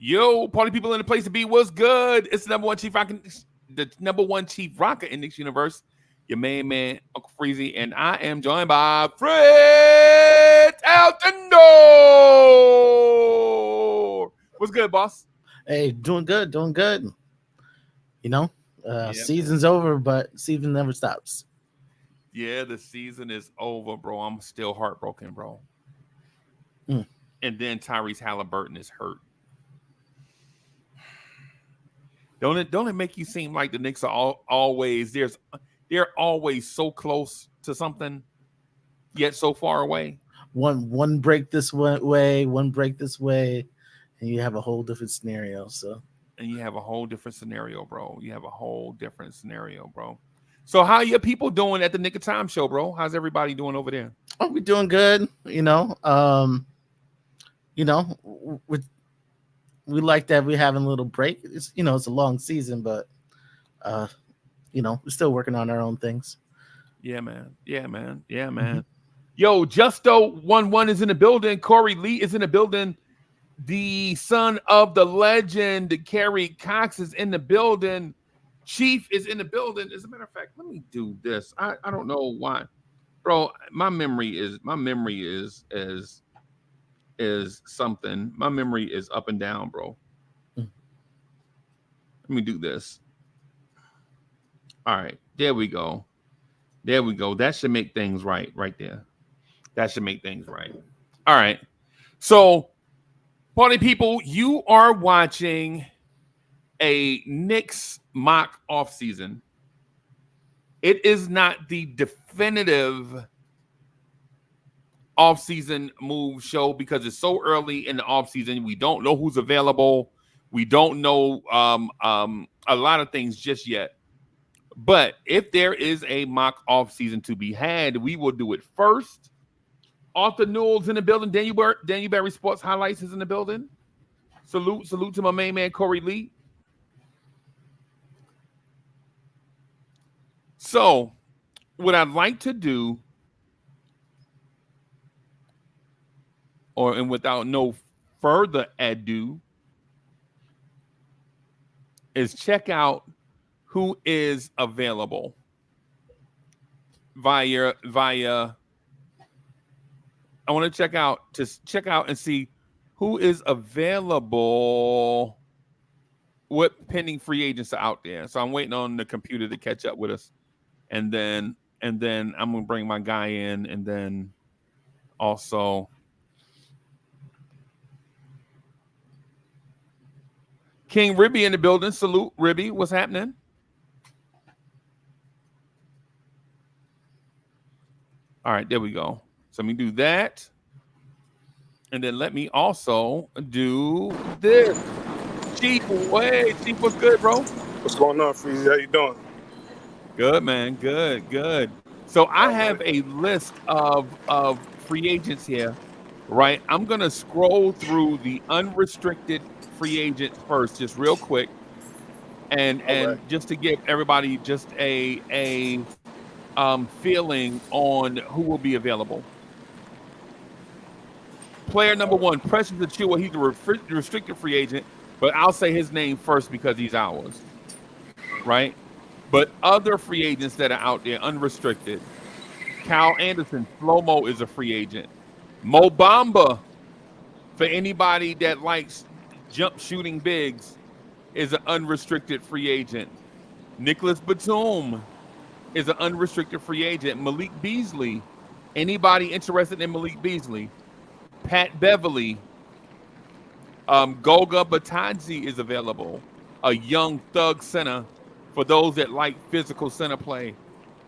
Yo, party people in the place to be. What's good? It's the number one chief rocker in Knicks universe. Your main man, Uncle Freezy, and I am joined by Fred out the door. What's good, boss? Hey, doing good, doing good. You know, Yeah, season's over, but season never stops. yeah, the season is over, bro. I'm still heartbroken, bro. Mm. And then Tyrese Halliburton is hurt. Don't it make you seem like the Knicks are they're always so close to something, yet so far away? One break this way, one break this way, and you have a whole different scenario. So, And you have a whole different scenario, bro. You have a whole different scenario, bro. So how your people doing at the Nick of Time show, bro? How's everybody doing over there? oh, we're doing good. You know, we we like that we're having a little break. It's a long season, but uh, we're still working on our own things. Yeah, man. Yeah, man. Yeah, Mhm. man. Yo, Justo11 is in the building. Corey Lee is in the building. The son of the legend, Kerry Cox, is in the building. Chief is in the building. As a matter of fact, let me do this. I don't know why, bro. My memory is something. My memory is up and down, bro. Mm. Let me do this. All right, there we go. There we go. That should make things right there. That should make things right. All right. So, party people, you are watching a Knicks mock offseason. It is not the definitive offseason move show because it's so early in the offseason. We don't know who's available. We don't know a lot of things just yet. But if there is a mock offseason to be had, we will do it first. Arthur Newell's in the building. Daniel Barry Sports Highlights is in the building. Salute to my main man, Corey Lee. So, what I'd like to do, and without no further ado, is check out who is available via. I want to check out and see who is available. What pending free agents are out there? So I'm waiting on the computer to catch up with us, and then I'm gonna bring my guy in, and then also King Ribby in the building. Salute, Ribby. What's happening? All right, there we go. So let me do that. And then let me also do this. Chief, Chief, what's good, bro? What's going on, Freezy? How you doing? Good, man. Good. So I have a list of free agents here, right? I'm gonna scroll through the unrestricted free agents first, just real quick, and right. just to give everybody just a feeling on who will be available. Player number one, Precious Achiuwa. He's a restricted free agent, but I'll say his name first because he's ours, right? But other free agents that are out there, unrestricted. Kyle Anderson, Slow-Mo is a free agent. Mo Bamba, for anybody that likes jump shooting bigs, is an unrestricted free agent. Nicholas Batum is an unrestricted free agent. Malik Beasley, anybody interested in Malik Beasley? Pat Beverly, Goga Batadze is available, a young thug center for those that like physical center play.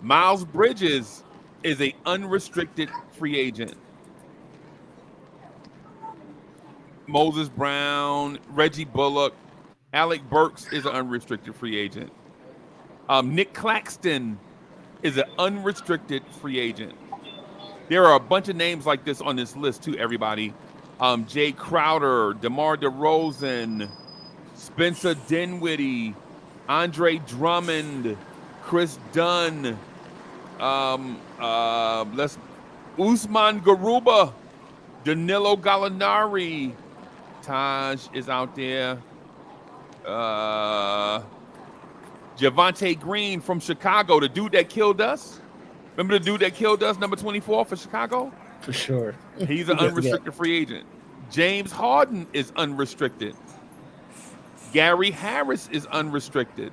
Miles Bridges is an unrestricted free agent. Moses Brown, Reggie Bullock, Alec Burks is an unrestricted free agent. Nick Claxton is an unrestricted free agent. There are a bunch of names like this on this list too, everybody. Jay Crowder, DeMar DeRozan, Spencer Dinwiddie, Andre Drummond, Chris Dunn, Usman Garuba, Danilo Gallinari, Taj is out there. Javonte Green from Chicago, the dude that killed us. Remember the dude that killed us, number 24 for Chicago? For sure. He's an unrestricted free agent. James Harden is unrestricted. Gary Harris is unrestricted.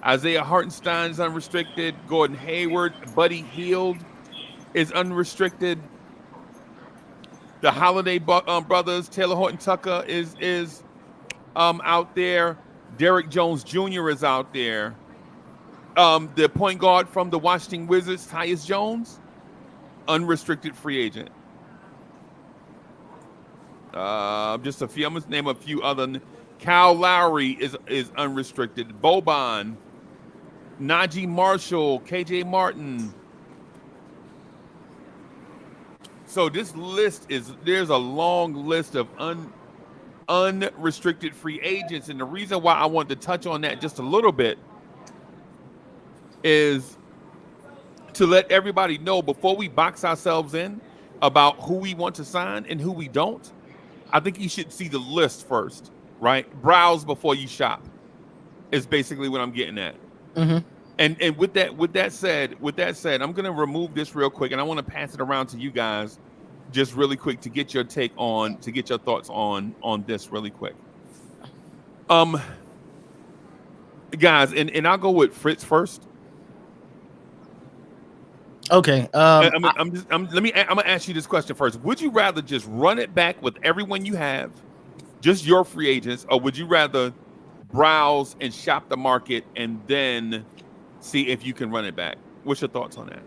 Isaiah Hartenstein is unrestricted. Gordon Hayward, Buddy Hield is unrestricted. The Holiday brothers, Taylor Horton Tucker is out there. Derrick Jones Jr. is out there. The point guard from the Washington Wizards, Tyus Jones, unrestricted free agent. Just a few. I'm gonna name a few other. Kyle Lowry is unrestricted. Boban, Najee Marshall, KJ Martin. So this list there's a long list of unrestricted free agents, and the reason why I wanted to touch on that just a little bit is to let everybody know before we box ourselves in about who we want to sign and who we don't. I think you should see the list first, right? Browse before you shop is basically what I'm getting at. Mm-hmm. And with that said, I'm gonna remove this real quick, and I want to pass it around to you guys, just really quick, to get your thoughts on this really quick. Guys, and I'll go with Fritz first. Okay. I'm gonna ask you this question first. Would you rather just run it back with everyone you have, just your free agents, or would you rather browse and shop the market and then see if you can run it back? What's your thoughts on that?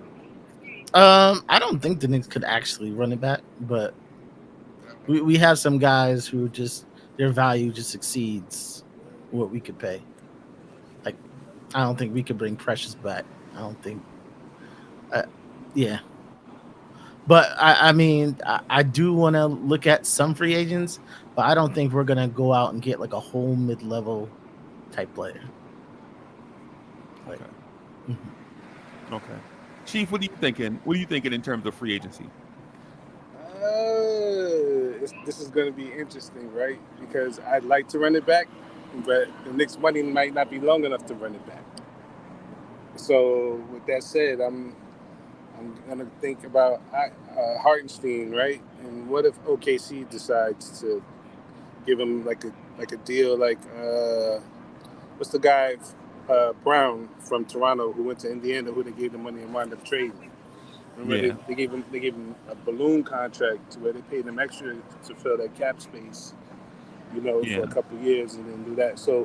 I don't think the Knicks could actually run it back, but we have some guys who just their value just exceeds what we could pay. Like, I don't think we could bring Precious back. I don't think. Yeah. But I mean, I do want to look at some free agents, but I don't think we're gonna go out and get like a whole mid-level type player. Like, okay. Okay. Chief, what are you thinking? What are you thinking in terms of free agency? This is going to be interesting, right? Because I'd like to run it back, but the Knicks' money might not be long enough to run it back. So with that said, I'm going to think about Hartenstein, right? And what if OKC decides to give him like a deal like what's the guy Brown from Toronto who went to Indiana, who they gave the money and wound up trading. Remember, they gave him a balloon contract to where they paid him extra to fill that cap space, for a couple of years and then do that. So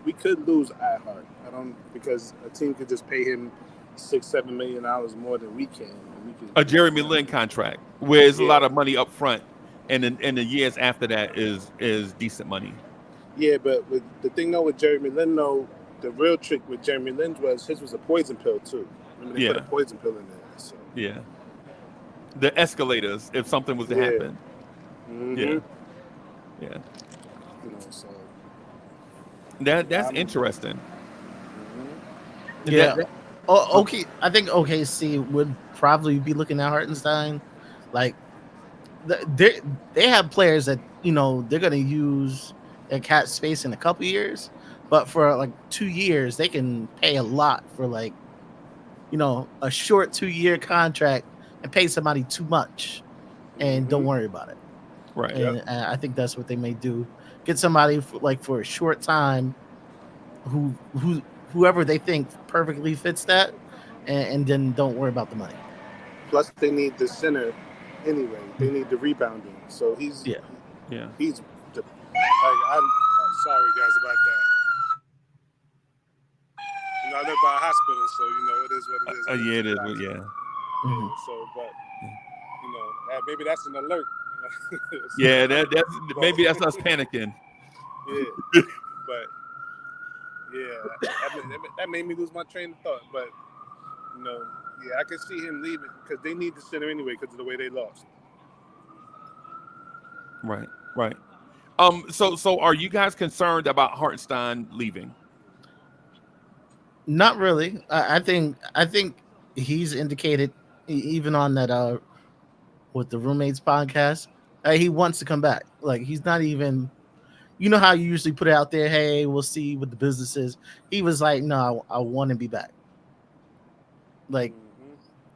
we could lose iHeart. Because a team could just pay him $6-7 million more than we can. A Jeremy Lin contract, where there's a lot of money up front, and the years after that is decent money. Yeah, but the thing with Jeremy Lin the real trick with Jeremy Lin was his was a poison pill too. Remember they put a poison pill in there. So. Yeah. The escalators, if something was to happen. Mm-hmm. Yeah. So. That's interesting. Mm-hmm. Yeah. Okay. I think OKC would probably be looking at Hartenstein. Like, they have players that they're gonna use their cap space in a couple years. But for like 2 years, they can pay a lot for a short 2-year contract and pay somebody too much and don't worry about it. Right. And I think that's what they may do. Get somebody for a short time whoever they think perfectly fits that and then don't worry about the money. Plus, they need the center anyway. They need the rebounding. So he's I'm sorry, guys, about that. I live by a hospital, so it is what it is. It is, but yeah. Mm-hmm. So, but maybe that's an alert. Yeah, maybe that's us panicking. Yeah, but that made me lose my train of thought. But I could see him leaving because they need the center anyway because of the way they lost. Right. So are you guys concerned about Hartenstein leaving? Not really. I think he's indicated even on that with the Roommates podcast, he wants to come back. Like he's not even. You know how you usually put it out there, hey, we'll see what the business is. He was like, no, I want to be back. Like,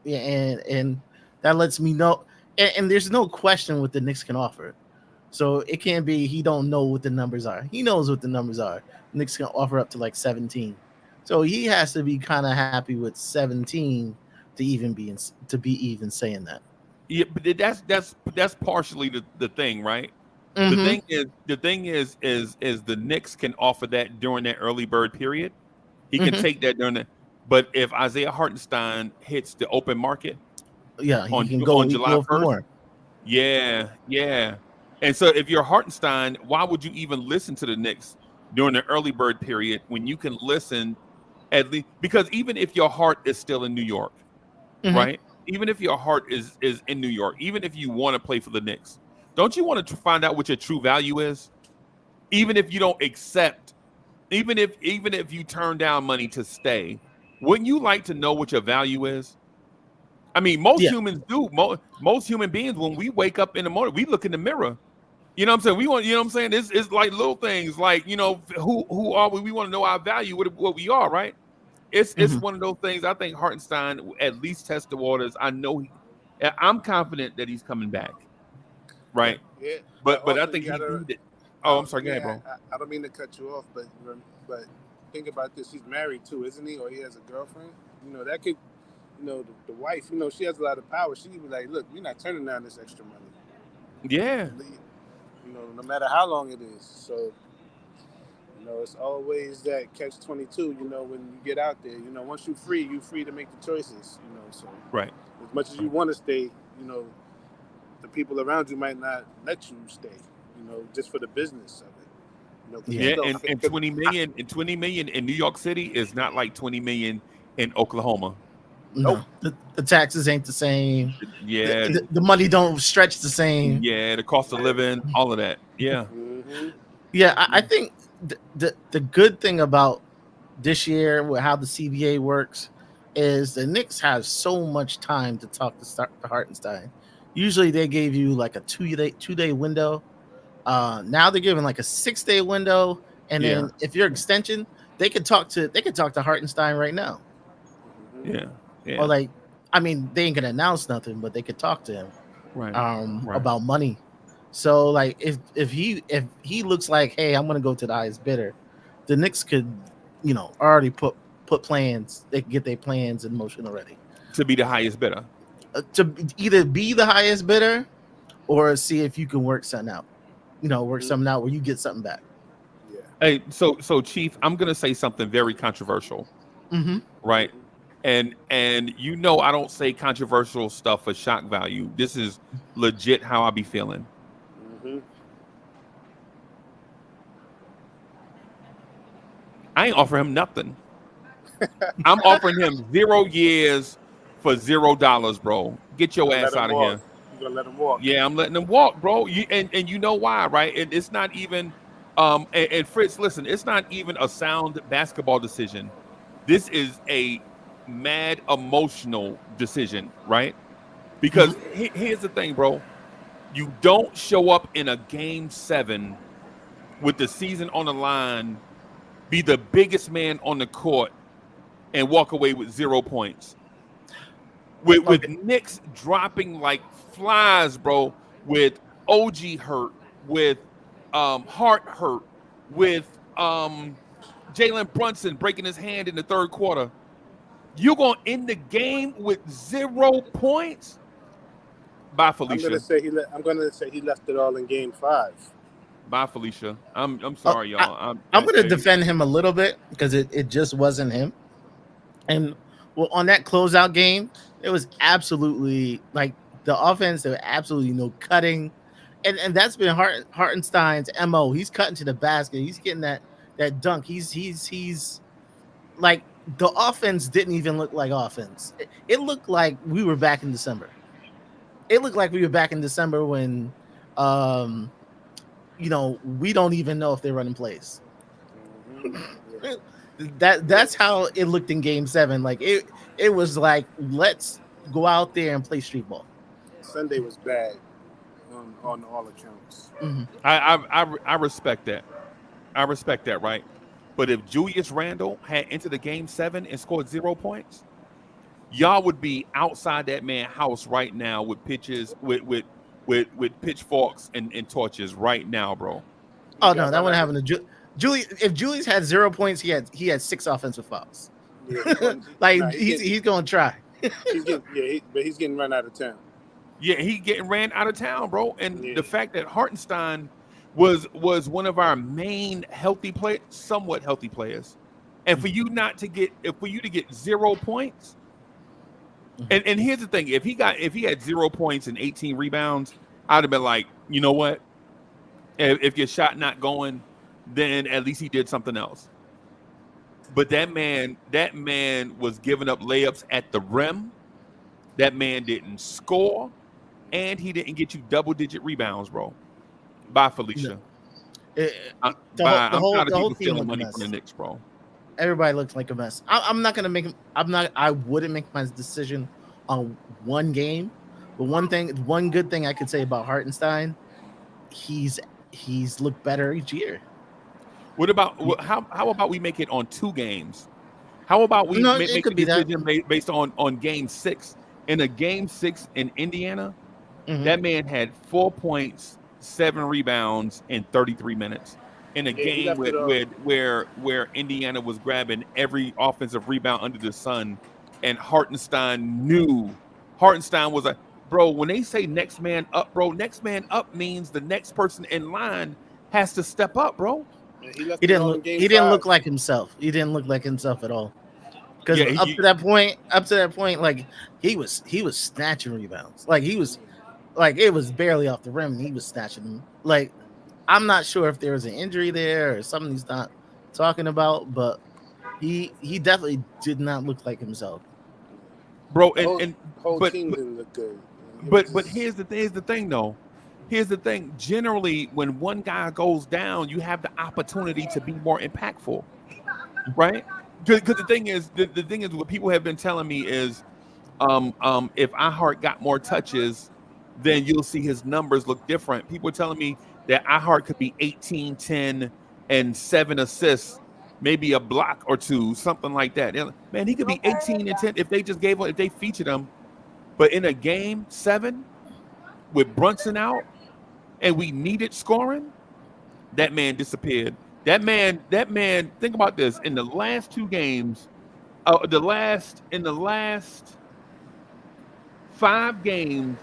yeah, and that lets me know. And there's no question what the Knicks can offer. So it can't be he don't know what the numbers are. He knows what the numbers are. Knicks can offer up to like 17. So he has to be kind of happy with 17 to be even saying that. Yeah, but that's partially the thing, right? Mm-hmm. The thing is the Knicks can offer that during that early bird period. He can Mm-hmm. take that during the. But if Isaiah Hartenstein hits the open market Yeah, he can on go. He can July go for 1st, more. yeah, yeah. And so if you're Hartenstein, why would you even listen to the Knicks during the early bird period when you can listen at least? Because even if your heart is still in New York, Mm-hmm. right? Even if your heart is in New York, even if you want to play for the Knicks, don't you want to find out what your true value is? Even if you don't accept, even if you turn down money to stay, wouldn't you like to know what your value is? I mean, most Yeah. humans do. Most human beings, when we wake up in the morning, we look in the mirror. You know what I'm saying? We want, you know what I'm saying? It's like little things, like who are we? We want to know our value, what we are, right? It's Mm-hmm. one of those things. I think Hartenstein at least test the waters. I'm confident that he's coming back, right? Yeah, but But I also think you he gotta. needed. Oh, I'm sorry, Let go me. ahead, bro. I don't mean to cut you off, but think about this. He's married too, isn't he? Or he has a girlfriend. That could. The wife. She has a lot of power. She could be like, look, we're not turning down this extra money. Yeah, No matter how long it is. So it's always that catch-22. When you get out there. Once you're free to make the choices. So right. as much as you want to stay, you know, the people around you might not let you stay. Just for the business of it. Because it's Yeah. Yeah, still. and 20 million in New York City is not like 20 million in Oklahoma. Nope. No, the taxes ain't the same. The, Yeah, the, the money don't stretch the same. yeah, the cost of living, all of that. Yeah, Mm-hmm. Yeah, I think the good thing about this year with how the CBA works is the Knicks have so much time to talk to Hartenstein. Usually they gave you like a 2 day window. Now they're giving like a 6 day window, and yeah, then if your extension, they could talk to Hartenstein right now, yeah, or yeah. like, I mean, they ain't gonna announce nothing, but they could talk to him Right, right. about money. So like if he looks like, hey, I'm gonna go to the highest bidder, the Knicks could, already put plans. They could get their plans in motion already To be the highest bidder. to either be the highest bidder or see if you can work something out. Work Mm-hmm. something out where you get something back. Yeah. Hey, so Chief, I'm gonna say something very controversial, Mm-hmm. right? And I don't say controversial stuff for shock value. This is legit how I be feeling. Mm-hmm. I ain't offering him nothing. I'm offering him 0 years for $0, bro. Get You're your gonna let ass him out of walk. here. You're gonna let him walk. Yeah, I'm letting him walk, bro. And you know why, right? It's not even and Fritz, listen, it's not even a sound basketball decision. This is a mad emotional decision, right? Because Mm-hmm. here's the thing, bro. You don't show up in a game 7 with the season on the line, be the biggest man on the court, and walk away with 0 points. With Okay. Knicks dropping like flies, bro, with OG hurt, with Hart hurt, with Jalen Brunson breaking his hand in the third quarter. You're gonna end the game with 0 points? Bye, Felicia. I'm gonna say he left it all in Game 5. Bye, Felicia. I'm Uh, sorry, I, y'all. I'm gonna defend him a little bit because it just wasn't him. And well, on that closeout game, it was absolutely like the offense. There were absolutely no cutting, and that's been Hartenstein's mo. He's cutting to the basket. He's getting that dunk. He's like the offense didn't even look like offense. It looked like we were back in December. It looked like we were back in December when, um, we don't even know if they're running plays. Mm-hmm. Yeah. That's how it looked in Game 7. Like it was like, let's go out there and play street ball. Sunday was bad. on all accounts. Mhm. I respect that. I respect that, right? But if Julius Randle had entered the game 7 and scored 0 points, y'all would be outside that man's house right now with pitches with pitchforks and torches right now, bro. Oh He no, got that run wouldn't out happen of, to Julius. If Julius had 0 points, he had 6 offensive fouls. yeah, he going, Like nah, he's going to try. but he's getting run out of town. Yeah, he getting ran out of town, bro. And Yeah. the fact that Hartenstein was one of our main somewhat healthy players, and for you not to get for you to get 0 points, and here's the thing: if he had 0 points and 18 rebounds, I'd have been like, you know what? If your shot not going, then at least he did something else. But that man was giving up layups at the rim. That man didn't score, and he didn't get you double-digit rebounds, bro. Bye, Felicia. It- Bye. I'm tired the of whole people team stealing looked a money mess. from the Knicks, bro. Everybody looks like a mess. I'm not gonna make him. I wouldn't make my decision on one game. But one good thing I could say about Hartenstein, he's looked better each year. What about how about we make it on 2 games? How about we No, make it a could be that. decision based on game 6? In a game 6 in Indiana, Mhm. that man had 4 points, 7 rebounds in 33 minutes. In a Yeah, he game left it where Indiana was grabbing every offensive rebound under the sun, and Hartenstein was a bro. When they say next man up, bro, next man up means the next person in line has to step up, bro. And he left He it didn't all in look. game He didn't 5. look like himself. He didn't look like himself at all. Because Yeah, up to that point, like he was snatching rebounds. Like he was, like it was barely off the rim. And he was snatching them. Like I'm not sure if there was an injury there or something he's not talking about, but he definitely did not look like himself. bro. The whole But team didn't look good. but here's the thing though. Here's the thing. Generally, when one guy goes down, you have the opportunity to be more impactful, right? Because the thing is, what people have been telling me is, if iHeart got more touches, then you'll see his numbers look different. People are telling me that iHeart could be 18, 10, and 7 assists, maybe a block or 2, something like that. Man, he could be 18 and 10 if they featured him. But in a game 7 with Brunson out and we needed scoring, that man disappeared. That man, think about this. In the last 2 games, in the last 5 games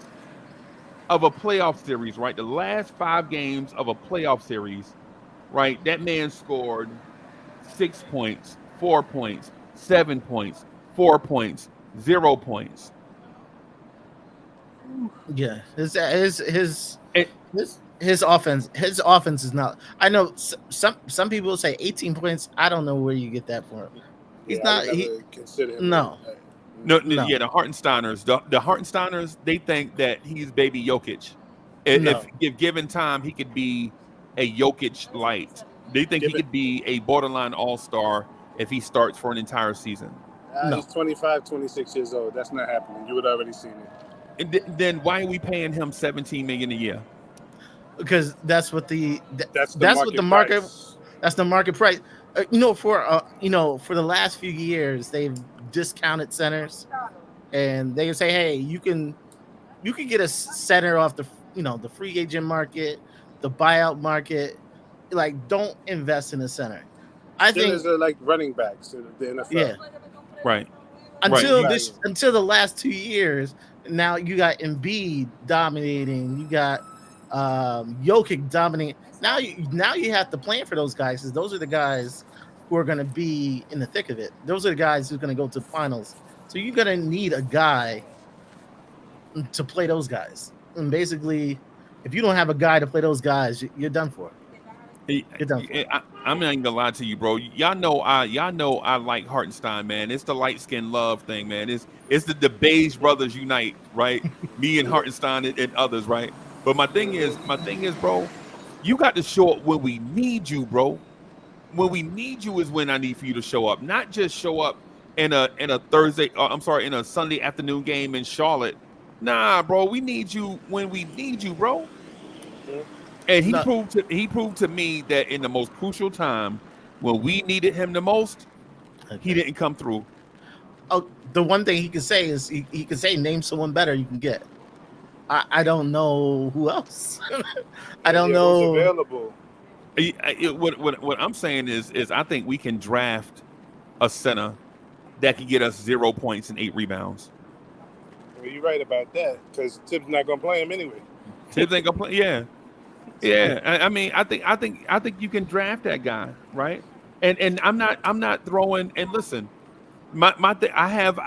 of a playoff series, right? The last 5 games of a playoff series, right? That man scored 6 points, 4 points, 7 points, 4 points, 0 points. Yeah, his And, offense is not. I know some people say 18 points. I don't know where you get that from. He's Yeah, not. I would never consider him. No. No, No. yeah, the Hartensteiners, the Hartensteiners, they think that he's baby Jokic. No. If given time, he could be a Jokic light. They think he could be a borderline all-star if he starts for an entire season. No. He's 25, 26 years old. That's not happening. You would already seen it. And then why are we paying him $17 million a year? Because that's what the That's what the market. price. That's the market price. For the last few years, they've discounted centers, and they say, hey, you can get a center off the free agent market, the buyout market. Like, don't invest in a center. I think Centers are like running backs in the NFL. Yeah. Right. Until the last 2 years, now you got Embiid dominating. You got Jokic dominating. Now you have to plan for those guys, because those are the guys who are going to be in the thick of it. Those are the guys who are going to go to the finals. So you're going to need a guy to play those guys. And basically, if you don't have a guy to play those guys, you're done for. You're done for. I'm not even gonna lie to you, bro. Y'all know I like Hartenstein, man. It's the light skin love thing, man. It's the beige brothers unite, right? Me and Hartenstein and others, right? But my thing is, bro, you got to show up when we need you, bro. When we need you is when I need for you to show up, not just show up in a Sunday afternoon game in Charlotte. Nah, bro, we need you when we need you, bro. And he No, proved to me that in the most crucial time when we needed him the most, he okay. didn't come through. Oh, the one thing he can say is he can say name someone better you can get. I don't know who else. I don't Yeah, who's know. available? What I'm saying is I think we can draft a center that can get us 0 points and 8 rebounds. Well, you're right about that because Tibbs not gonna play him anyway. Tibbs ain't gonna play. Yeah, yeah. I mean, I think you can draft that guy, right? And I'm not throwing. And listen, I have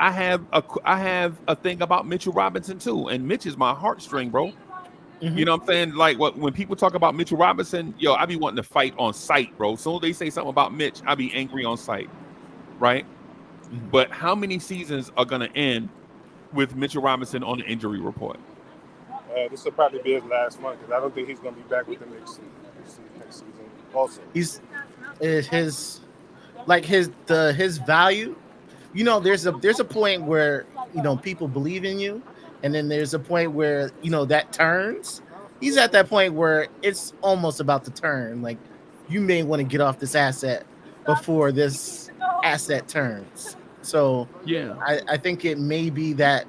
a thing about Mitchell Robinson too, and Mitch is my heartstring, bro. You Mhm. know what I'm saying? Like when people talk about Mitchell Robinson, yo, I be wanting to fight on sight, bro. So they say something about Mitch, I be angry on sight, right? Mhm. But how many seasons are gonna end with Mitchell Robinson on the injury report? This will probably be his last one because I don't think he's gonna be back with the Knicks next season. Also, He's his like his value. There's a point where people believe in you, and then there's a point where that turns. He's at that point where it's almost about to turn. Like you may want to get off this asset before this asset turns. So Yeah. I think it may be that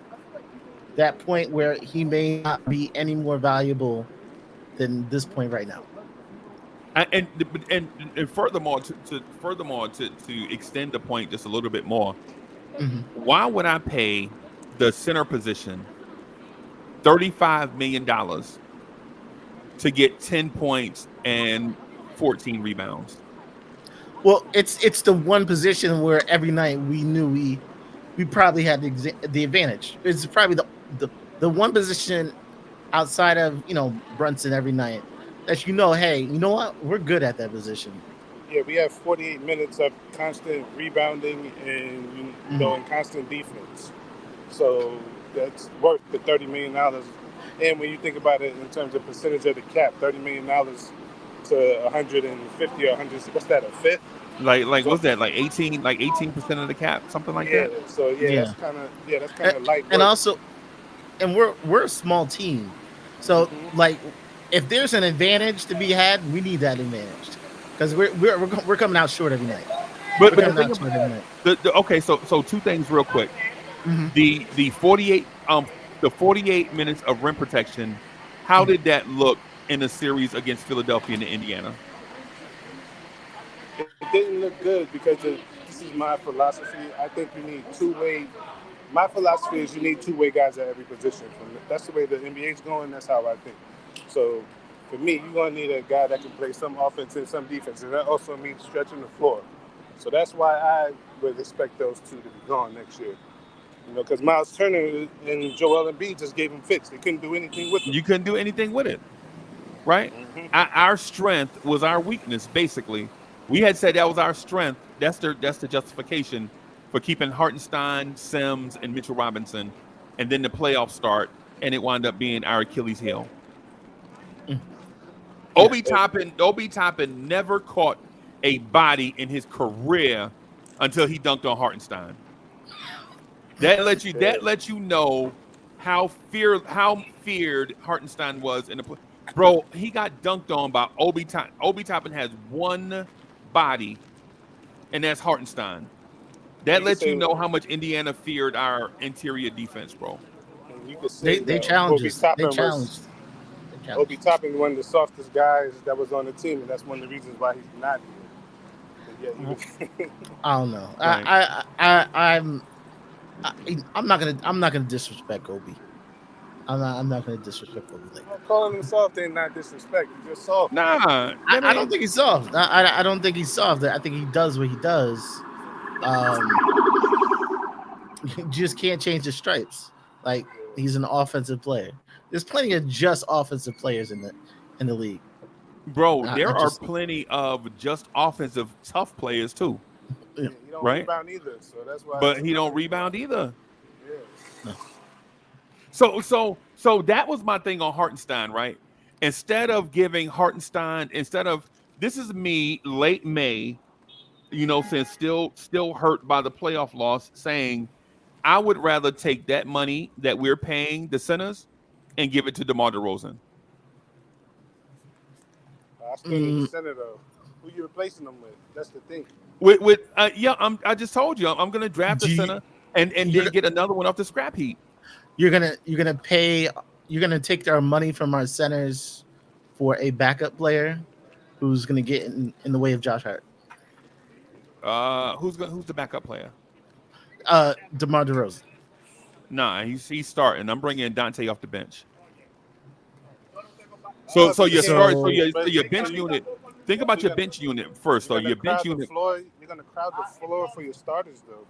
point where he may not be any more valuable than this point right now. And and furthermore to extend the point just a little bit more, Mhm. why would I pay the center position $35 million to get 10 points and 14 rebounds? Well, it's the one position where every night we knew we probably had the advantage. It's probably the one position outside of Brunson every night that hey, you know what, we're good at that position. yeah, we have 48 minutes of constant rebounding and Mhm. and constant defense. So that's worth the $30 million. And when you think about it in terms of percentage of the cap, $30 million to 150 or 100, what's that, a fifth? Like So what's that? Like 18% of the cap, something like yeah, that? so Yeah, that's kind of light and work. also, and we're a small team, so Mm-hmm. like if there's an advantage to be had, we need that advantage because we're coming out short every night. We're But the coming thing out about short every night. okay, so two things real quick. Hmm. The 48 minutes of rim protection, how Hmm. did that look in the series against Philadelphia and Indiana? It didn't look good because this is my philosophy. I think you need two-way. My philosophy is you need two-way guys at every position. That's the way the NBA's going. That's how I think. So for me, you're gonna need a guy that can play some offense and some defense, and that also means stretching the floor. So that's why I would expect those two to be gone next year. Because Miles Turner and Joel Embiid just gave him fits. They couldn't do anything with them. You couldn't do anything with it, right? Our strength was our weakness, basically. We had said that was our strength. That's the justification for keeping Hartenstein, Sims, and Mitchell Robinson, and then the playoffs start, and it wound up being our Achilles heel. Yeah. Obi Toppin never caught a body in his career until he dunked on Hartenstein. That lets you know how feared Hartenstein was in the play. Bro, he got dunked on by Obi Toppin. Obi Toppin has one body, and that's Hartenstein. That You could lets you say, know how much Indiana feared our interior defense, bro. you could They say they that challenged us. They challenged. They Obi challenged us. Toppin, one of the softest guys that was on the team, and that's one of the reasons why he's not here. But yeah, he was. I don't know. Right. I'm not gonna disrespect Obi. I'm not gonna disrespect Obi like that. Calling him soft ain't not disrespect. He's just soft. Nah, that I don't ain't think he's soft. I don't think he's soft. I think he does what he does. You just can't change the stripes. Like he's an offensive player. There's plenty of just offensive players in the league. bro. I There are just plenty of just offensive tough players too, yeah, Yeah, he don't right? rebound either, so that's why But it's he don't another. rebound either. Yeah. no. So that was my thing on Hartenstein, right? Instead of this is me late May, since still hurt by the playoff loss, saying I would rather take that money that we're paying the centers and give it to DeMar DeRozan. I still need the center though. Who you replacing them with? That's the thing. I just told you I'm going to draft a center and then get another one off the scrap heap. You're gonna take our money from our centers for a backup player who's gonna get in the way of Josh Hart. Who's the backup player? DeMar DeRozan. Nah, he's starting. I'm bringing Dante off the bench. So your bench unit. Think about your bench unit first, though. Your bench unit. You're gonna crowd the floor for your starters, though.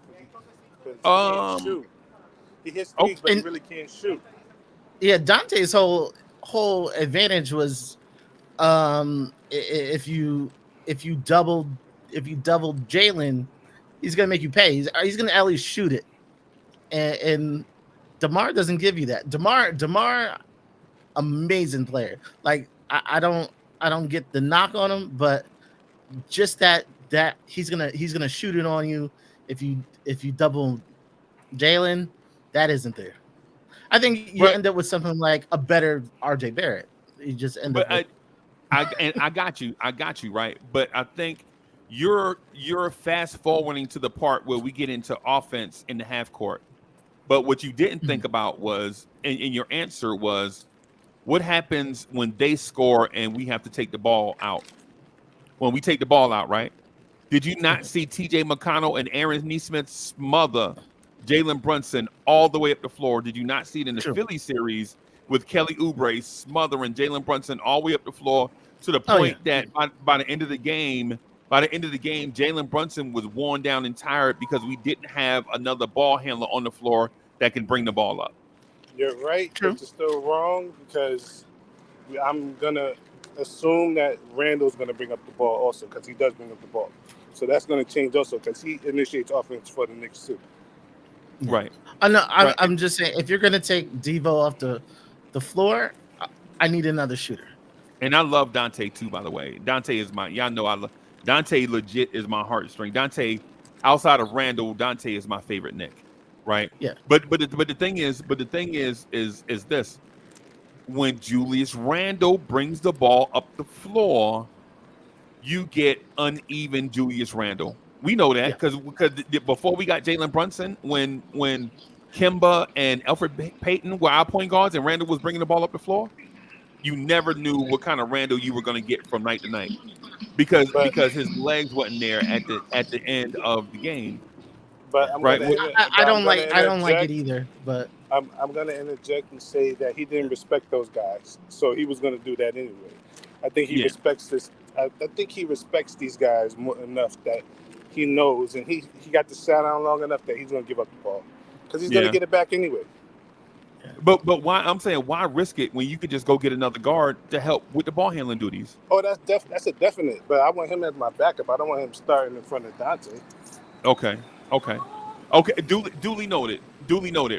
Because he can't shoot. He hits threes, but he really can't shoot. Yeah, Dante's whole advantage was, if you double Jalen, he's gonna make you pay. He's gonna at least shoot it, and DeMar doesn't give you that. DeMar, amazing player. Like I don't get the knock on him, but just that he's gonna shoot it on you if you double Jalen. That isn't there. I think you end up with something like a better RJ Barrett. You just end up. I got you, right? But I think you're fast forwarding to the part where we get into offense in the half court. But what you didn't think about was, and your answer was, what happens when they score and we have to take the ball out? When we take the ball out, right? Did you not see T.J. McConnell and Aaron Nesmith smother Jalen Brunson all the way up the floor? Did you not see it in the Philly series with Kelly Oubre smothering Jalen Brunson all the way up the floor to the point that by the end of the game, Jalen Brunson was worn down and tired because we didn't have another ball handler on the floor that can bring the ball up. You're right, but you're still wrong because I'm gonna assume that Randall's gonna bring up the ball also because he does bring up the ball. So that's gonna change also because he initiates offense for the Knicks too. Right. I know. I'm just saying, if you're gonna take Devo off the floor, I need another shooter. And I love Dante too, by the way. Dante is Dante legit is my heartstring. Dante, outside of Randall, Dante is my favorite Knick. Right. Yeah. But the thing is this: when Julius Randle brings the ball up the floor, you get uneven Julius Randle. We know that because before we got Jalen Brunson, when Kemba and Elfrid Payton were our point guards and Randle was bringing the ball up the floor, you never knew what kind of Randle you were going to get from night to night because his legs wasn't there at the end of the game. But I don't like it either. But I'm going to interject and say that he didn't respect those guys, so he was going to do that anyway. I think he respects this. I think he respects these guys enough that he knows, and he got to sit down long enough that he's going to give up the ball because he's going to get it back anyway. But why why risk it when you could just go get another guard to help with the ball handling duties? Oh, that's a definite. But I want him as my backup. I don't want him starting in front of Dante. Okay. Duly noted.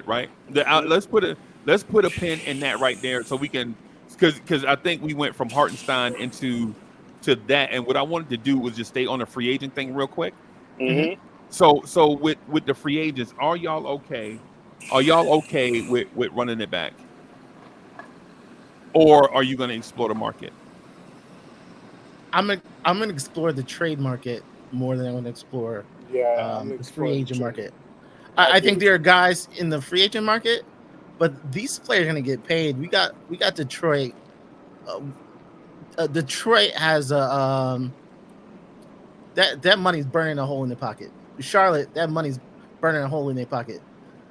Right. Let's put a pin in that right there so we can, because I think we went from Hartenstein to that, and what I wanted to do was just stay on the free agent thing real quick. Mm-hmm. So with the free agents, are y'all okay? Are y'all okay with running it back, or are you going to explore the market? I'm gonna explore the trade market more than I'm gonna explore the free agent market. I think there are guys in the free agent market, but these players are gonna get paid. We got Detroit. Detroit has that money's burning a hole in their pocket. Charlotte, that money's burning a hole in their pocket.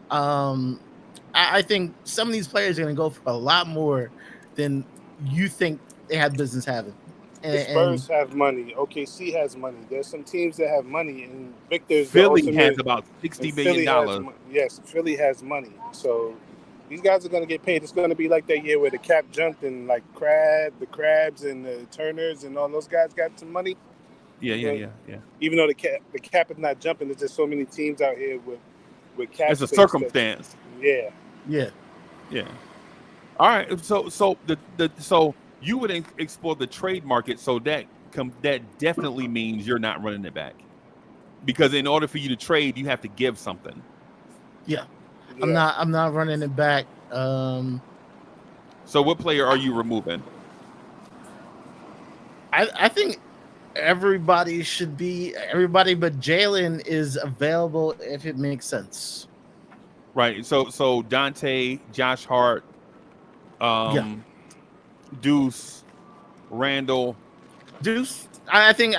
I think some of these players are going to go for a lot more than you think they have business having. The Spurs have money. OKC has money. There's some teams that have money, and Victor's Philly has about $60 billion. Yes, Philly has money. So these guys are going to get paid. It's going to be like that year where the cap jumped and like the Crabs and the Turners and all those guys got some money. Yeah. Even though the cap is not jumping, there's just so many teams out here with cap. It's a circumstance. Yeah. All right. So you would explore the trade market. So that definitely means you're not running it back, because in order for you to trade, you have to give something. Yeah. I'm not running it back. So what player are you removing? I think everybody but Jalen is available if it makes sense. Right. So Dante, Josh Hart, Yeah, um, Deuce, Randall. I think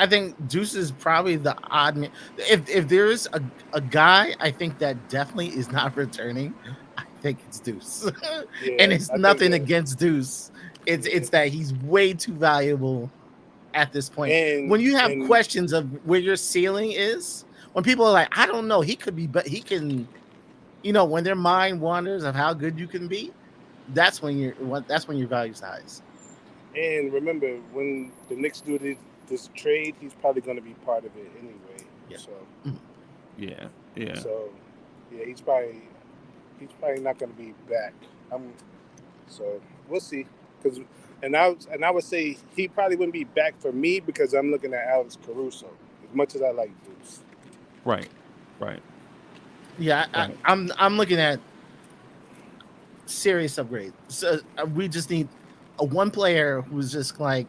Deuce is probably the odd man. If there is a guy, I think that definitely is not returning. I think it's Deuce, and Yeah, it's I think nothing that. against Deuce. Yeah. It's that he's way too valuable at this point. And When you have and questions of where your ceiling is, when people are like, I don't know, he could be, but he can. When their mind wanders of how good you can be, that's when your value's highest. and remember, when the Knicks do this trade, he's probably going to be part of it anyway. Yeah. So Mhm. Yeah. Yeah. so yeah, he's probably not going to be back. So we'll see. Cause and I would say he probably wouldn't be back for me because I'm looking at Alex Caruso as much as I like Deuce. Right. Right. Yeah, Right. I'm looking at serious upgrade. So we just need a one player who's just like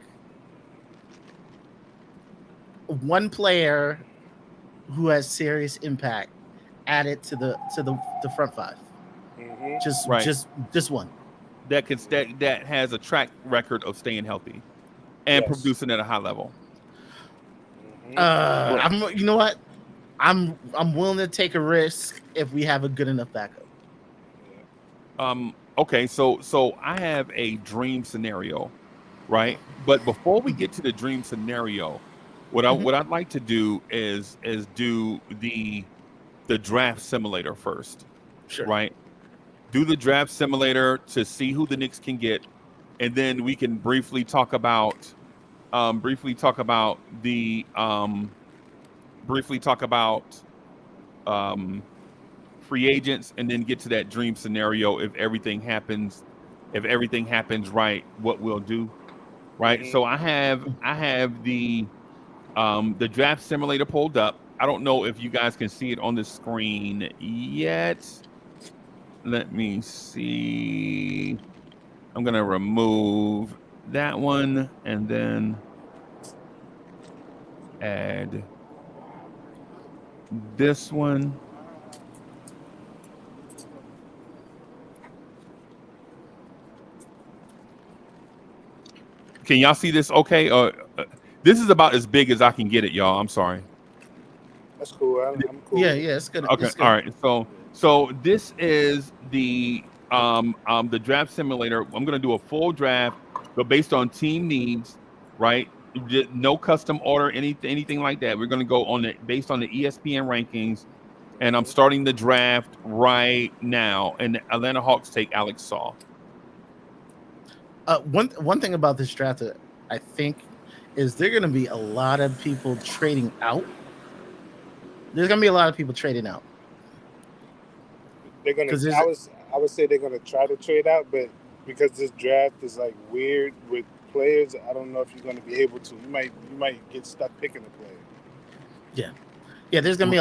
one player who has serious impact added to the front five. Mm-hmm. Just Right. just just one. That has a track record of staying healthy and Yes. producing at a high level. Mm-hmm. Right. I'm you know what? I'm willing to take a risk if we have a good enough backup. Okay. So I have a dream scenario, right? But before we get to the dream scenario, Mhm. what I'd like to do is do the draft simulator first, Sure. right? Do the draft simulator to see who the Knicks can get, and then we can briefly talk about um, free agents, and then get to that dream scenario if everything happens right, what we'll do, right? Mm-hmm. So I have the draft simulator pulled up. I don't know if you guys can see it on the screen yet. Let me see. I'm gonna remove that one and then add this one. Can y'all see this? Okay. This is about as big as I can get it, y'all. I'm sorry. That's cool. I'm cool Yeah, with it. yeah, it's good. Okay. It's All good. right. So this is the draft simulator. I'm gonna do a full draft, but based on team needs, right? No custom order, anything like that. We're gonna go on it based on the ESPN rankings, and I'm starting the draft right now. And the Atlanta Hawks take Alex Saw. One thing about this draft that I think is there going to be a lot of people trading out. There's going to be a lot of people trading out They're gonna. because there's I would say they're gonna try to trade out, but because this draft is like weird with players, I don't know if you're gonna be able to. You might get stuck picking a player. yeah, yeah. There's going to be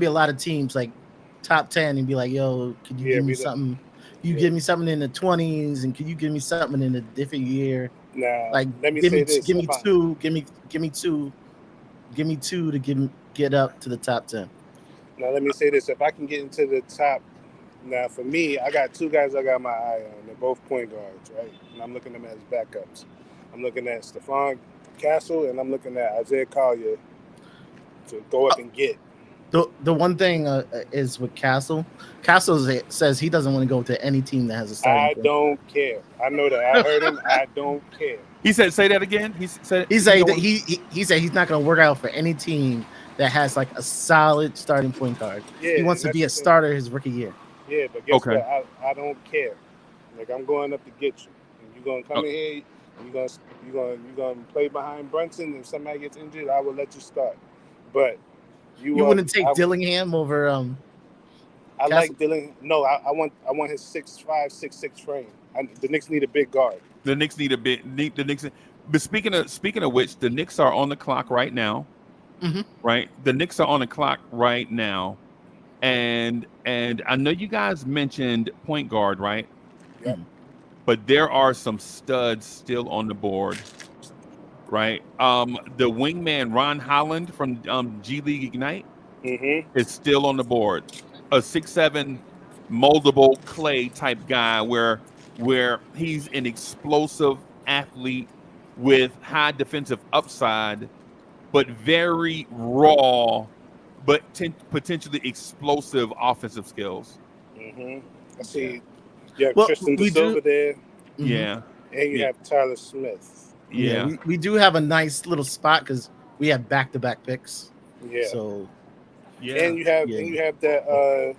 a lot of teams like top 10 and be like, yo, could you Yeah, give me we don't. something? You Yeah. give me something in the 20s, and could you give me something in a different year? Now, Like let me say this: give me if I two, give me two to get up to the top 10. now let me say this: if I can get into the top, now for me, I got two guys I got my eye on. They're both point guards, right? And I'm looking at them as backups. I'm looking at Stephon Castle, and I'm looking at Isaiah Collier to go up and get. The one thing is with Castle. Castle says he doesn't want to go to any team that has a starting I point. don't care. I know that. I heard him. I don't care. He said, "Say that again." He said He he said don't. he said he's not going to work out for any team that has like a solid starting point guard. He Yeah, wants and to that's be the a thing. starter his rookie year. Yeah, but guess Okay. what? I don't care. Like I'm going up to get you. And you're gonna come Oh, in here. You're gonna play behind Brunson. If somebody gets injured, I will let you start. But you You wouldn't take I Dillingham over I Castle. like Dylan. No, I want his 6'5", 6'6" frame. The Knicks need a big guard. the Knicks need a bit. The Knicks. But speaking of which, the Knicks are on the clock right now. Hmm. Right, the Knicks are on the clock right now, and I know you guys mentioned point guard, right? Yep. Hmm. But there are some studs still on the board. right? The wingman Ron Holland from G League Ignite Mm-hmm. is still on the board. A 6'7" moldable clay type guy where he's an explosive athlete with high defensive upside, but very raw, but potentially explosive offensive skills. Mm-hmm. I Yeah. see. You have Well, Tristan Da we do. Silva there, Mhm. Yeah. and you Yeah. have Tyler Smith. Yeah, Yeah. we do have a nice little spot because we have back-to-back picks. Yeah, So Yeah. and yeah, you have that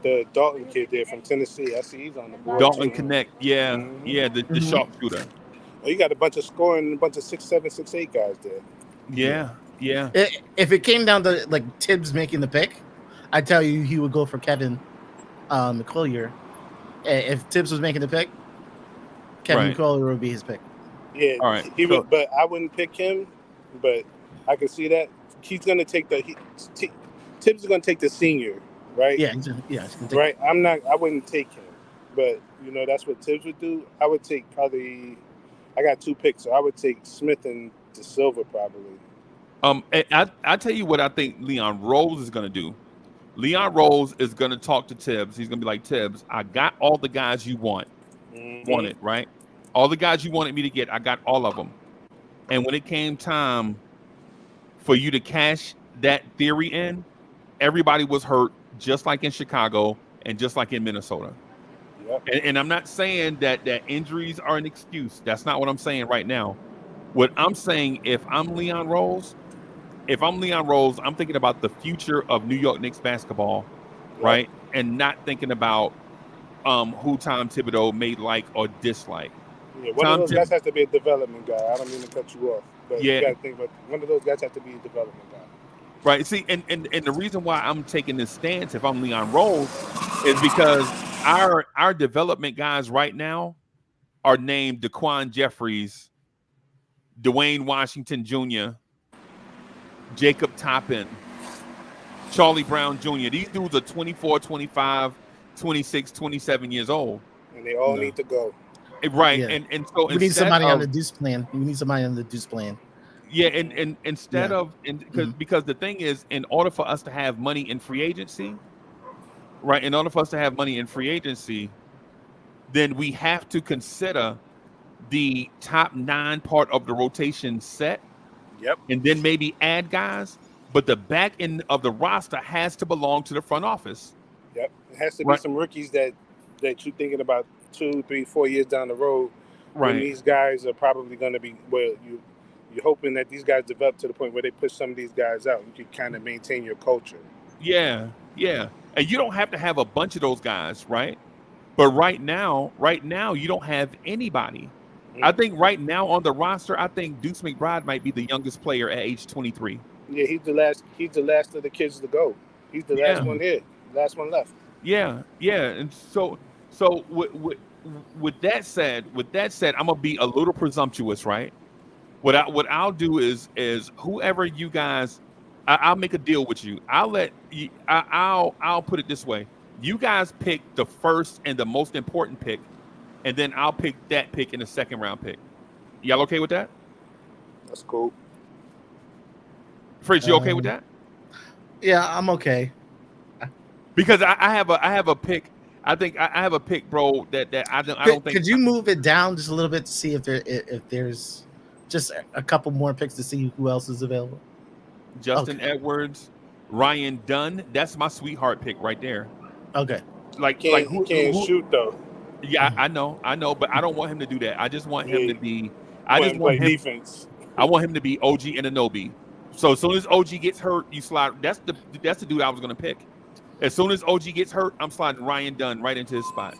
the Dalton kid there from Tennessee. I see he's on the board Dalton too. Connect. Yeah. Mm-hmm. Yeah. The Mhm. sharpshooter. Oh, you got a bunch of scoring, a bunch of 6'7", 6'8" guys there. Yeah. Yeah. If it came down to like Tibbs making the pick, I tell you he would go for Kevin McCullier. If Tibbs was making the pick, Kevin Right. McCullier would be his pick. Yeah, All right. he So would, but I wouldn't pick him. But I can see that he's gonna take Tibbs is gonna take the senior, right? Yeah, he's gonna take Right. I wouldn't take him, but that's what Tibbs would do. I would take probably. I got 2 picks, so I would take Smith and Da Silva probably. I tell you what I think Leon Rose is gonna do. Leon Rose is gonna talk to Tibbs. He's gonna be like, Tibbs, I got all the guys you wanted, right? All the guys you wanted me to get, I got all of them. And when it came time for you to cash that theory in, everybody was hurt, just like in Chicago and just like in Minnesota. Yep. And I'm not saying that injuries are an excuse. That's not what I'm saying right now. What I'm saying, if I'm Leon Rose, I'm thinking about the future of New York Knicks basketball, Yep. right? And not thinking about who Tom Thibodeau may like or dislike. Yeah, one of those guys has to be a development guy. I don't mean to cut you off, but Yeah. you got to think about one of those guys has to be a development guy. Right. See, and the reason why I'm taking this stance, if I'm Leon Rose, is because our development guys right now are named Daquan Jeffries, Dwayne Washington Jr., Jacob Toppin, Charlie Brown Jr. These dudes are 24, 25, 26, 27 years old. And they all No. need to go. Right. Yeah. And so We need somebody on the deuce plan. We need somebody on the deuce plan. Yeah, and instead Yeah. of because the thing is, in order for us to have money in free agency, right? In order for us to have money in free agency, then we have to consider the top 9 part of the rotation set, Yep. and then maybe add guys. But the back end of the roster has to belong to the front office. Yep. It has to be Right. some rookies that you're thinking about 2, 3, 4 years down the road. When Right. these guys are probably going to be you're hoping that these guys develop to the point where they push some of these guys out. You can kind of maintain your culture. Yeah, yeah. And you don't have to have a bunch of those guys, right? But right now, you don't have anybody. I think right now on the roster, I think Deuce McBride might be the youngest player at age 23. Yeah, he's the last of the kids to go. He's the last one here. Last one left. Yeah. And so with that said, I'm gonna be a little presumptuous, right? What I'll do is whoever you guys, I'll make a deal with you. I'll put it this way: you guys pick the first and the most important pick, and then I'll pick that pick in the second round pick. Y'all okay with that? That's cool. Fridge, you okay with that? Yeah, I'm okay. Because I have a pick. I think I have a pick, bro. That I don't think. Could you move it down just a little bit to see if there's just a couple more picks to see who else is available? Justin Edwards, Ryan Dunn. That's my sweetheart pick right there. Okay. Who can't shoot though? Yeah, I know, but I don't want him to do that. I just want him to be. Play defense. I want him to be OG Anunoby. So as soon as OG gets hurt, you slide. That's the dude I was gonna pick. As soon as OG gets hurt, I'm sliding Ryan Dunn right into his spot.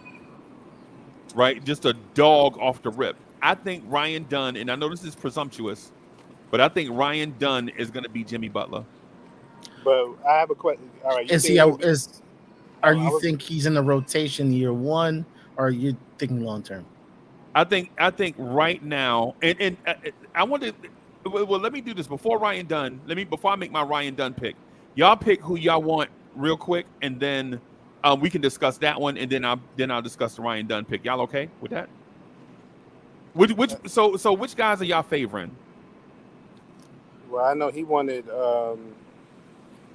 Right, just a dog off the rip. I think Ryan Dunn, and I know this is presumptuous, but I think Ryan Dunn is gonna be Jimmy Butler. But I have a question. All right, think he's in the rotation year 1, or are you thinking long term? I think right now, and I want to. Well, let me do this before Ryan Dunn. Before I make my Ryan Dunn pick. Y'all pick who y'all want real quick, and then we can discuss that one, and then I'll discuss the Ryan Dunn pick. Y'all okay with that? Which guys are y'all favoring? Well, I know he wanted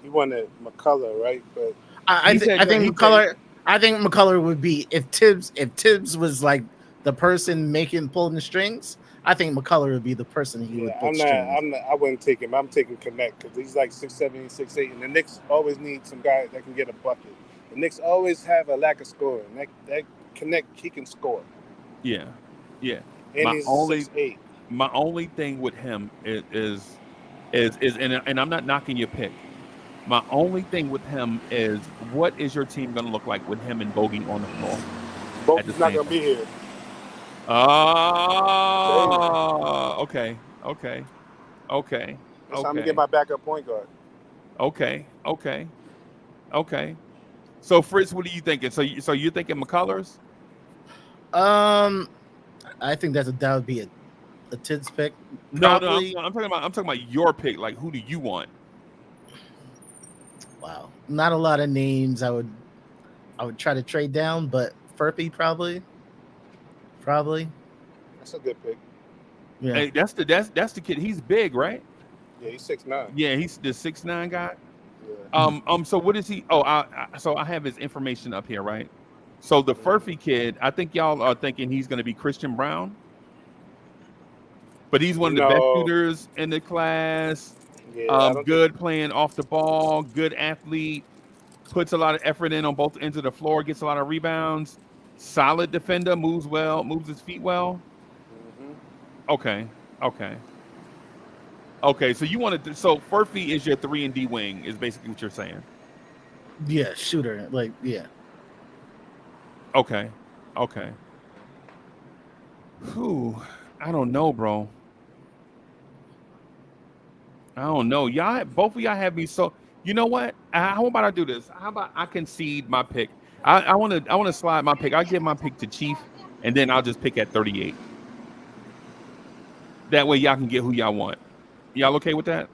McCullough, right? But I He think said I no, think he said McCullough. I think McCullough would be if Tibbs was like the person pulling the strings. I think McCullough would be the person he would yeah, pull strings. I wouldn't take him. I'm taking Connect because he's like 6'7", 6'8", and the Knicks always need some guy that can get a bucket. The Knicks always have a lack of scoring. That Connect, he can score, yeah, yeah. and My he's only 6'8". my only thing with him is and I'm not knocking your pick. My only thing with him is what is your team going to look like with him and Bogey on the floor at the Bogey's not same gonna time? be here. Crazy. Okay, okay, okay, That's how I'm gonna get okay, my backup point guard. okay, okay, okay. So Fritz, what are you thinking? So you're thinking McCullers? Um, I think that would be a Tibbs pick. No, no, Probably. I'm talking about your pick. Like, who do you want? Wow, not a lot of names. I would try to trade down, but Furphy probably. That's a good pick. Yeah. Hey, that's the kid. He's big, right? Yeah, he's 6'9". Yeah, he's the 6'9" guy. Yeah. So what is he? Oh, so I have his information up here, right? So the Furphy kid, I think y'all are thinking he's going to be Christian Brown, but he's one of the best No. shooters in the class. Yeah, I don't think. Good playing off the ball, good athlete, puts a lot of effort in on both ends of the floor, gets a lot of rebounds, solid defender, moves well, moves his feet well. Mhm. Okay, okay, okay. So you wanted so Furphy is your 3-and-D wing, is basically what you're saying. Yeah, shooter. Like, yeah. Okay, okay. Whew, I don't know, bro. I don't know. Both of y'all have me so. You know what? How about I do this? How about I concede my pick? I want to slide my pick. I give my pick to Chief, and then I'll just pick at 38. That way, y'all can get who y'all want. Y'all okay with that?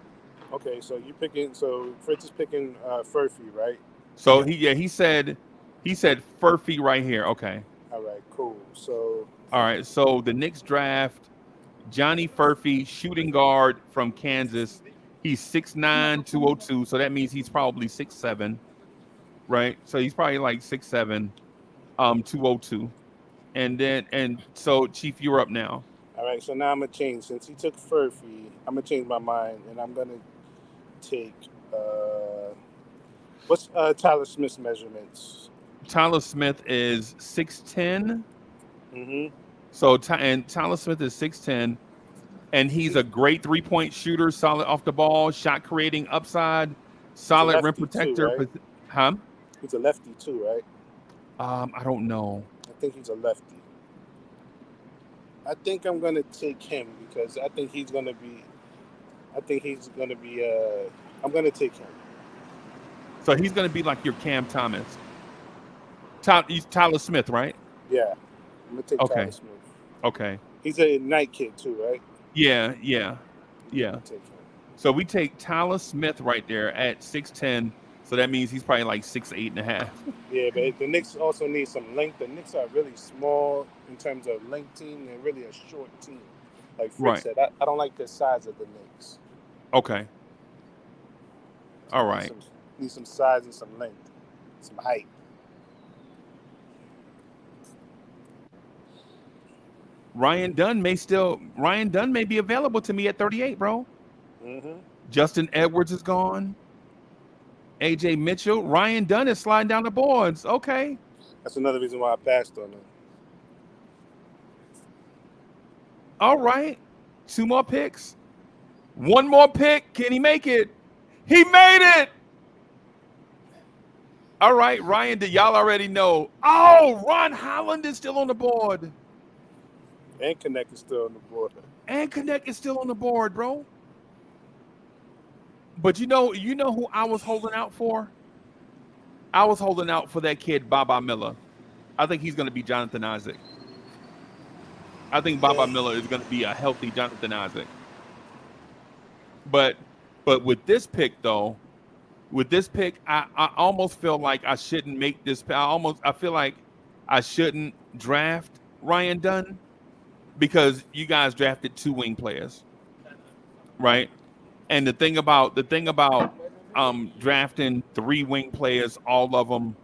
Okay, so you picking. So Fritz is picking Furphy, right? So he said Furphy right here. Okay. All right, cool. So All right. So the Knicks draft Johnny Furphy, shooting guard from Kansas. He's 6'9", 202. So that means he's probably 6'7", right? So he's probably like 6'7", 202. And so Chief, you're up now. all right, so now I'm gonna change. Since he took Furphy, I'm gonna change my mind, and I'm gonna take what's Tyler Smith's measurements? Tyler Smith is 6'10". Mm-hmm. So and Tyler Smith is 6'10", and he's a great 3-point shooter, solid off the ball, shot creating upside, He's a solid rim lefty too, protector. right? Huh? He's a lefty too, right? I don't know. I think he's a lefty. I think I'm gonna take him because I think he's gonna be. I think he's gonna be. I'm gonna take him. So he's going to be like your Cam Thomas. He's Tyler Smith, right? Yeah, I'm gonna take Okay. Tyler Smith. Okay. He's a night kid too, right? Yeah. I'm gonna take him. So we take Tyler Smith right there at 6'10". So that means he's probably like 6'8.5". Yeah, but the Knicks also need some length. The Knicks are really small in terms of length team. They're really a short team. Like Fritz Right. said, I don't like the size of the Knicks. Okay. All right. Need some size and some length, some height. Ryan Dunn may be available to me at 38, bro. Mm-hmm. Justin Edwards is gone. AJ Mitchell. Ryan Dunn is sliding down the boards. Okay. That's another reason why I passed on him. All right. 2 more picks. 1 more pick. Can he make it? He made it. All right, Ryan, did y'all already know? Oh, Ron Holland is still on the board. And Connect is still on the board. And Connect is still on the board, bro. But you know who I was holding out for? I was holding out for that kid, Baba Miller. I think he's going to be Jonathan Isaac. I think Baba Miller is going to be a healthy Jonathan Isaac. But with this pick, I almost feel like I shouldn't make this. I feel like I shouldn't draft Ryan Dunn because you guys drafted 2 wing players, right? And the thing about drafting 3 wing players, all of them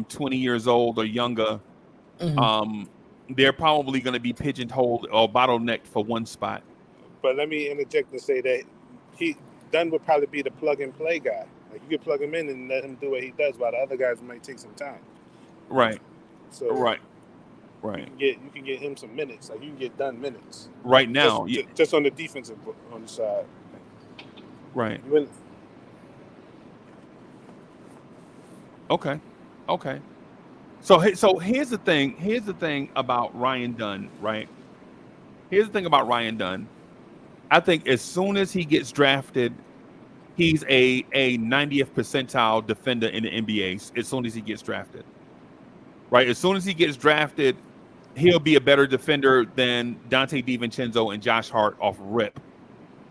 20 years old or younger, Mhm. um, they're probably going to be pigeonholed or bottlenecked for one spot. But let me interject and say that he Dunn would probably be the plug and play guy. Like you can plug him in and let him do what he does, while the other guys might take some time. Right, So right, you right. can get him some minutes. Like you can get Dunn minutes. Right now, yeah, Just on the defensive on the side. right. You wouldn't- Okay, okay. So here's the thing. Here's the thing about Ryan Dunn, right? Here's the thing about Ryan Dunn. I think as soon as he gets drafted, he's a 90th percentile defender in the NBA. As soon as he gets drafted, right? As soon as he gets drafted, he'll be a better defender than Dante DiVincenzo and Josh Hart off rip,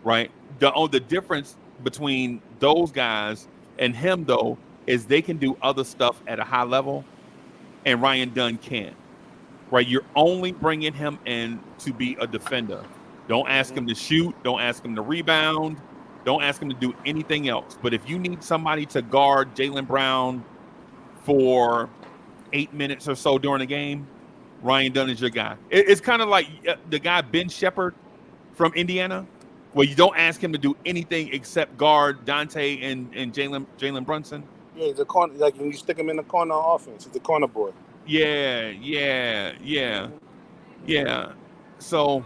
right? The difference between those guys and him though is they can do other stuff at a high level, and Ryan Dunn can't. Right? You're only bringing him in to be a defender. Don't ask him to shoot. Don't ask him to rebound. Don't ask him to do anything else. But if you need somebody to guard Jaylen Brown for 8 minutes or so during the game, Ryan Dunn is your guy. It's kind of like the guy Ben Shepherd from Indiana, where you don't ask him to do anything except guard Dante and Jalen Brunson. Yeah, the corner. Like when you stick him in the corner on offense, he's the corner boy. Yeah, yeah, yeah, yeah. So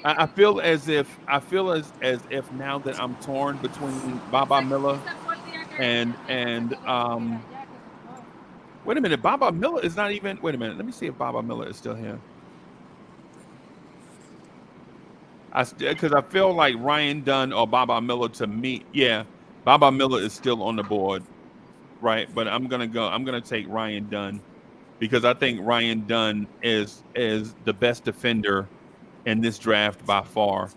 I feel as if now that I'm torn between Baba Miller and wait a minute, Baba Miller is not even. Wait a minute, let me see if Baba Miller is still here. Because I feel like Ryan Dunn or Baba Miller to me, yeah, Baba Miller is still on the board, right? But I'm gonna take Ryan Dunn because I think Ryan Dunn is the best defender in this draft by far.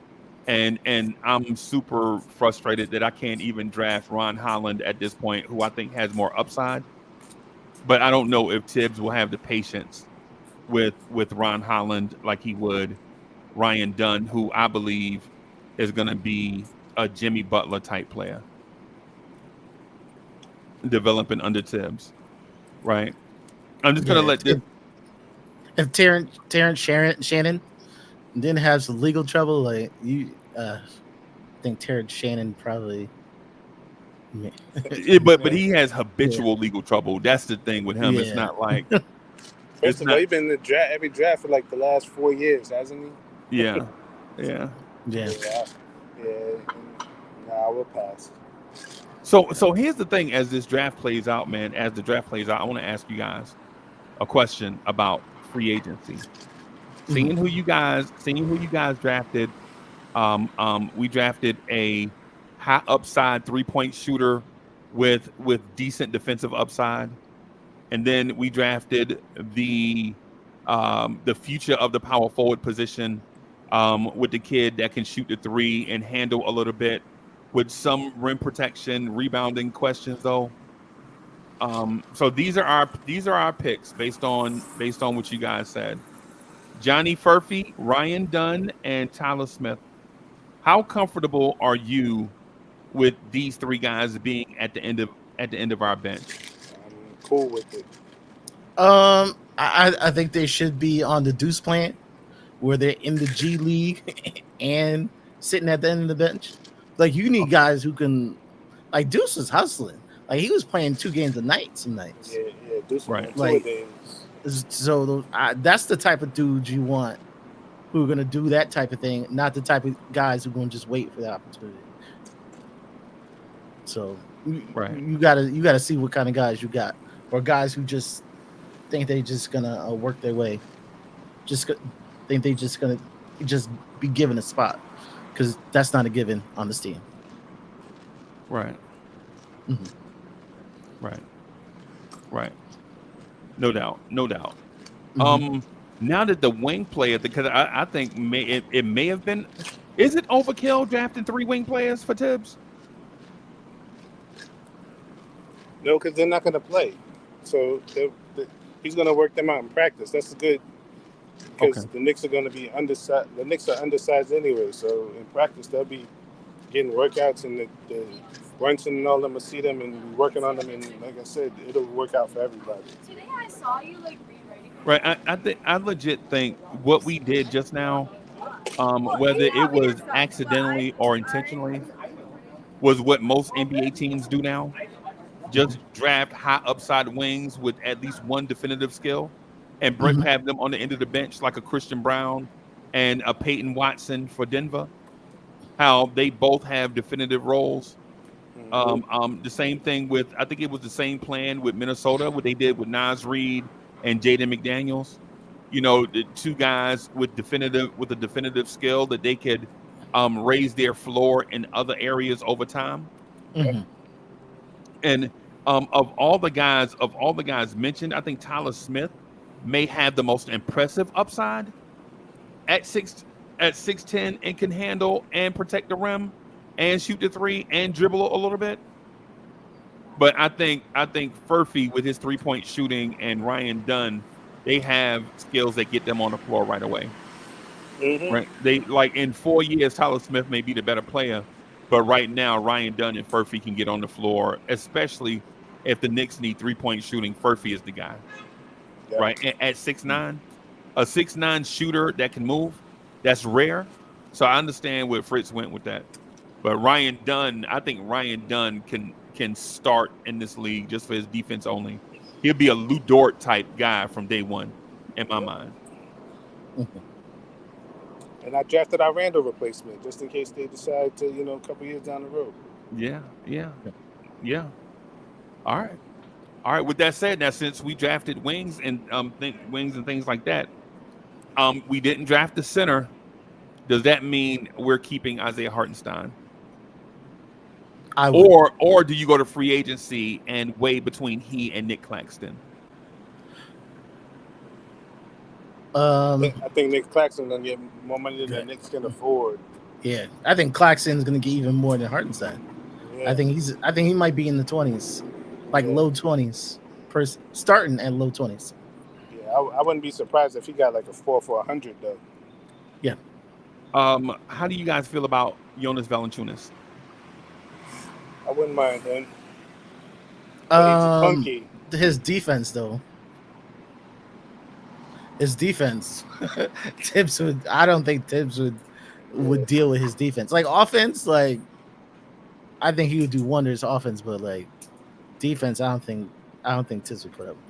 And I'm super frustrated that I can't even draft Ron Holland at this point, who I think has more upside. But I don't know if Tibbs will have the patience with Ron Holland like he would Ryan Dunn, who I believe is going to be a Jimmy Butler type player, developing under Tibbs. Right. I'm just going to Yeah, let this. if Terrence Shannon didn't have some legal trouble, like I think Terrence Shannon probably. But he has habitual legal trouble. That's the thing with him. It's Yeah. not like First of all, he's been in the every draft for like the last 4 years, hasn't he? yeah. Yeah. Yeah. Nah, we'll pass. So here's the thing: as this draft plays out, man, as the draft plays out, I want to ask you guys a question about free agency. Seeing who you guys drafted, we drafted a high upside 3-point shooter with decent defensive upside, and then we drafted the future of the power forward position with the kid that can shoot the 3 and handle a little bit with some rim protection, rebounding questions though. So these are our picks based on what you guys said. Johnny Furphy, Ryan Dunn, and Tyler Smith. How comfortable are you with these 3 guys being at the end of our bench? I'm cool with it. I think they should be on the Deuce plan, where they're in the G League and sitting at the end of the bench. Like you need guys who can, like Deuce is hustling. Like he was playing 2 games a night some nights. Yeah, Deuce Right. Like so, that's the type of dudes you want who are going to do that type of thing, not the type of guys who are going to just wait for the opportunity. So you gotta see what kind of guys you got, or guys who just think they just gonna work their way, think they just gonna just be given a spot, because that's not a given on this team. Right. Mm-hmm. Right. No doubt. Mm-hmm. Now that the wing player, because I think it may have been, is it overkill drafting 3 wing players for Tibbs? No, because they're not going to play. So he's going to work them out in practice. That's a good because Okay. the Knicks are going to be undersized. The Knicks are undersized anyway, so in practice they'll be getting workouts, and the Brunson and all them will see them and be working on them, and like I said, it'll work out for everybody. Today I saw you like rewriting. Right. I legit think what we did just now, Well, whether he it helped me was and stuff, but accidentally or intentionally, was what most NBA teams do now. Just draft high upside wings with at least one definitive skill, and Mhm. have them on the end of the bench like a Christian Brown and a Peyton Watson for Denver. How they both have definitive roles. The same thing with, I think it was the same plan with Minnesota, what they did with Nas Reed and Jaden McDaniels. The two guys with a definitive skill that they could raise their floor in other areas over time. Yep. Mhm. And of all the guys mentioned, I think Tyler Smith may have the most impressive upside at 6'10" and can handle and protect the rim and shoot the three and dribble a little bit. But I think Furphy with his 3-point shooting and Ryan Dunn, they have skills that get them on the floor right away. Mm-hmm. Right? They like in 4 years, Tyler Smith may be the better player, but right now Ryan Dunn and Furphy can get on the floor, especially if the Knicks need 3-point shooting. Furphy is the guy, Yep. right? At 6'9", a 6'9" shooter that can move, that's rare. So I understand where Fritz went with that. But Ryan Dunn, I think Ryan Dunn can start in this league just for his defense only. He'll be a Lou Dort type guy from day one, in my mind. And I drafted our Randall replacement just in case they decide to, a couple years down the road. Yeah. All right. With that said, now since we drafted wings and wings and things like that, we didn't draft the center. Does that mean we're keeping Isaiah Hartenstein? I would. Or do you go to free agency and weigh between he and Nick Claxton? Um, I think Nick Claxton gonna get more money than the Good. Knicks can afford. yeah, I think Claxton's going to get even more than Hartenstein. Yeah. I think he might be in the 20s, like Yeah. low 20s, starting at low 20s. Yeah, I wouldn't be surprised if he got like a 4 for 100 though. Yeah. How do you guys feel about Jonas Valanciunas? I wouldn't mind him. But he's funky. His defense though. His defense. Tibbs would. I don't think Tibbs would deal with his defense. Like offense, like I think he would do wonders offense, but like defense, I don't think Tibbs would put up with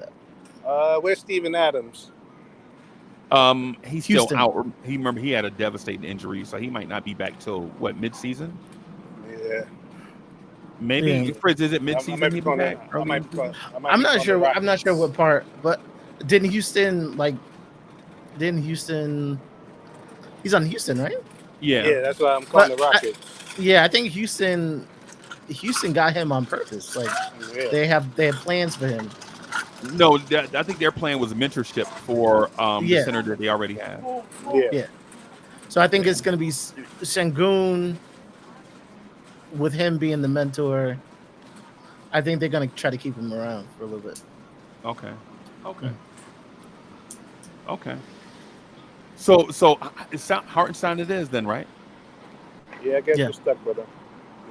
that. Where's Steven Adams? He's Houston. still out. He had a devastating injury, so he might not be back till what, mid-season? Yeah. Maybe Yeah. Fritz, is it mid-season? I might be He'll be calling back that. I early might in be the calling. season? I might I'm be not calling sure. the I'm not sure Rockets. what part, but didn't Houston? He's on Houston, right? Yeah, that's why I'm calling But the Rockets. Yeah, I think Houston got him on purpose. Like Yeah. they have plans for him. No, I think their plan was mentorship for the Yeah. center that they already have. Yeah. So I think it's going to be Sengun with him being the mentor. I think they're going to try to keep him around for a little bit. Okay. So it's Hartenstein it is then, right? Yeah, I guess Yeah. we're stuck with him.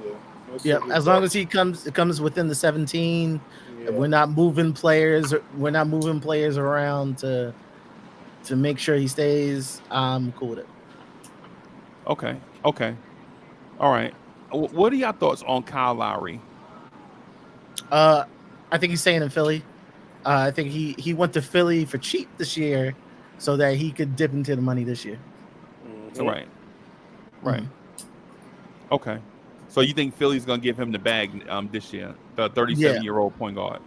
Yeah. We'll see Yeah, what as he long does. as it comes within the 17. Yeah. We're not moving players. We're not moving players around to make sure he stays. I'm cool with it. Okay. All right. What are your thoughts on Kyle Lowry? I think he's staying in Philly. I think he went to Philly for cheap this year, so that he could dip into the money this year. Mhm. Right. Mhm. Okay. So you think Philly's gonna give him the bag this year? The 37-year-old point guard.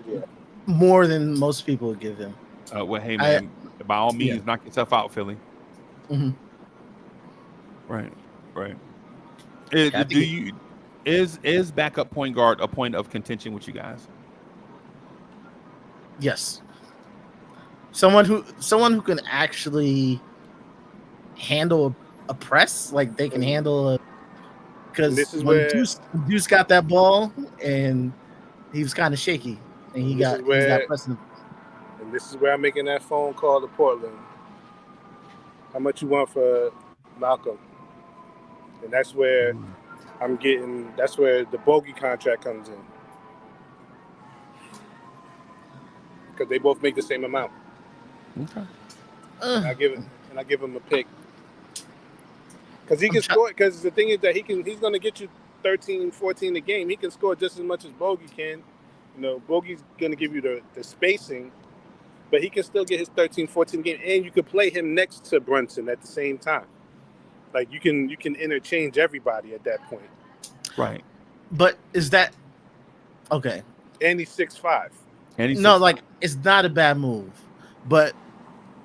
Yeah. More than most people would give him. Well, hey man, by all means, yeah. knock yourself out, Philly. Mhm. Right. I think Is backup point guard a point of contention with you guys? Yes. Someone who can actually handle a press, like they can handle because This is when where- Deuce got that ball and he was kind of shaky and he This got is where- pressing. And this is where I'm making that phone call to Portland. How much you want for Malcolm? And that's where that's where the bogey contract comes in. Because they both make the same amount. Okay. And I give him a pick. Because he can score. Because the thing is that he's going to get you 13, 14 a game. He can score just as much as Bogey can. You know, Bogey's going to give you the spacing, but he can still get his 13, 14 a game, and you could play him next to Brunson at the same time. Like you can interchange everybody at that point. Right. But is that okay? And he's 6'5". No, like it's not a bad move, but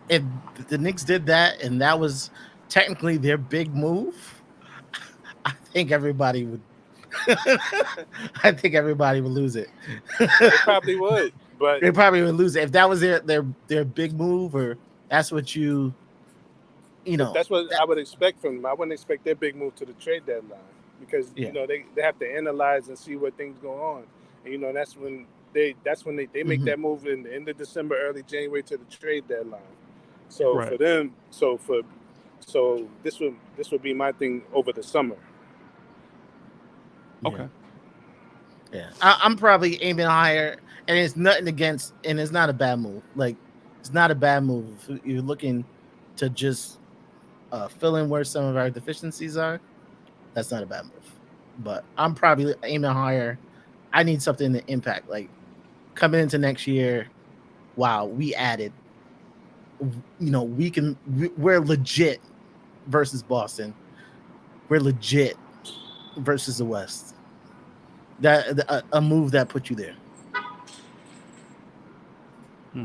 if the Knicks did that and that was technically their big move, I think everybody would. I think everybody would lose it. They probably would, but they probably would lose it if that was their big move, or that's what you know. That's what I would expect from them. I wouldn't expect their big move to the trade deadline because you know they have to analyze and see what things go on, and you know that's when they make that move in the end of December, early January to the trade deadline. So for them, so this would be my thing over the summer. Okay. Yeah, I'm probably aiming higher, and it's nothing against, and it's not a bad move. Like, it's not a bad move. If you're looking to just fill in where some of our deficiencies are, that's not a bad move. But I'm probably aiming higher. I need something to impact. Like, coming into next year, wow, we added. You know, we're legit versus Boston. We're legit versus the West. That a move that put you there. All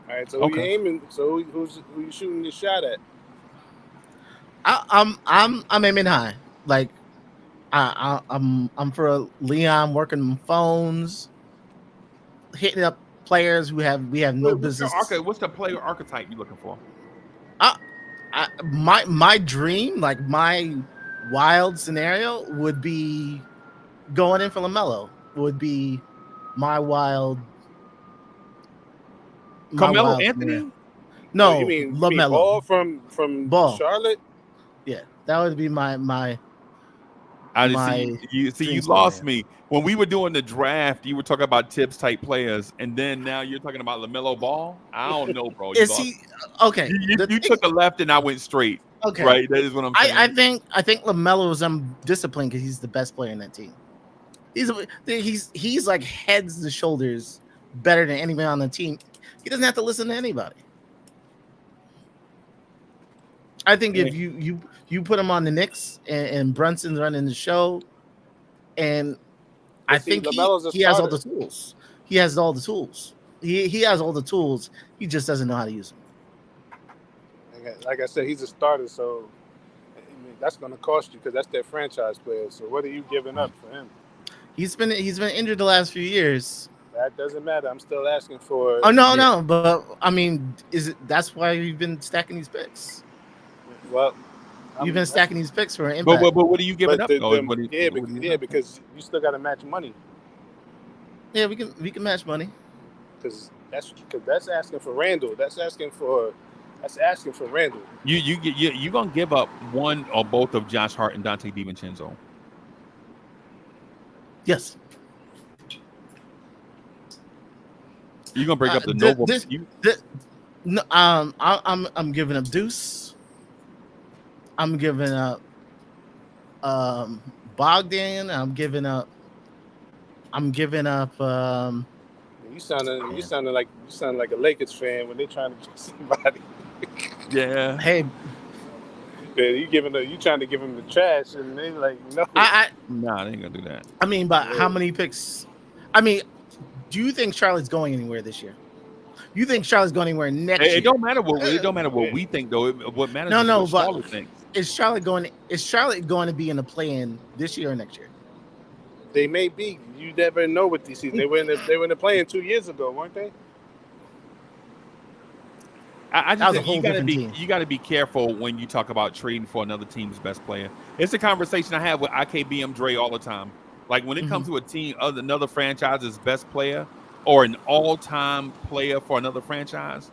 right, so who you aiming? So who you shooting your shot at? I'm aiming high. Like I'm for Leon working on phones, hitting up players who we have no business. What's the player archetype you looking for? My dream, like my wild scenario, would be going in for LaMelo. Would be my wild. Carmelo Anthony? Scenario. No, you mean LaMelo. Ball from Ball. Charlotte? Yeah, that would be my. You lost me when we were doing the draft. You were talking about Tibbs type players, and then now you're talking about LaMelo Ball. I don't know, bro. Is he okay? You took a left, and I went straight. Okay, right. That is what I'm saying. I think LaMelo is undisciplined because he's the best player in that team. He's like heads and shoulders better than anybody on the team. He doesn't have to listen to anybody. I think if you put him on the Knicks and Brunson's running the show, and I think he has all the tools. He has all the tools. He has all the tools. He just doesn't know how to use them. Like I said, he's a starter, so that's going to cost you because that's their franchise player. So what are you giving up for him? He's been injured the last few years. That doesn't matter. I'm still asking for. Oh no, but I mean, that's why you've been stacking these picks? Well, you've been stacking these picks for an impact. But what are you giving up? Because you still got to match money. Yeah, we can match money. Because that's asking for Randall. That's asking for Randall. You gonna give up one or both of Josh Hart and Dante DiVincenzo? Yes. You're gonna break up the noble. I'm giving up Deuce. I'm giving up Bogdan. I'm giving up. You sounded like a Lakers fan when they're trying to get somebody. Yeah. Hey. Yeah, you trying to give him the trash, and they like no. Nah, they ain't gonna do that. I mean, but how many picks? I mean, do you think Charlotte's going anywhere this year? You think Charlotte's going anywhere next year? It don't matter what we think though. What matters is what Charlotte thinks. Is Charlotte going to be in the play-in this year or next year? They may be. You never know with these seasons. They were in the play-in 2 years ago, weren't they? I just think you got to be careful when you talk about trading for another team's best player. It's a conversation I have with IKBM Dre all the time. Like when it comes to a team, another franchise's best player or an all-time player for another franchise,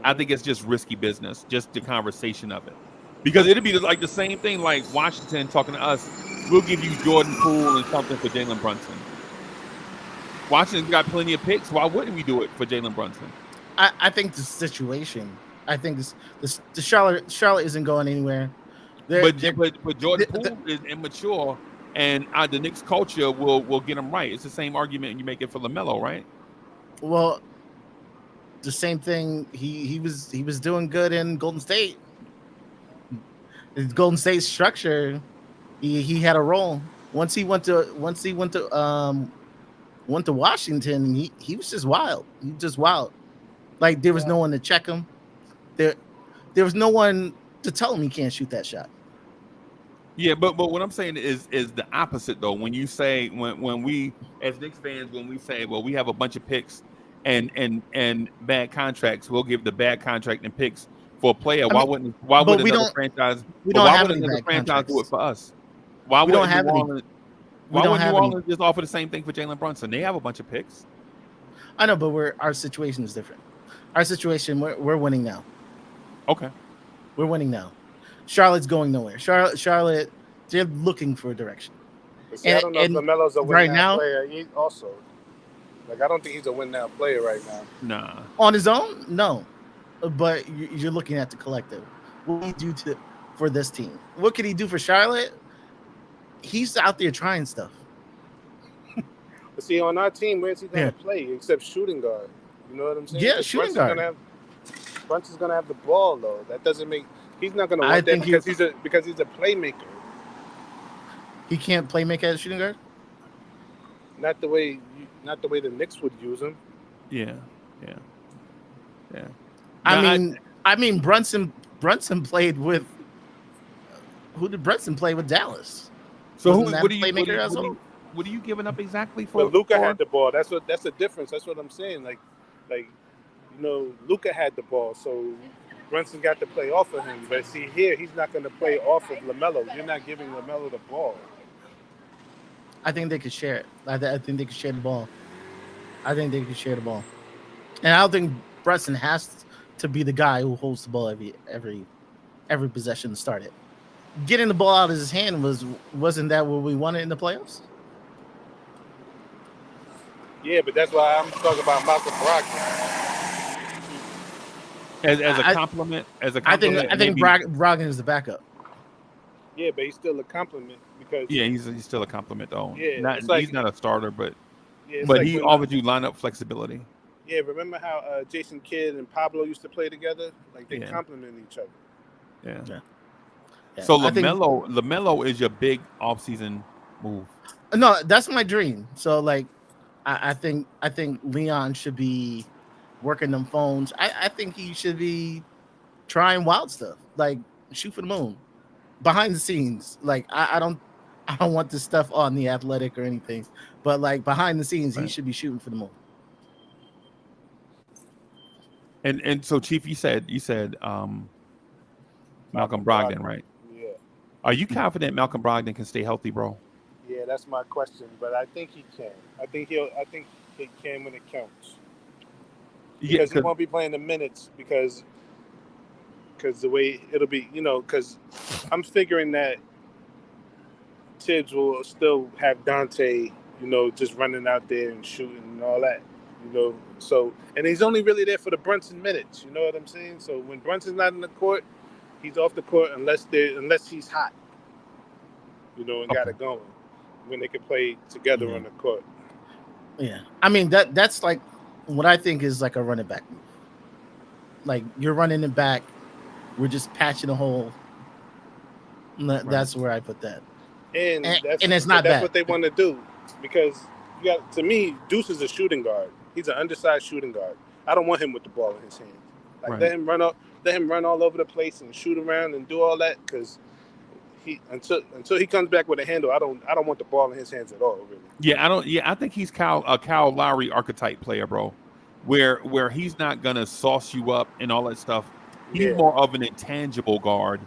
I think it's just risky business, just the conversation of it. Because it'd be like the same thing like Washington talking to us, we'll give you Jordan Poole and something for Jalen Brunson. Washington's got plenty of picks. Why wouldn't we do it for Jalen Brunson? I think the situation. I think the Charlotte isn't going anywhere. But Jordan Poole is immature, and the Knicks culture will get him right. It's the same argument you make it for LaMelo, right? Well, the same thing. He was doing good in Golden State. His Golden State structure, he had a role. Once he went to Washington, he was just wild. He was just wild. Like there was no one to check him. There was no one to tell him he can't shoot that shot. Yeah, but what I'm saying is the opposite though. When you say when we as Knicks fans, when we say, well, we have a bunch of picks and bad contracts, we'll give the bad contract and picks for a player. Why wouldn't another franchise do it for us? Why wouldn't New Orleans just offer the same thing for Jalen Brunson? They have a bunch of picks. I know, but our situation is different. Our situation, we're winning now. Okay. We're winning now. Charlotte's going nowhere. Charlotte, they're looking for a direction. See, I don't know if LaMelo's a win now player. He also, I don't think he's a win now player right now. Nah. On his own, no. But you're looking at the collective. What can he do for this team? What can he do for Charlotte? He's out there trying stuff. But see, on our team, where's he going to play except shooting guard? You know what I'm saying? Yeah, shooting guard. Brunson's going to have the ball, though. That doesn't make – he's not going to want that because he's a playmaker. He can't play make as a shooting guard? Not the way the Knicks would use him. Yeah. I mean Brunson played with who did Brunson play with Dallas? So what are you giving up exactly for? But Luka had the ball. That's the difference. That's what I'm saying. Luka had the ball, so Brunson got to play off of him. But see here, he's not going to play off of LaMelo. You're not giving LaMelo the ball. I think they could share it. I think they could share the ball. And I don't think Brunson has to be the guy who holds the ball every possession to start it. Getting the ball out of his hand wasn't that what we wanted in the playoffs? Yeah, but that's why I'm talking about Malcolm Brogdon. As a compliment. I think Brogdon is the backup. Yeah, but he's still a compliment because he's still a compliment though. Yeah, he's not a starter, but he like offered you lineup flexibility. Yeah, remember how Jason Kidd and Pablo used to play together? Like they complement each other. Yeah. So LaMelo is your big offseason move. No, that's my dream. So I think Leon should be working them phones. I think he should be trying wild stuff, like shoot for the moon, behind the scenes. I don't want this stuff on the Athletic or anything, but behind the scenes, he should be shooting for the moon. And so Chief, you said Malcolm Brogdon, right? Yeah. Are you confident Malcolm Brogdon can stay healthy, bro? Yeah, that's my question, but I think he can. I think he can when it counts. Because he won't be playing the minutes because the way it'll be, because I'm figuring that Tibbs will still have Dante, just running out there and shooting and all that, So, and he's only really there for the Brunson minutes, you know what I'm saying? So when Brunson's not in the court, he's off the court unless he's hot, and got it going when they can play together on the court. Yeah, I mean that's what I think is a running back move. You're running it back, we're just patching a hole. That's where I put that. And it's not that's bad. What they want to do because to me, Deuce is a shooting guard. He's an undersized shooting guard. I don't want him with the ball in his hands. Let him run all over the place and shoot around and do all that because until he comes back with a handle, I don't want the ball in his hands at all. Really. Yeah, I think he's a Kyle Lowry archetype player, bro. Where he's not gonna sauce you up and all that stuff. He's more of an intangible guard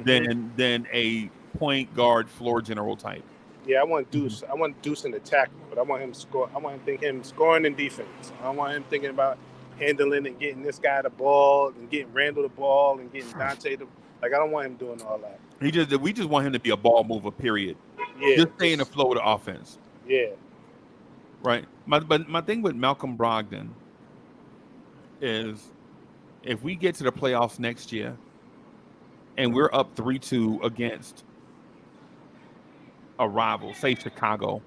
than a point guard floor general type. Yeah, I want Deuce. I want Deuce in the tackle, but I want him scoring and defense. I want him thinking about handling and getting this guy the ball and getting Randall the ball and getting Dante the. Like, I don't want him doing all that. We just want him to be a ball mover. Period. Yeah, Just stay in the flow of the offense. Yeah. Right. But my thing with Malcolm Brogdon is, if we get to the playoffs next year and we're up 3-2 against a rival, say Chicago,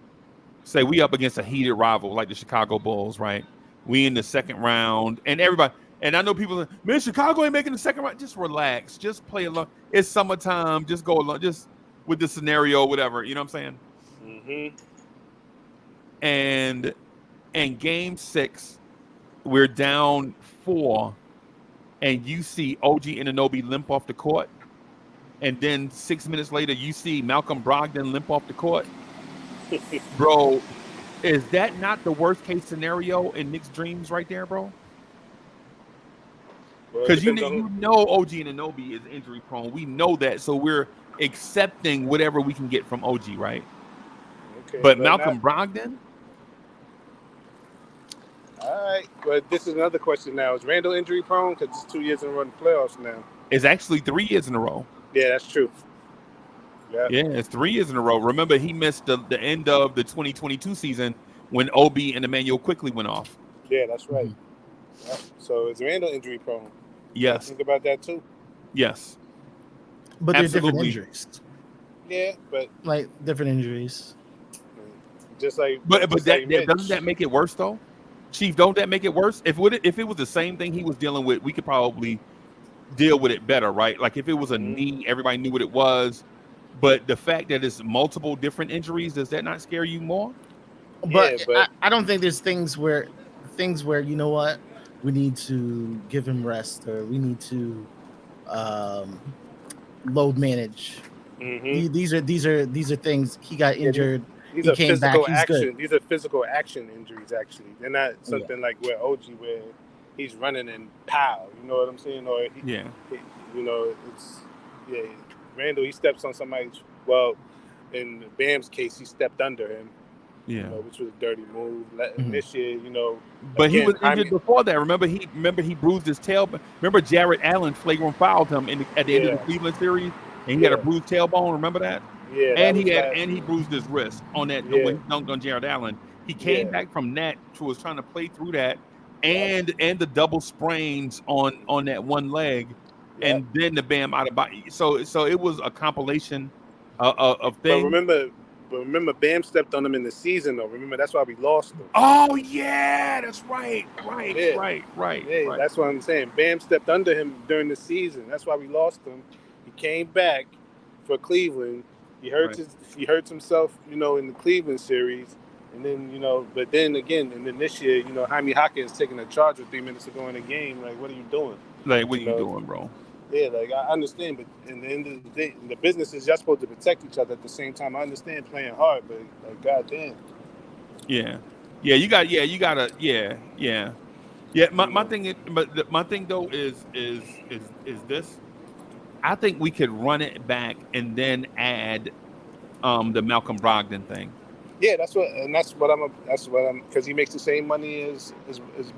say we up against a heated rival like the Chicago Bulls, right? We in the second round, and everybody, and I know people, man, Chicago ain't making the second round. Just relax, just play along. It's summertime. Just go along, just with the scenario, whatever. You know what I'm saying? And in Game 6, we're down 4, and you see OG Anunoby limp off the court, and then 6 minutes later, you see Malcolm Brogdon limp off the court. Bro, is that not the worst case scenario in Knicks' dreams right there, bro? Because you know OG Anunoby is injury prone. We know that, so we're accepting whatever we can get from OG, right? Okay, but Malcolm Brogdon? All right, but this is another question now. Is Randall injury prone? Because it's 2 years in a row in the playoffs now. It's actually 3 years in a row. Yeah, that's true. Yeah, it's 3 years in a row. Remember, he missed the end of the 2022 season when OB and Emmanuel quickly went off. Yeah, that's right. Yeah. So is Randall injury prone? Yes. Think about that too. Yes. But they're different injuries. Yeah, but like different injuries. Just like, but doesn't that make it worse though? Chief, don't that make it worse? If it was the same thing he was dealing with, we could probably deal with it better, right? Like if it was a knee, everybody knew what it was. But the fact that it's multiple different injuries, does that not scare you more? But I don't think there's things where you know what, we need to give him rest, or we need to load manage. These are things. He got injured. These he are came physical back. He's action. good. These are physical action injuries. Actually, they're not something like where OG, where he's running and pow. You know what I'm saying? Or Randall, he steps on somebody's. Well, in Bam's case, he stepped under him. Yeah, which was a dirty move. This year, but again, he was injured before that. Remember he bruised his tailbone. Remember Jarrett Allen flagrant fouled him at the end of the Cleveland series, and he had a bruised tailbone. Remember that? Yeah, and he bruised his wrist on that when he dunked on Jarrett Allen. He came back from that, was trying to play through that, and the double sprains on that one leg, and then the Bam out of body. So it was a compilation of things. But remember, Bam stepped on him in the season, though. Remember, that's why we lost him. Oh yeah, that's right. Right. Yeah, that's what I'm saying. Bam stepped under him during the season. That's why we lost him. He came back for Cleveland. He hurts himself, in the Cleveland series, and then but then again, and then this year, Jaime Hawkins taking a charge with 3 minutes to go in the game. Like, what are you doing? Like, what are you doing, bro? Yeah, like I understand, but in the end of the day, the business is y'all supposed to protect each other at the same time. I understand playing hard, but like, goddamn. Yeah, you gotta. My thing is, but my thing though is this. I think we could run it back and then add the Malcolm Brogdon thing. Yeah, that's what I'm because he makes the same money as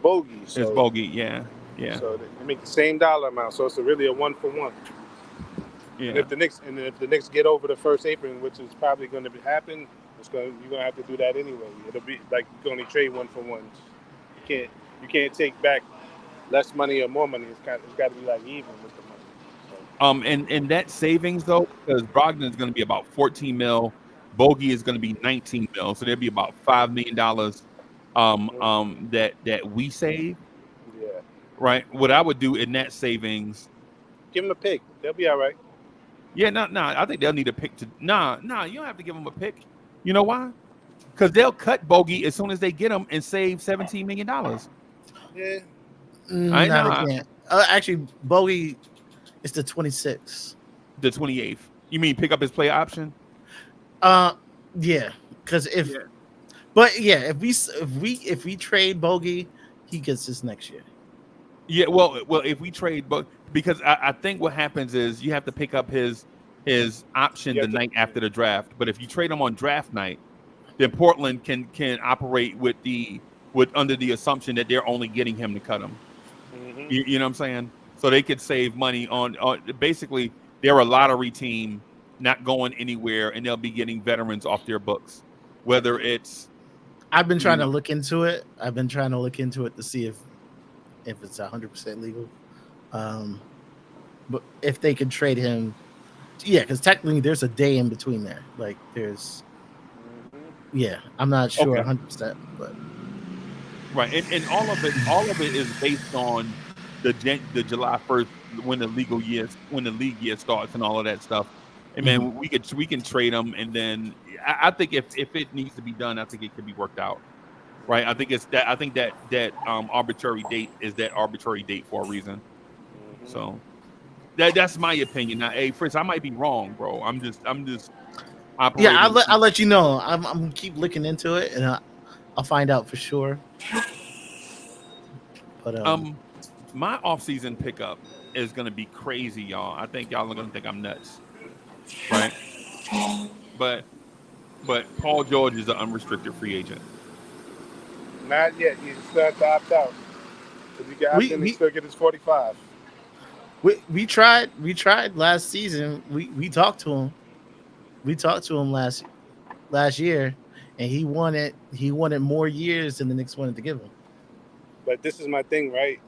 Bogey. So, as Bogey, yeah. So they make the same dollar amount, so it's really a 1-for-1. Yeah. And if the Knicks get over the first apron, which is probably going to happen, you're going to have to do that anyway. It'll be like you can only trade 1-for-1. You can't take back less money or more money. It's got to be like even with the money. And that savings though, because Brogdon is going to be about $14 million, Bogey is going to be $19 million, so there'll be about $5 million that we save. Yeah. Right. What I would do in that savings, give them a pick. They'll be all right. Yeah, I think they'll need a pick to. You don't have to give them a pick. You know why? Because they'll cut Bogey as soon as they get him and save $17 million. Yeah. I can't. Actually, Bogey is the 26th. The 28th. You mean pick up his player option? Yeah. Because if we trade Bogey, he gets this next year. Yeah, well, if we trade, because I think what happens is you have to pick up his option the night after the draft. But if you trade him on draft night, then Portland can operate with the with under the assumption that they're only getting him to cut him. Mm-hmm. You know what I'm saying? So they could save money on basically they're a lottery team not going anywhere, and they'll be getting veterans off their books, whether it's I've been trying to look into it. I've been trying to look into it to see if it's 100% legal. But if they could trade him, yeah, because technically there's a day in between there. Like there's, yeah, I'm not sure Okay. 100%, but right, and all of it is based on the July 1st when the league year starts and all of that stuff. And man, we can trade them, and then I think if it needs to be done, I think it can be worked out. Right, I think that arbitrary date is that arbitrary date for a reason. So that's my opinion. Now, hey, Fritz, I might be wrong, bro. I'm just operating. Yeah, I'll let you know. I'm gonna keep looking into it, and I'll find out for sure. But my offseason pickup is gonna be crazy, y'all. I think y'all are gonna think I'm nuts, right? But Paul George is an unrestricted free agent. Not yet. You still have to opt out. If you get opt in, he still get his 45. We tried last season. We talked to him. We talked to him last year, and he wanted more years than the Knicks wanted to give him. But this is my thing, right?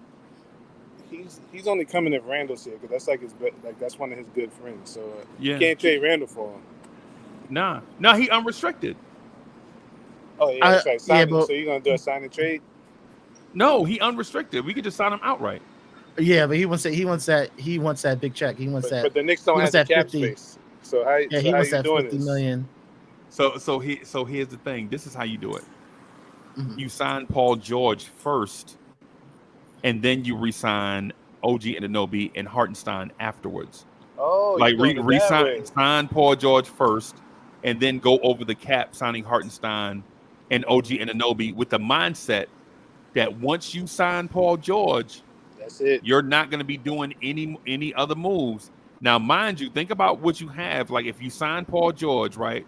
He's only coming if Randall's here because that's that's one of his good friends. So you can't trade Randall for him. Nah, he unrestricted. Oh yeah, that's right. So you're gonna do a sign and trade? No, he unrestricted. We could just sign him outright. Yeah, but he wants that big check. He wants that. But the Knicks don't have the cap space. So how? Yeah, he wants that $50 million. So here's the thing. This is how you do it. Mm-hmm. You sign Paul George first, and then you re-sign OG Anunoby and Hartenstein afterwards. Oh, like sign Paul George first, and then go over the cap signing Hartenstein and OG Anunoby with the mindset that once you sign Paul George, that's it. You're not going to be doing any other moves. Now, mind you, think about what you have. Like if you sign Paul George, right,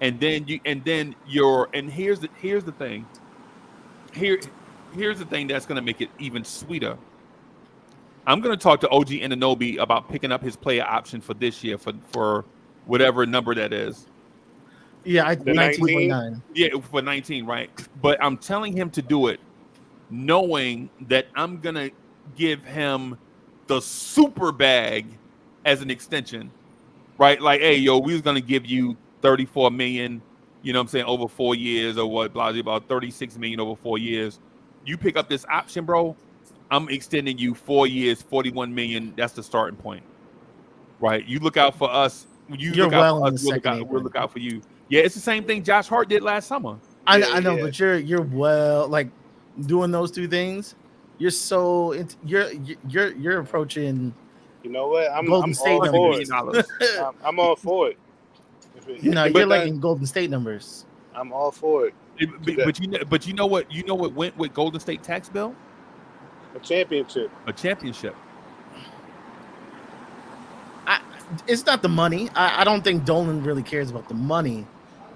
and then here's the thing. Here's the thing that's going to make it even sweeter. I'm going to talk to OG Anunoby about picking up his player option for this year for whatever number that is. Yeah, 19.9. Yeah, for 19, right? But I'm telling him to do it, knowing that I'm going to give him the super bag as an extension, right? Like, hey, yo, we was going to give you $34 million, you know what I'm saying, over 4 years or what, blah, about $36 million over 4 years. You pick up this option, bro, I'm extending you 4 years, $41 million. That's the starting point, right? You look out for us. You're well in the second. We'll look out for you. Yeah, it's the same thing Josh Hart did last summer. I know, but you're well, like doing those two things. You're so you're approaching. You know what? I'm Golden State all for it. I'm all for it. You're like in Golden State numbers. I'm all for it. But you know what went with Golden State tax bill? A championship. It's not the money. I don't think Dolan really cares about the money,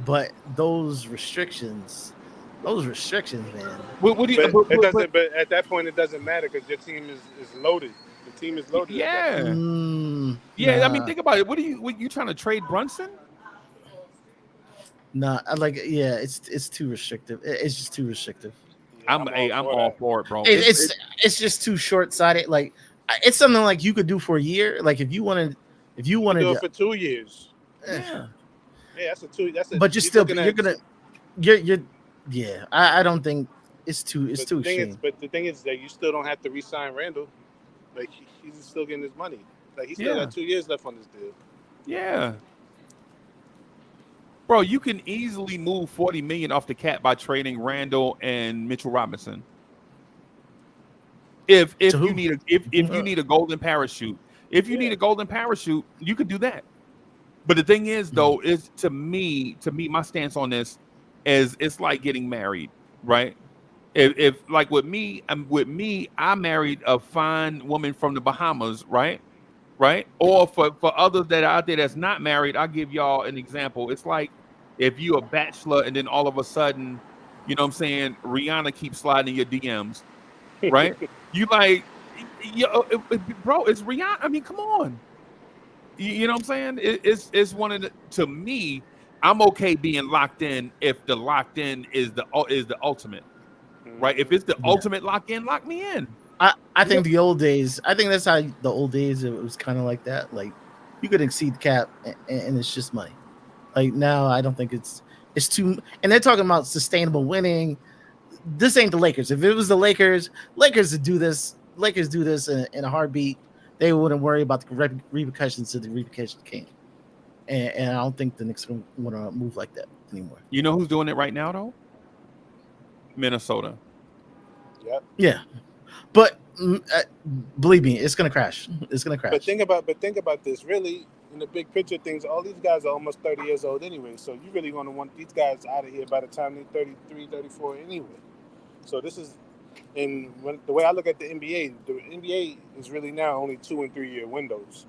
but those restrictions, man. But at that point, it doesn't matter because your team is loaded. The team is loaded. Yeah. Nah. I mean, think about it. What you trying to trade Brunson? Nah, it's too restrictive. It's just too restrictive. I'm all for it, bro. It's just too short-sighted. Like it's something like you could do for a year. Like if you wanted do it for 2 years. Yeah, that's a 2. That's a. But I don't think it's too extreme. But the thing is that you still don't have to re-sign Randall. Like he's still getting his money. Like he's still got 2 years left on this deal. Yeah. Bro, you can easily move $40 million off the cap by trading Randall and Mitchell Robinson. If you need a golden parachute, need a golden parachute, you could do that. But the thing is, though, is to me, my stance on this is it's like getting married, right? If like with me, I married a fine woman from the Bahamas, right? Or for others that are out there that's not married, I'll give y'all an example. It's like if you a bachelor and then all of a sudden You know what I'm saying? Rihanna keeps sliding in your DMs, right? You like, bro, it's Rihanna. I mean, come on. You know what I'm saying? It's one of the, to me, I'm okay being locked in if the locked in is the ultimate, right? If it's the Yeah. ultimate lock in, lock me in. I think the old days. I think that's how the old days. It was kind of like that. Like you could exceed cap, and it's just money. Like now, I don't think it's too. And they're talking about sustainable winning. This ain't the Lakers. If it was the Lakers would do this. Lakers do this in a heartbeat. They wouldn't worry about the repercussions if the repercussions came. And I don't think the Knicks want to move like that anymore. You know who's doing it right now though? Minnesota. Yep. Yeah, but believe me, it's gonna crash. It's gonna crash. But think about this. Really, in the big picture things, all these guys are almost 30 years old anyway. So you really going to want these guys out of here by the time they're 33, 34 anyway. So this is, and the way I look at the NBA is really now only 2 and 3 year windows.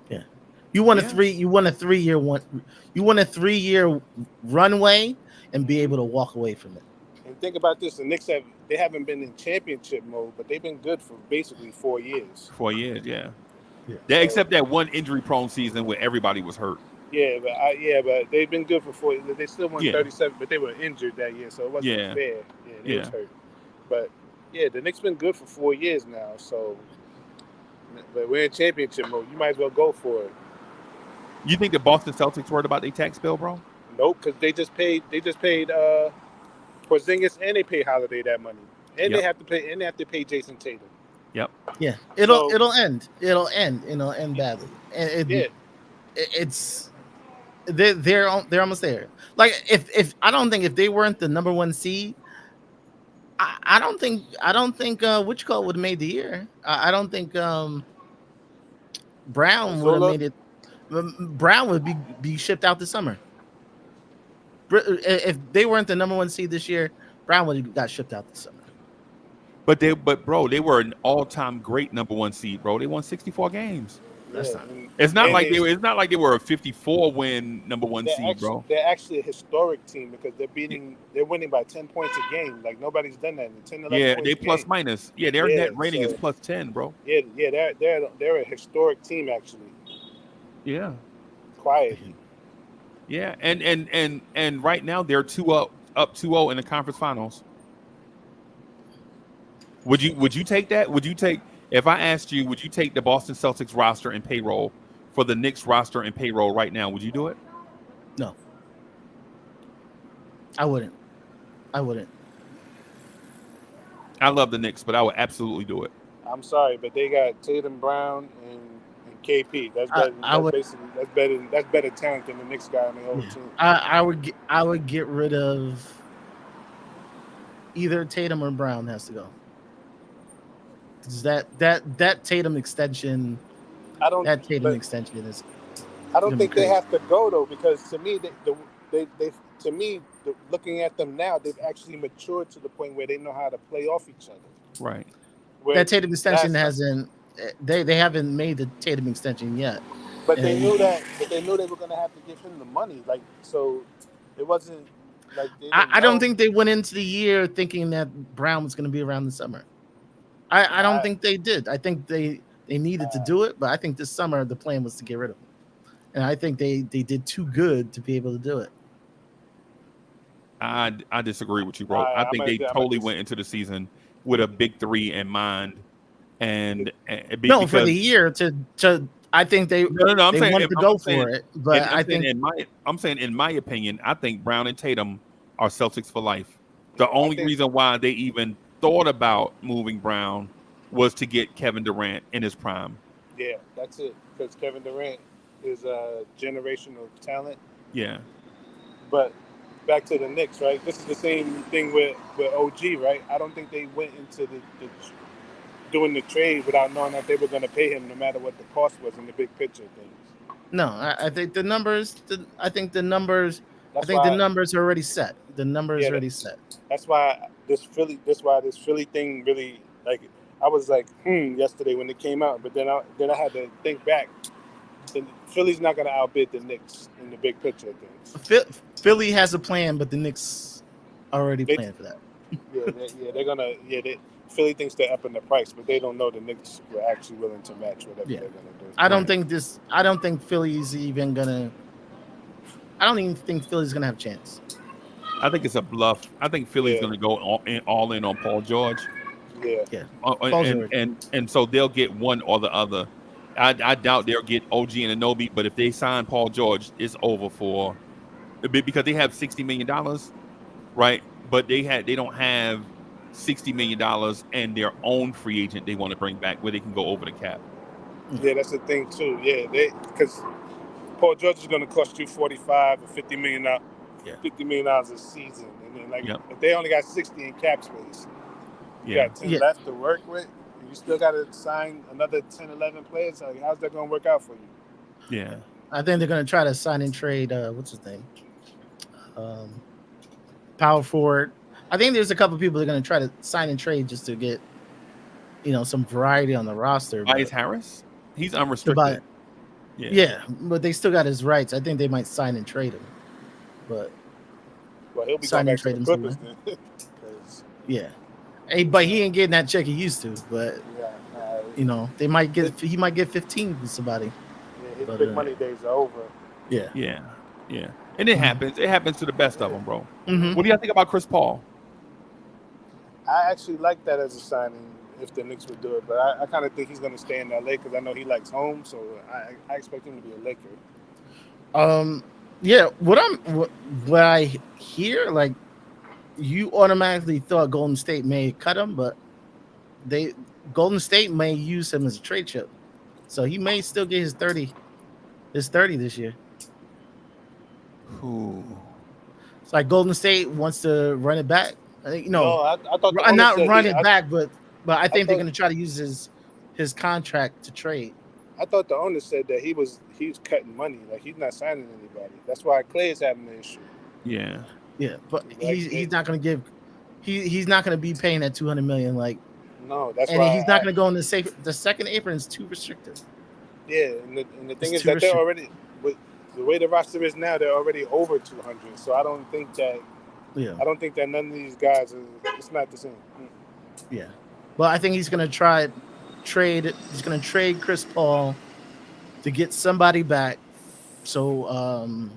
Yeah, you want a 3 year one. You want a 3 year runway and be able to walk away from it. And think about this: the Knicks haven't been in championship mode, but they've been good for basically 4 years. 4 years, yeah. Yeah. Except that one injury-prone season where everybody was hurt. Yeah, but they've been good for 4 years. They still won 37, but they were injured that year, so it wasn't fair. Yeah, they was hurt. But yeah, the Knicks been good for 4 years now. So, but we're in championship mode. You might as well go for it. You think the Boston Celtics worried about their tax bill, bro? Nope, because they just paid Porzingis and they paid Holiday that money, and they have to pay Jason Tatum. Yep. Yeah, it'll end. It'll end badly. And it's they're almost there. Like if I don't think if they weren't the number 1 seed, I don't think which call would have made the year. I don't think Brown would have made it. Brown would be shipped out this summer. If they weren't the number 1 seed this year, Brown would have got shipped out this summer. But bro, they were an all-time great number 1 seed, bro. They won 64 games. It's not like they were a 54 win number 1 seed, bro. They're actually a historic team because they're winning by 10 points a game. Like nobody's done that in 10, 11 Yeah, points they a plus game. minus. Yeah, their net rating is plus 10, bro. Yeah, they're a historic team actually. Yeah. Quietly. Yeah, and right now they're up 2-0 in the conference finals. Would you take that? If I asked you, would you take the Boston Celtics roster and payroll for the Knicks roster and payroll right now? Would you do it? No. I wouldn't. I love the Knicks, but I would absolutely do it. I'm sorry, but they got Tatum, Brown, and KP. That's better talent than the Knicks guy on the whole team. I would get rid of either Tatum or Brown has to go. That Tatum extension. Extension is. I don't think they have to go though, because to me, looking at them now, they've actually matured to the point where they know how to play off each other. Right. That Tatum extension hasn't. They haven't made the Tatum extension yet. But they knew that. But they knew they were going to have to give him the money. Like, so it wasn't like. I don't think they went into the year thinking that Brown was going to be around the summer. I don't think they did. I think they needed to do it, but I think this summer the plan was to get rid of him, and I think they did too good to be able to do it. I disagree with you, bro. I think they totally went into the season with a big 3 in mind, and for the year to I think they wanted to go for it, but I'm saying in my opinion, I think Brown and Tatum are Celtics for life. The only reason why they even thought about moving Brown was to get Kevin Durant in his prime. Yeah, that's it. Because Kevin Durant is a generational talent. Yeah. But back to the Knicks, right? This is the same thing with OG, right? I don't think they went into the doing the trade without knowing that they were going to pay him no matter what the cost was in the big picture of things. No, I think the numbers. I think the numbers are already set. The numbers are already set. That's why this Philly thing really, like, I was like, yesterday when it came out, but then I had to think back. Philly's not going to outbid the Knicks in the big picture of things. Philly has a plan, but the Knicks already They- planned for that. they're gonna. Philly thinks they're upping the price, but they don't know the Knicks were actually willing to match whatever Yeah. they're gonna do. I don't Right. think I don't think Philly's even gonna. I don't even think Philly's gonna have a chance. I think it's a bluff. I think Philly's Yeah. going to go all in on Paul George. Yeah, Yeah. And so they'll get one or the other. I doubt they'll get OG and Anobi, but if they sign Paul George, it's over for because they have $60 million, right? But they don't have $60 million and their own free agent they want to bring back where they can go over the cap. yeah, that's the thing too. Yeah, because Paul George is going to cost you $45 or $50 million. Yeah. $50 million a season, and then Yep. if they only got 60 in cap space, you Yeah. got 10 Yeah. left to work with. And you still got to sign another 10, 11 players. Like, how's that going to work out for you? Yeah. I think they're gonna try to sign and trade. What's his name? Power forward. I think there's a couple people that are gonna try to sign and trade just to get, some variety on the roster. Tobias but- Harris? He's unrestricted. Yeah, but they still got his rights. I think they might sign and trade him. But Well, he'll be Sign going and back to trade the him Clippers somewhere. then. 'Cause, yeah, but he ain't getting that check he used to. But they might get he might get 15 from somebody. yeah, his But, big money days are over. Yeah. Yeah. And it Mhm. happens. It happens to the best of them, bro. Mm-hmm. What do y'all think about Chris Paul? I actually like that as a signing if the Knicks would do it, but I kind of think he's going to stay in LA because I know he likes home, so I expect him to be a Laker. Yeah. What I hear, like, you automatically thought Golden State may cut him, but Golden State may use him as a trade chip, so he may still get his 30 this year. Ooh. It's like Golden State wants to run it back. I think I thought the owner not said run he- it I- back, but I think they're thought- going to try to use his contract to trade. I thought the owner said that he was cutting money, like he's not signing anybody. That's why Clay is having the issue. Yeah. Yeah, but Like he's not going to give. He's not going to be paying that $200 million. Like, No, that's and why he's not going to go in the second apron is too restrictive. Yeah, and the thing It's is too that they're restricted. already with the way the roster is now. They're already over 200. So I don't think that none of these guys it's not the same. Yeah. Well, I think he's going to trade. He's going to trade Chris Paul to get somebody back, so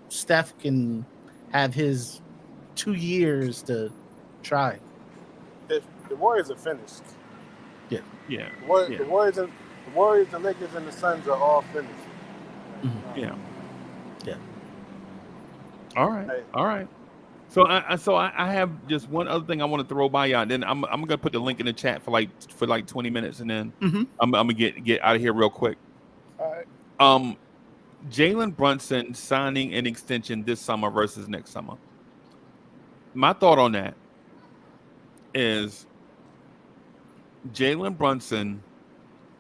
Steph can have his 2 years to try. The Warriors are finished. Yeah. The Warriors, the Lakers, and the Suns are all finished. Yeah. Yeah. All right. Hey. All right. So I have just one other thing I want to throw by y'all. Then I'm gonna put the link in the chat for like 20 minutes, and then Mhm. I'm gonna get out of here real quick. All right. Jalen Brunson signing an extension this summer versus next summer. My thought on that is Jalen Brunson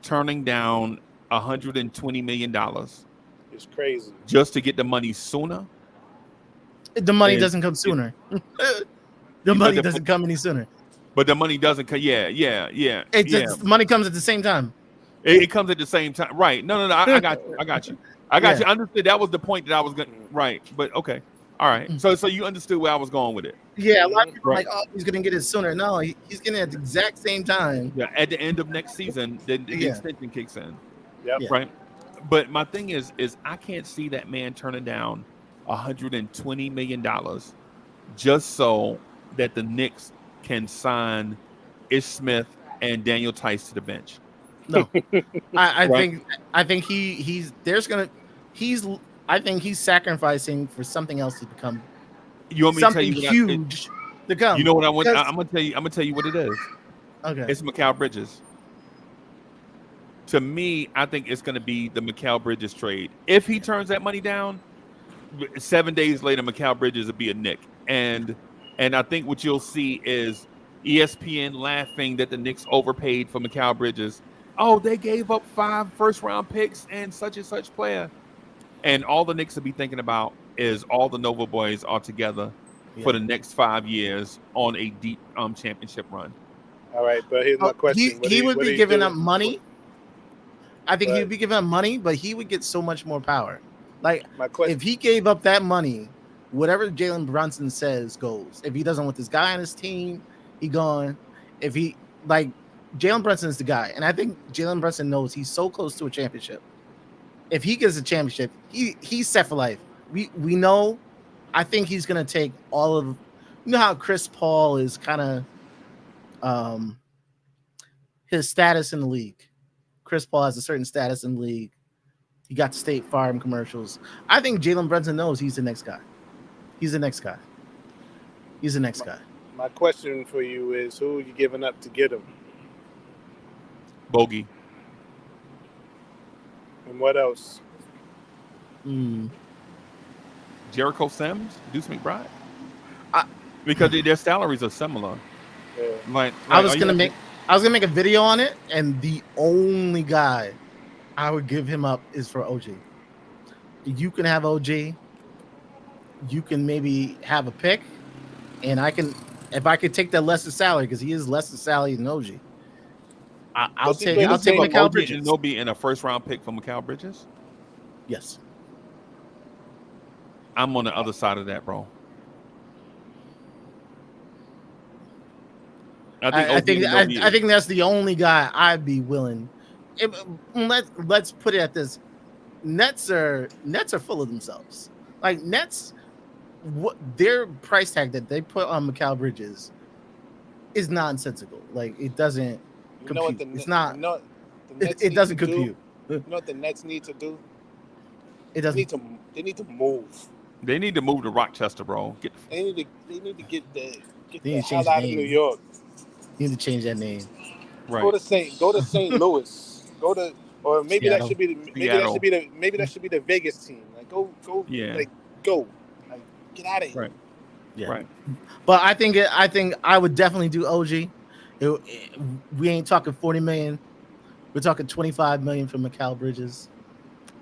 turning down $120 million It's crazy. just to get the money sooner. The money And- doesn't come sooner. The money doesn't come any sooner. But the money doesn't come. Yeah. The money comes at the same time. It comes at the same time. Right. No. I got you. I got you. Yeah. I understood. That was the point that I was going to. Right. But okay. All right. So you understood where I was going with it. Yeah, a lot of people are Right. like, oh, he's gonna get it sooner. No, he's getting it at the exact same time. Yeah. At the end of next season, the Yeah. extension kicks in. Yep. Yeah. Right. But my thing is I can't see that man turning down $120 million just so that the Knicks can sign Ish Smith and Daniel Tice to the bench. No, I Right. think I think he's sacrificing for something else to become You want me to tell something you? huge to come. You know what I want? Because- I'm gonna tell you what it is. Okay. It's Mikal Bridges. To me, I think it's going to be the Mikal Bridges trade. If he turns that money down, 7 days later, Mikal Bridges will be a Knick. And I think what you'll see is ESPN laughing that the Knicks overpaid for Mikal Bridges. Oh, they gave up 5 first-round picks and such player. And all the Knicks will be thinking about is all the Nova boys are together for the next 5 years on a deep championship run. All right, but here's my question. He would be giving up money. I think he Right. would be giving up money, but he would get so much more power. Like, My question. if he gave up that money whatever Jalen Brunson says goes. If he doesn't want this guy on his team, he gone. If he like Jalen Brunson is the guy, and I think Jalen Brunson knows he's so close to a championship. If he gets a championship, he's set for life. We know. I think he's gonna take all of. You know how Chris Paul is kind of his status in the league. Chris Paul has a certain status in the league. He got the State Farm commercials. I think Jalen Brunson knows he's the next guy. He's the next guy. He's the next guy. My question for you is, who are you giving up to get him? Bogey. And what else? Jericho Sims, Deuce McBride. Because their salaries are similar. Yeah. Like I was gonna make a video on it, and the only guy I would give him up is for OG. You can have OG. You can maybe have a pick, and if I could take that lesser salary, because he is less salary than OG. I'll take Mikal Bridges. They'll be in a first round pick for Mikal Bridges. Yes. I'm on the other side of that, bro. I think that's the only guy I'd be willing. Let's put it at this: Nets are full of themselves. Like Nets, what their price tag that they put on Mikal Bridges is nonsensical. Like it doesn't compute. It's not. It doesn't compute. You know what the Nets need to do? It doesn't. They need to move. They need to move to Rochester, bro. They need to get the They need to hell change out the of New name. York. You need to change that name. Right. Go to St. Louis. Or maybe Seattle. that should be that should be the Vegas team. Like go. Yeah. Like go. Like get out of here. Right. Yeah. Right. But I think I would definitely do OG. We ain't talking 40 million. We're talking 25 million for Mikal Bridges.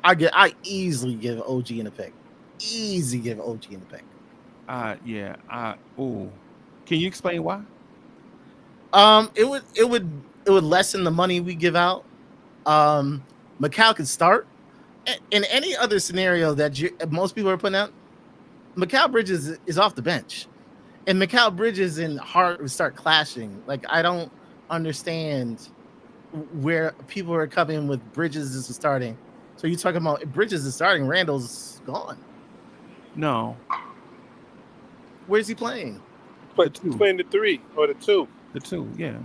I easily give OG in a pick. Easy give OG in the pick. Yeah. Can you explain why? It would lessen the money we give out. Mikal could start. In any other scenario that most people are putting out, Mikal Bridges is off the bench, and Mikal Bridges and Hart would start clashing. Like I don't understand where people are coming with Bridges is starting. So you talking about Bridges is starting, Randall's gone. No. Where's he playing? Playing the 3 or the 2. The 2, yeah.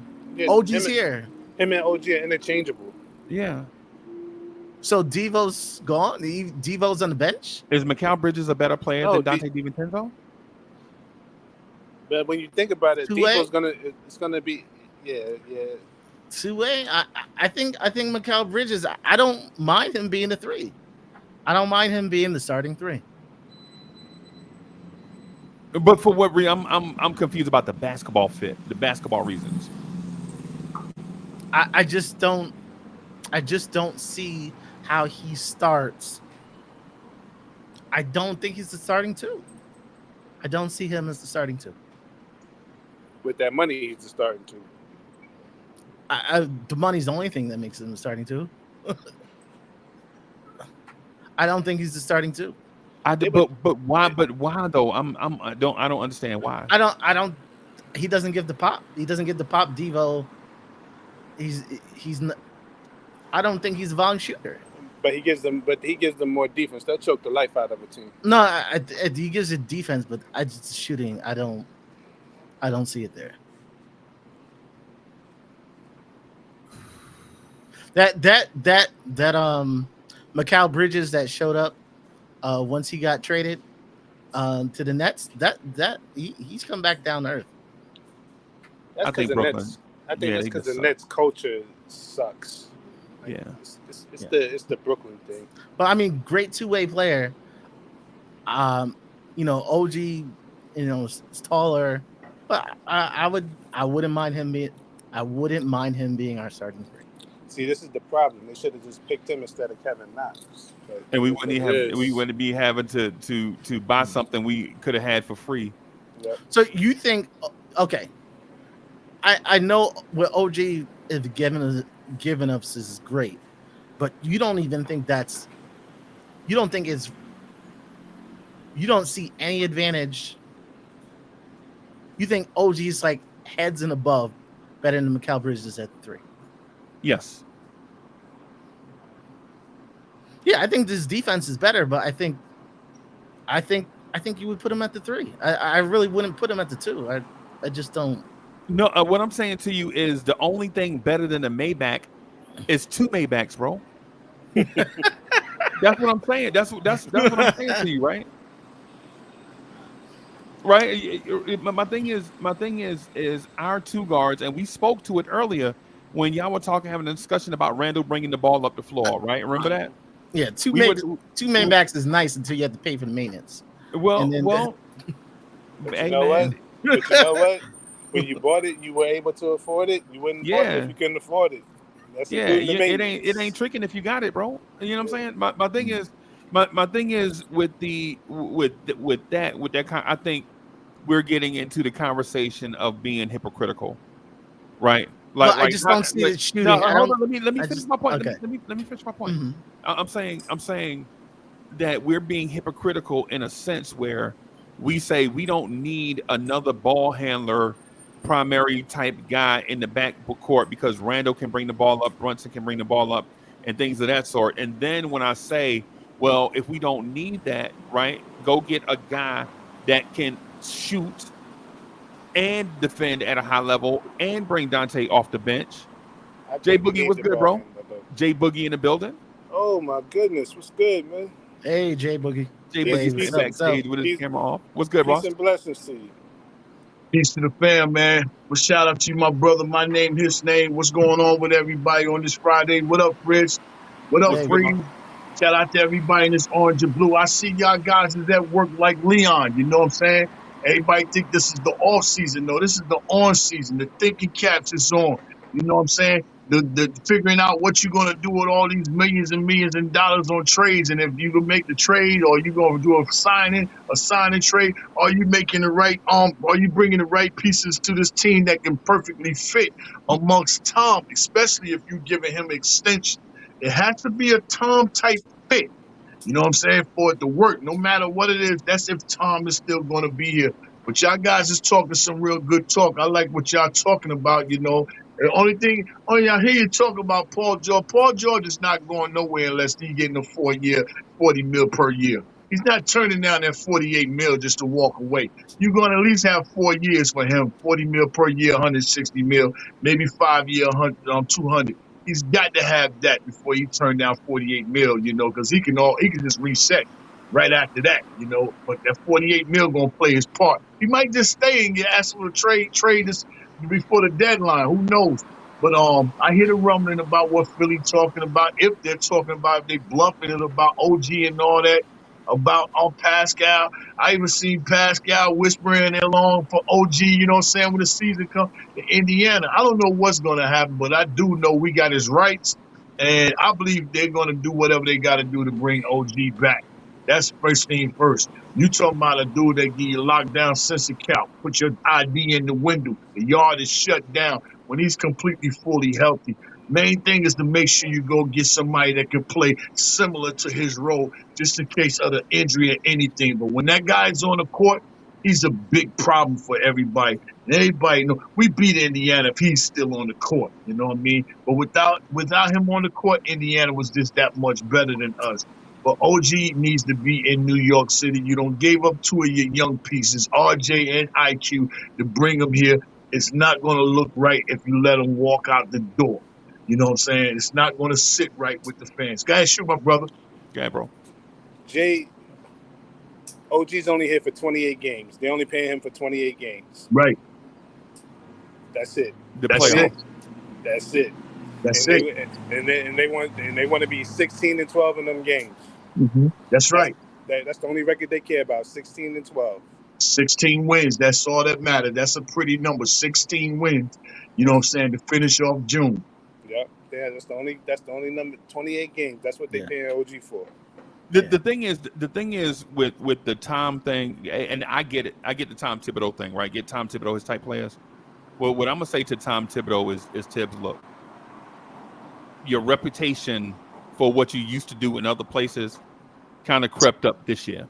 OG's here. Him and OG are interchangeable. Yeah. So Devo's gone? Devo's on the bench? Is Mikal Bridges a better player than Dante DiVincenzo? But when you think about it, Two-way? it's gonna be yeah. Two-way? I think Mikal Bridges, I don't mind him being the 3. I don't mind him being the starting 3. But for what reason? I'm confused about the basketball fit, the basketball reasons. I just don't see how he starts. I don't think he's the starting 2. I don't see him as the starting 2. With that money, he's the starting 2. The money's the only thing that makes him the starting 2. I don't think he's the starting 2. But why? But why though? I don't understand why. I don't. He doesn't give the pop. He doesn't give the pop. Devo. He's not. I don't think he's a volume shooter. But he gives them more defense. They'll choke the life out of a team. No, he gives it defense, but just shooting. I don't see it there. That Mikal Bridges that showed up once he got traded to the Nets, he's come back down to earth. That's because the Nets. I think that's because the Nets culture sucks. Like, it's the Brooklyn thing. But I mean, great two-way player. OG, is taller, but I wouldn't mind him being our starting 3. See, this is the problem. They should have just picked him instead of Kevin Knox. And we wouldn't be having to buy something we could have had for free. Yep. So you think, okay? I know what OG is giving us is great, but you don't even think you don't think it's you don't see any advantage. You think OG's like heads and above better than Mikal Bridges at the 3? Yes. Yeah, I think this defense is better, but I think you would put him at the 3. I really wouldn't put him at the 2. I just don't. No, what I'm saying to you is the only thing better than a Maybach is 2 Maybachs, bro. That's what I'm saying. That's what I'm saying to you, right? Right. My thing is our 2 guards, and we spoke to it earlier when y'all were having a discussion about Randall bringing the ball up the floor, right? Remember that? Yeah, two main backs is nice until you have to pay for the maintenance. Well, But hey, you know man. what? But you know what? When you bought it, you were able to afford it. You wouldn't bought it if you couldn't afford it. That's it ain't tricking if you got it, bro. You know what I'm saying? My thing is, my thing is with that kind. I think we're getting into the conversation of being hypocritical, right? Like, I just don't see it shooting. No, hold on. Let me finish my point. Okay. Let me finish my point. Mm-hmm. I'm saying that we're being hypocritical in a sense where we say we don't need another ball handler, primary type guy in the back court because Randall can bring the ball up, Brunson can bring the ball up, and things of that sort. And then when I say, well, if we don't need that, right, go get a guy that can shoot and defend at a high level and bring Dante off the bench. Jay Boogie was good, bro. Jay Boogie in the building. Oh my goodness, what's good, man? Hey, Jay Boogie. Jay Boogie's backstage with his camera off. What's good, Ross? Peace and blessings to you. Peace to the fam, man. Well, shout out to you, my brother. My name, his name. What's going on with everybody on this Friday? What up, Rich? What up, Hey, Free? Shout out to everybody in this orange and blue. I see y'all guys is at work like Leon. You know what I'm saying? Everybody think this is the off season. No, this is the on season. The thinking caps is on. You know what I'm saying? The figuring out what you're gonna do with all these millions and millions of dollars on trades, and if you can make the trade, or you gonna do a signing trade, are you making the right are you bringing the right pieces to this team that can perfectly fit amongst Tom, especially if you're giving him extension. It has to be a Tom type fit. You know what I'm saying? For it to work, no matter what it is, that's if Tom is still going to be here. But y'all guys is talking some real good talk. I like what y'all talking about, you know. The only thing, I hear you talk about Paul George. Paul George is not going nowhere unless he's getting a 4-year, $40 million per year. He's not turning down that $48 million just to walk away. You're going to at least have 4 years for him, $40 million per year, $160 million, maybe 5 year, $200. He's got to have that before he turn down $48 million, you know, because he can just reset right after that, you know. But that $48 million gonna play his part. He might just stay and get asked for a trade this before the deadline. Who knows? But I hear the rumbling about what Philly talking about. If they're talking about, if they bluffing it about OG and all that, about Pascal. I even seen Pascal whispering along for OG, you know what I'm saying, when the season comes to Indiana. I don't know what's going to happen, but I do know we got his rights, and I believe they're going to do whatever they got to do to bring OG back. That's first thing first. You talking about a dude that get you locked down since the count, put your ID in the window, the yard is shut down when he's completely fully healthy. Main thing is to make sure you go get somebody that can play similar to his role, just in case of the injury or anything. But when that guy's on the court, he's a big problem for everybody. And everybody know we beat Indiana if he's still on the court. You know what I mean? But without him on the court, Indiana was just that much better than us. But OG needs to be in New York City. You don't gave up 2 of your young pieces, RJ and IQ, to bring them here. It's not going to look right if you let them walk out the door. You know what I'm saying? It's not going to sit right with the fans. Go ahead, shoot my brother. Yeah, bro. OG's only here for 28 games. They only paying him for 28 games. Right. That's it. That's it. That's it. That's and it. They want to be 16-12 in them games. Mm-hmm. That's right. That's the only record they care about. 16-12. 16 wins. That's all that matters. That's a pretty number. 16 wins. You know what I'm saying? To finish off June. Yep. Yeah, that's the only number. 28 games. That's what they paying OG for. The thing is with the Tom thing, and I get it. I get the Tom Thibodeau thing, right? Get Tom Thibodeau his type players. Well, what I'm gonna say to Tom Thibodeau is Tibbs, look, your reputation for what you used to do in other places kind of crept up this year.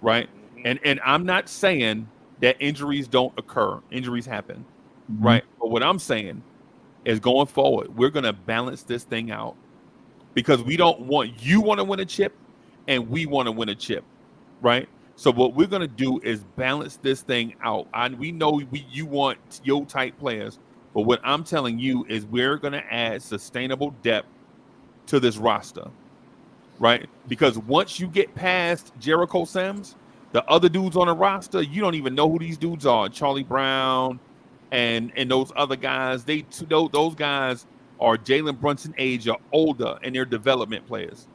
right? And I'm not saying that injuries don't occur. Injuries happen, Mhm. right? But what I'm saying is going forward, we're gonna balance this thing out because we don't want you want to win a chip and we want to win a chip, right? So what we're gonna do is balance this thing out. And we know you want your type players, but what I'm telling you is we're gonna add sustainable depth to this roster, right? Because once you get past Jericho Sims, the other dudes on the roster, you don't even know who these dudes are. Charlie Brown and those other guys, those guys are Jalen Brunson age or older and they're development players.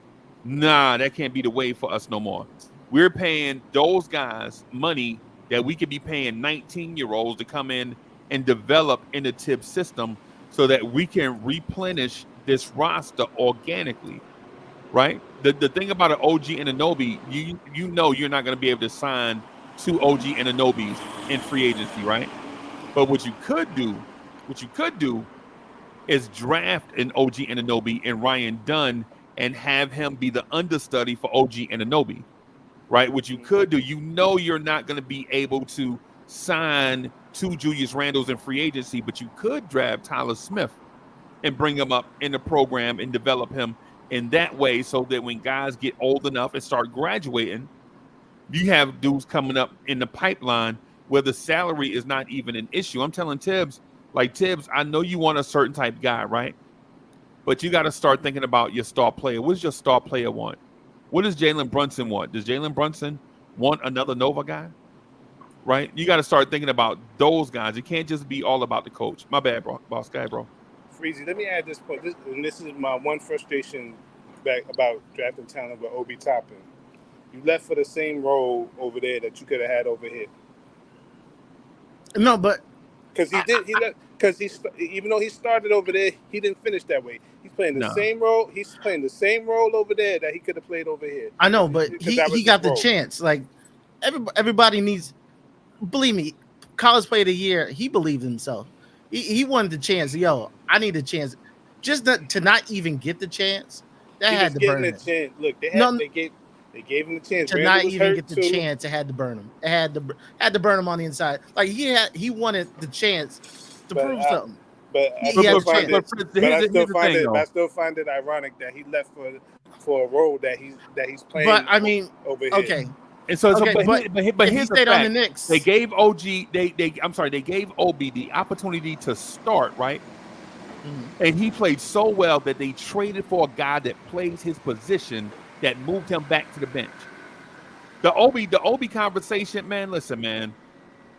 Nah, that can't be the way for us no more. We're paying those guys money that we could be paying 19-year-olds to come in and develop in the TIB system so that we can replenish this roster organically, right? The thing about an OG and Anobi, you know you're not going to be able to sign two OG and Anobis in free agency, right? But what you could do is draft an OG and Anobi and Ryan Dunn and have him be the understudy for OG and Anobi, right? What you could do, you know you're not going to be able to sign two Julius Randles in free agency, but you could draft Tyler Smith and bring him up in the program and develop him in that way so that when guys get old enough and start graduating, you have dudes coming up in the pipeline where the salary is not even an issue. I'm telling Tibbs, like Tibbs, I know you want a certain type guy, right? But you got to start thinking about your star player. What does your star player want? What does Jalen Brunson want? Does Jalen Brunson want another Nova guy? Right? You got to start thinking about those guys. It can't just be all about the coach. My bad, bro. Boss guy, bro. Freezy, let me add this point. This is my one frustration back about drafting talent with Obi Toppin. You left for the same role over there that you could have had over here. No, but Because he did. He left because even though he started over there, he didn't finish that way. He's playing the same role. He's playing the same role over there that he could have played over here. I know, but he got the role. chance. Like everybody needs. Believe me, college player of the year. He believed in himself. He wanted the chance. Yo, I need a chance. Just to not even get the chance. That he had was to burn getting him. a chance. Look, they gave him the chance. To Randall not was even hurt get the too. chance, it had to burn him. It had to burn him on the inside. Like he wanted the chance to prove something. But I still find it ironic that he left for a role that he's playing. But I mean, over here. okay. And so, okay, but he here's stayed the on fact. the Knicks. They gave they gave Obi the opportunity to start, right? Mm-hmm. And he played so well that they traded for a guy that plays his position that moved him back to the bench. The Obi conversation, man, listen, man.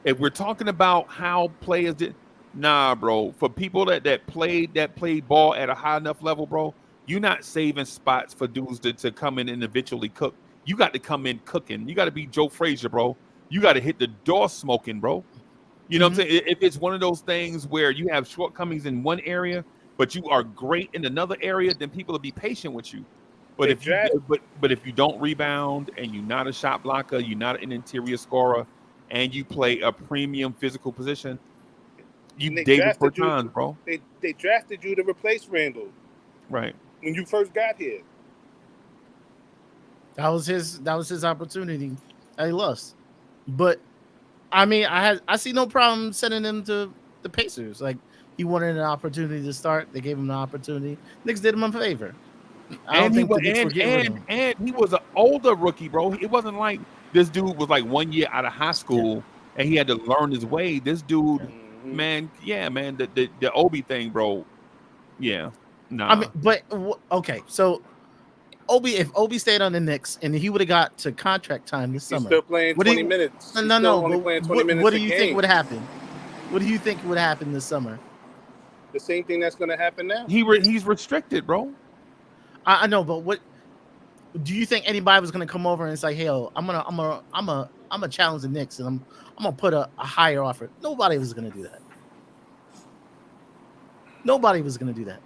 If we're talking about how players did, nah, bro. For people that played ball at a high enough level, bro, you're not saving spots for dudes to come in and individually cook. You got to come in cooking. You got to be Joe Frazier, bro. You got to hit the door smoking, bro. You know what I'm saying? If it's one of those things where you have shortcomings in one area, but you are great in another area, then people will be patient with you. But if you don't rebound and you're not a shot blocker, you're not an interior scorer, and you play a premium physical position, you David Bertans, bro. They drafted you to replace Randall, right? When you first got here. That was his opportunity. He lost. But I mean, I see no problem sending him to the Pacers. Like he wanted an opportunity to start. They gave him the opportunity. Knicks did him a favor. And he was an older rookie, bro. It wasn't like this dude was like 1 year out of high school and he had to learn his way. This dude, man, the Obi thing, bro. Yeah, nah. I mean, but okay, so if Obi stayed on the Knicks and he would have got to contract time this summer, still playing 20 minutes. No. What do you think would happen? What do you think would happen this summer? The same thing that's going to happen now. He's restricted, bro. I know, but what do you think anybody was going to come over and say, "Hey, I'm gonna challenge the Knicks and I'm gonna put a higher offer"? Nobody was going to do that. Nobody was going to do that.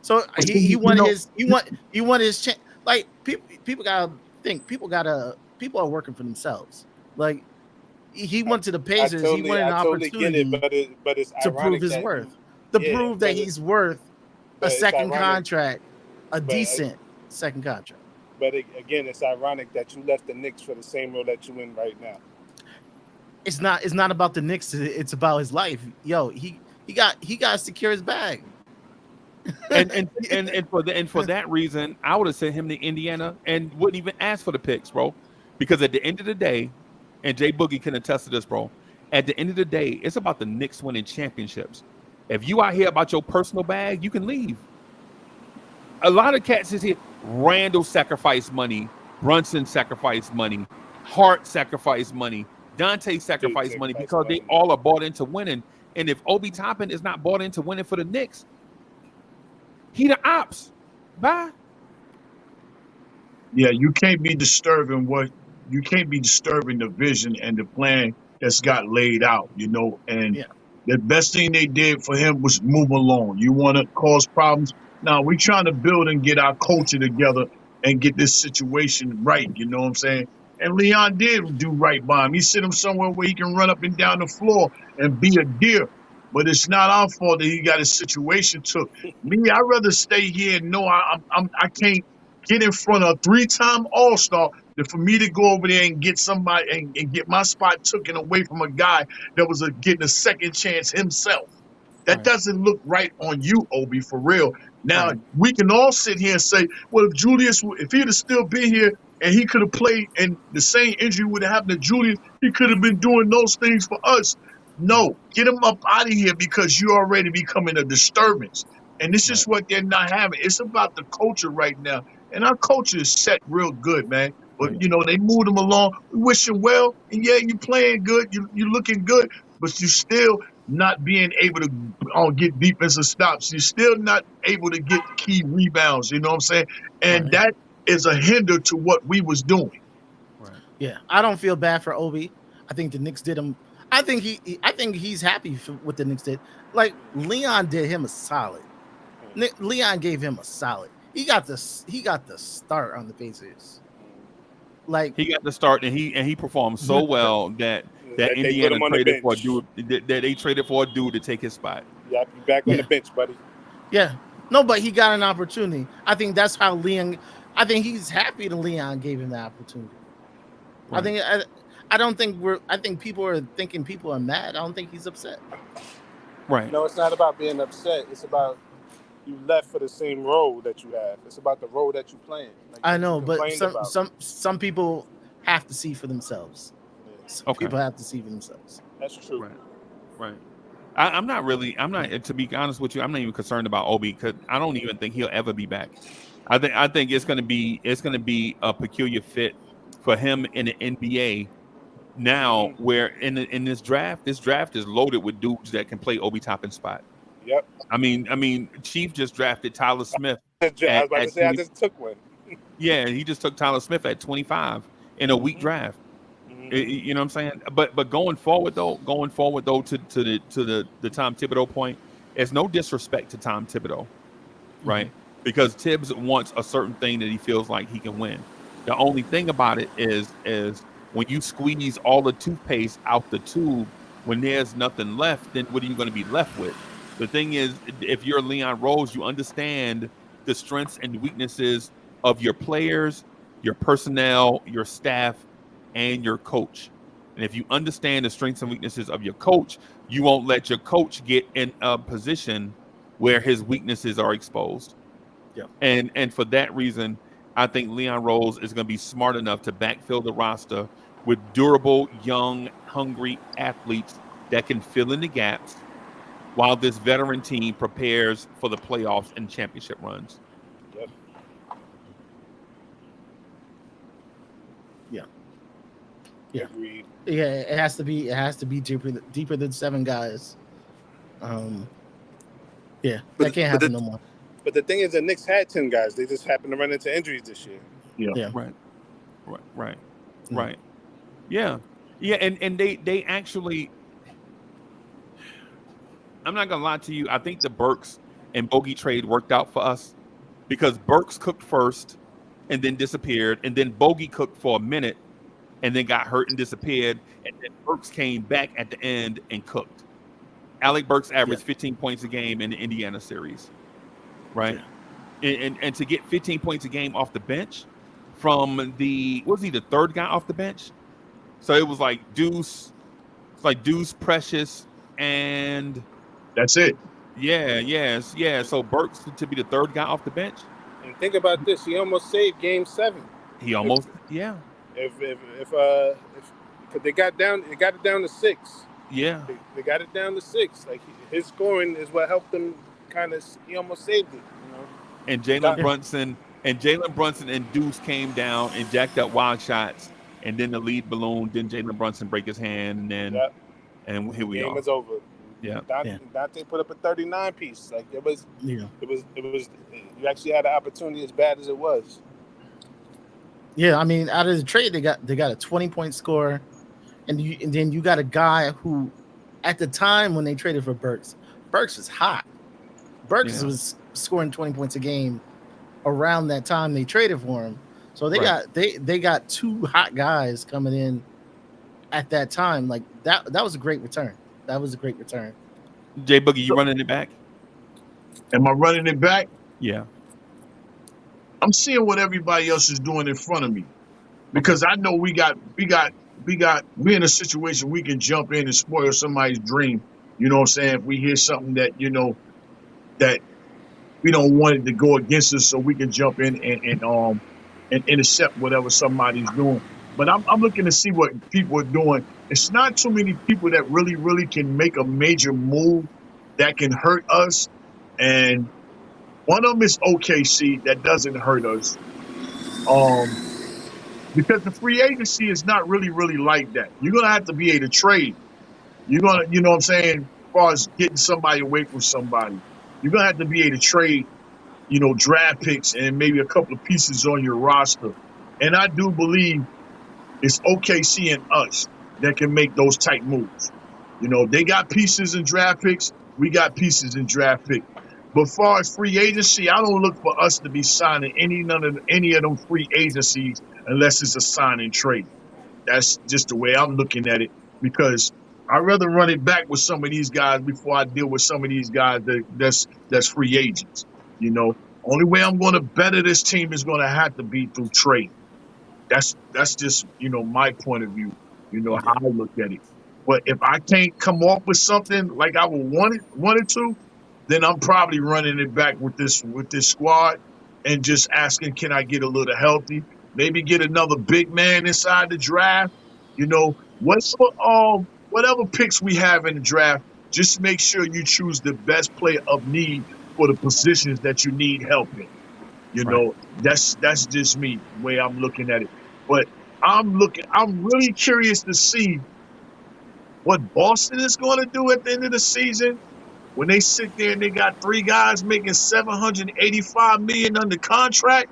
So he wanted his chance. Like people gotta think. People are working for themselves. Like he went to the Pacers. He wanted an opportunity but it's to prove his worth. Prove that he's worth a second contract, a decent second contract. But again, it's ironic that you left the Knicks for the same role that you in right now. It's not about the Knicks. It's about his life. Yo, he got to secure his bag. and for that reason, I would have sent him to Indiana and wouldn't even ask for the picks, bro. Because at the end of the day, and Jay Boogie can attest to this, bro. At the end of the day, it's about the Knicks winning championships. If you out here about your personal bag, you can leave. A lot of cats is here. Randall sacrificed money. Brunson sacrificed money. Hart sacrificed money. Dante sacrificed money because they all are bought into winning. And if Obi Toppin is not bought into winning for the Knicks, he the ops. Bye. Yeah, you can't be disturbing the vision and the plan that's got laid out, and Yeah. the best thing they did for him was move along. You want to cause problems? Now we're trying to build and get our culture together and get this situation right, you know what I'm saying? And Leon did do right by him. He sent him somewhere where he can run up and down the floor and be a deer. But it's not our fault that he got his situation took. Me, I'd rather stay here and know I can't get in front of a 3-time All-Star than for me to go over there and get somebody and get my spot taken away from a guy that was getting a second chance himself. That doesn't look right on you, Obi, for real. Now, we can all sit here and say, well, if he'd have still been here and he could have played and the same injury would have happened to Julius, he could have been doing those things for us. No, get him up out of here because you're already becoming a disturbance. And this is what they're not having. It's about the culture right now. And our culture is set real good, man. But, they moved him along. We wish him well. And, yeah, you're playing good. You're looking good. But you're still not being able to get defensive stops. You're still not able to get key rebounds. You know what I'm saying? And that is a hinder to what we was doing. Right. Yeah, I don't feel bad for Obi. I think the Knicks did him. I think he's happy for what the Knicks did. Like Leon did him a solid. Leon gave him a solid. He got the start on the Pacers. Like he got the start, and he performed so well that Indiana traded for a dude that they traded for a dude to take his spot. Yeah, be back on the bench, buddy. Yeah, no, but he got an opportunity. I think that's how Leon. I think he's happy that Leon gave him the opportunity. Right. I think people are thinking people are mad. I don't think he's upset. Right. No, it's not about being upset. It's about you left for the same role that you have. It's about the role that you're playing. Like I know, but some people have to see for themselves. Some people have to see for themselves. That's true. Right. I'm not, to be honest with you, I'm not even concerned about Obi because I don't even think he'll ever be back. I think it's gonna be a peculiar fit for him in the NBA now, where in this draft is loaded with dudes that can play Obi Toppin's spot. Yep. I mean, Chief just drafted Tyler Smith. I just took one. Yeah, he just took Tyler Smith at 25 in a weak draft. You know what I'm saying? But going forward though, to the Tom Thibodeau point, it's no disrespect to Tom Thibodeau, right? Because Tibbs wants a certain thing that he feels like he can win. The only thing about it is when you squeeze all the toothpaste out the tube, when there's nothing left, then what are you going to be left with? The thing is, if you're Leon Rose, you understand the strengths and weaknesses of your players, your personnel, your staff, and your coach. And if you understand the strengths and weaknesses of your coach, you won't let your coach get in a position where his weaknesses are exposed. Yeah. And for that reason, I think Leon Rose is going to be smart enough to backfill the roster with durable, young, hungry athletes that can fill in the gaps while this veteran team prepares for the playoffs and championship runs. Yep. Yeah. Agreed. Yeah, it has to be deeper than 7 guys. Yeah, that can't happen no more. But the thing is, the Knicks had 10 guys. They just happened to run into injuries this year. Yeah. Right. Yeah. And they actually, I'm not gonna lie to you, I think the Burks and Bogey trade worked out for us because Burks cooked first and then disappeared, and then Bogey cooked for a minute and then got hurt and disappeared, and then Burks came back at the end and cooked. Alec Burks averaged 15 points a game in the Indiana series, right? Yeah. And to get 15 points a game off the bench from was he the third guy off the bench? So it was like Deuce, Precious, and That's it. yeah. So Burks to be the third guy off the bench. And think about this: he almost saved Game 7. He almost, yeah. If because they got it down to 6. Yeah. They got it down to 6. Like his scoring is what helped them he almost saved it, And Jalen Brunson and Deuce came down and jacked up wild shots, and then the lead balloon. Then Jalen Brunson break his hand, and then and here we are. Game was over. Yeah. Dante put up a 39 piece. Like it was. Yeah. It was. You actually had an opportunity as bad as it was. Yeah, I mean, out of the trade, they got a 20-point score, and then you got a guy who, at the time when they traded for Burks was hot. Burks was scoring 20 points a game around that time they traded for him. So they got two hot guys coming in at that time. Like that was a great return. That was a great return. Jay Boogie, you running it back? Am I running it back? Yeah. I'm seeing what everybody else is doing in front of me, because I know we're in a situation we can jump in and spoil somebody's dream. You know what I'm saying? If we hear something that that we don't want it to go against us, so we can jump in and intercept whatever somebody's doing. But I'm looking to see what people are doing. It's not too many people that really can make a major move that can hurt us, and one of them is OKC. That doesn't hurt us, because the free agency is not really like that. You're gonna have to be able to trade. You're gonna, you know what I'm saying, as far as getting somebody away from somebody, you're gonna have to be able to trade, draft picks and maybe a couple of pieces on your roster. And I do believe it's OKC and us that can make those type moves. They got pieces and draft picks. We got pieces and draft picks. But as far as free agency, I don't look for us to be signing any of them free agencies unless it's a sign and trade. That's just the way I'm looking at it, because I'd rather run it back with some of these guys before I deal with some of these guys that's free agents. Only way I'm going to better this team is going to have to be through trade. That's just my point of view. How I look at it. But if I can't come off with something like I would wanted to, then I'm probably running it back with this squad and just asking, can I get a little healthy? Maybe get another big man inside the draft. Whatever picks we have in the draft, just make sure you choose the best player of need for the positions that you need help in. Right. That's just me, the way I'm looking at it. But I'm really curious to see what Boston is going to do at the end of the season when they sit there and they got 3 guys making $785 million under contract.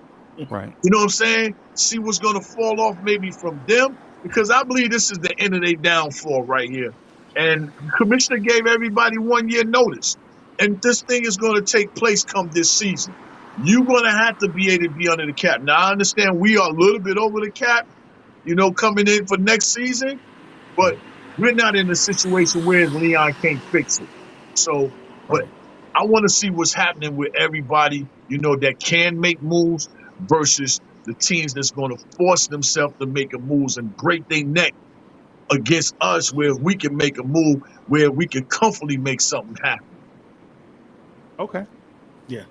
Right. You know what I'm saying? See what's going to fall off maybe from them, because I believe this is the end of their downfall right here. And the commissioner gave everybody 1 year notice, and this thing is going to take place come this season. You're going to have to be able to be under the cap. Now, I understand we are a little bit over the cap, coming in for next season, but we're not in a situation where Leon can't fix it. So, but I want to see what's happening with everybody, that can make moves versus the teams that's going to force themselves to make a moves and break their neck against us, where we can make a move where we can comfortably make something happen. Okay. Yeah.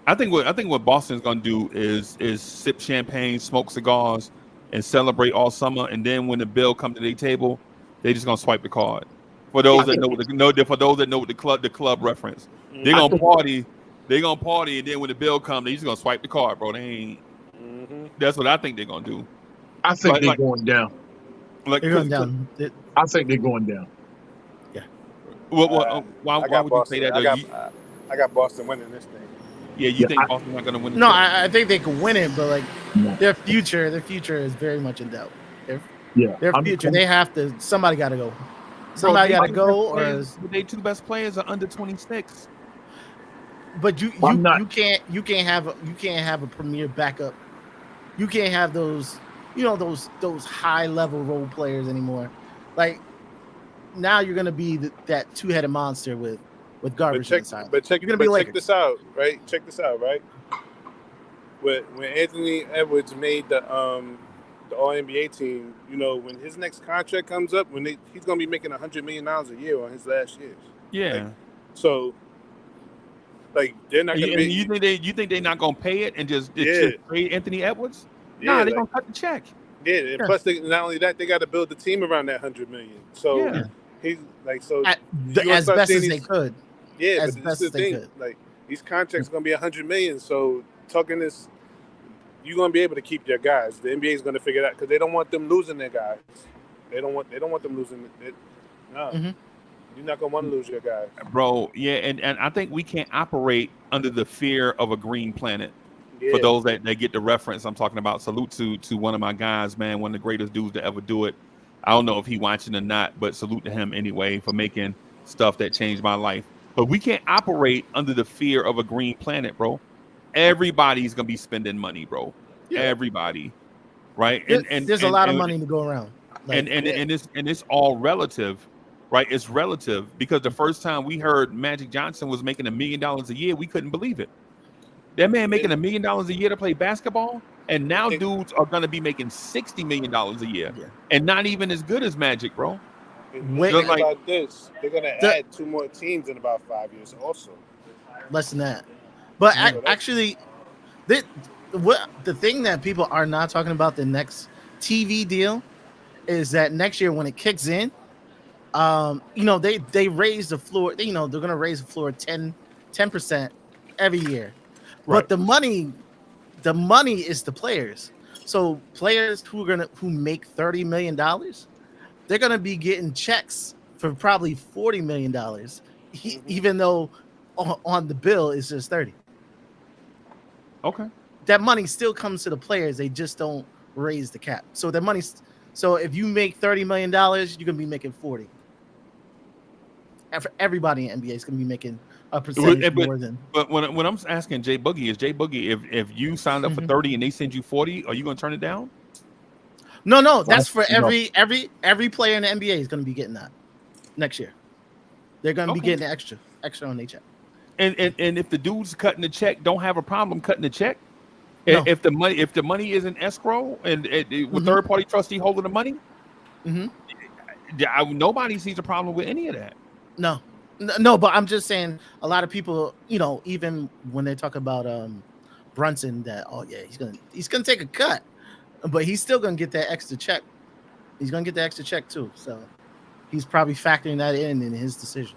I think what Boston's gonna do is sip champagne, smoke cigars, and celebrate all summer. And then when the bill comes to their table, they just gonna swipe the card. For those that know the club reference, they're gonna party. They're gonna party, and then when the bill comes, they just gonna swipe the card, bro. They ain't. Mm-hmm. That's what I think they're gonna do. I think they're going down. Like, They're going down. I think they're going down. Yeah. Why would you say that? I got Boston winning this thing. Yeah, you think Boston's not gonna win? No, I think they can win it, but their future is very much in doubt. Their future, they have to. Somebody got to go. Somebody got to go, or their 2 best players are under 26. But you can't have a premier backup. You can't have those those high level role players anymore. Like now you're gonna be that 2-headed monster with garbage inside. But check this out, right? when Anthony Edwards made the All NBA team, when his next contract comes up, he's gonna be making $100 million a year on his last year. Yeah. So, they're not And gonna you think they're not gonna pay it and just trade Anthony Edwards? Nah, they're gonna cut the check. Yeah, and plus not only that, they got to build the team around that $100 million. So Yeah. he's As best as they could. Yeah, as but best this is as the they thing. could. These contracts are gonna be $100 million. So talking this, you're gonna be able to keep your guys. The NBA is gonna figure it out because they don't want them losing their guys. They don't want them losing it. No, you're not gonna want to lose your guys, bro. Yeah, and I think we can't operate under the fear of a green planet. For those that get the reference, I'm talking about. Salute to one of my guys, man, one of the greatest dudes to ever do it. I don't know if he watching or not, but salute to him anyway for making stuff that changed my life. But we can't operate under the fear of a green planet, bro. Everybody's gonna be spending money, bro. Yeah. Everybody, right? And there's a lot of money to go around. And it's all relative, right? It's relative because the first time we heard Magic Johnson was making $1 million a year, we couldn't believe it. That man making $1 million a year to play basketball, and now dudes are gonna be making $60 million a year, and not even as good as Magic, bro. About this, they're gonna add 2 more teams in about 5 years, also. Less than that, but actually, the thing that people are not talking about the next TV deal is that next year when it kicks in, they raise the floor. They're gonna raise the floor 10% every year. Right. But the money is the players. So players who make $30 million, they're gonna be getting checks for probably $40 million, even though on the bill it's just 30. Okay. That money still comes to the players. They just don't raise the cap. So so if you make $30 million, you're gonna be making 40. And for everybody in NBA is gonna be making a percentage more than. But when I'm asking Jay Boogie, if you signed up for 30 and they send you 40, are you gonna turn it down? No, that's for every player in the NBA is gonna be getting that next year. They're gonna be getting extra on their check. And if the dude's cutting the check, don't have a problem cutting the check. No. If the money is in escrow and with third party trustee holding the money, nobody sees a problem with any of that. No, but I'm just saying a lot of people, even when they talk about Brunson, that he's gonna take a cut, but he's still gonna get that extra check. He's gonna get the extra check too. So he's probably factoring that in his decision.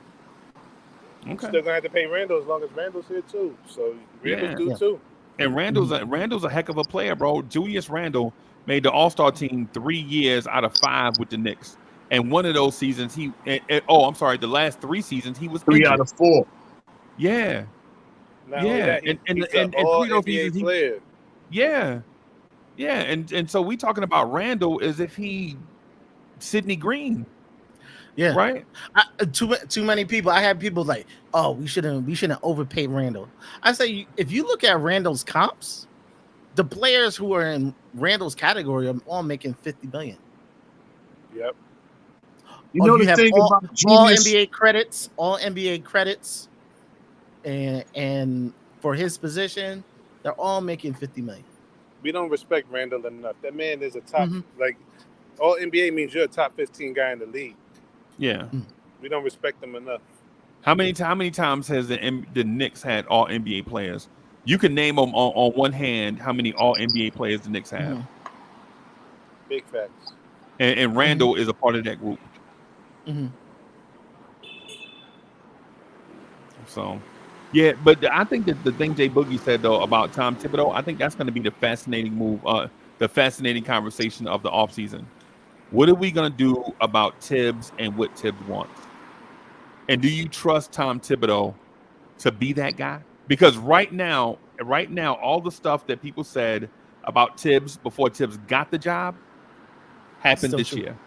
Okay. Still gonna have to pay Randall as long as Randall's here too. So Randall too. And Randall's a heck of a player, bro. Julius Randle made the All-Star team 3 years out of 5 with the Knicks. And one of those seasons, the last 3 seasons, he was 3 injured. out of 4. Yeah. Not only that, he's an all NBA player. Yeah. And so we talking about Randall as if he Sidney Green. Yeah. Right. Too many people. I had people like, oh, we shouldn't overpay Randall. I say, if you look at Randall's comps, the players who are in Randall's category are all making $50 million. Yep. You have thing about all NBA credits, and for his position, they're all making $50 million. We don't respect Randall enough. That man is a top all NBA means you're a top 15 guy in the league. Yeah. We don't respect them enough. How many times has the Knicks had all NBA players? You can name them on one hand how many all NBA players the Knicks have. Big facts. And Randall is a part of that group. So, yeah, but I think that the thing Jay Boogie said though about Tom Thibodeau, I think that's going to be the fascinating move, the fascinating conversation of the offseason. What are we going to do about Tibbs and what Tibbs wants? And do you trust Tom Thibodeau to be that guy? Because right now, all the stuff that people said about Tibbs before Tibbs got the job happened this year.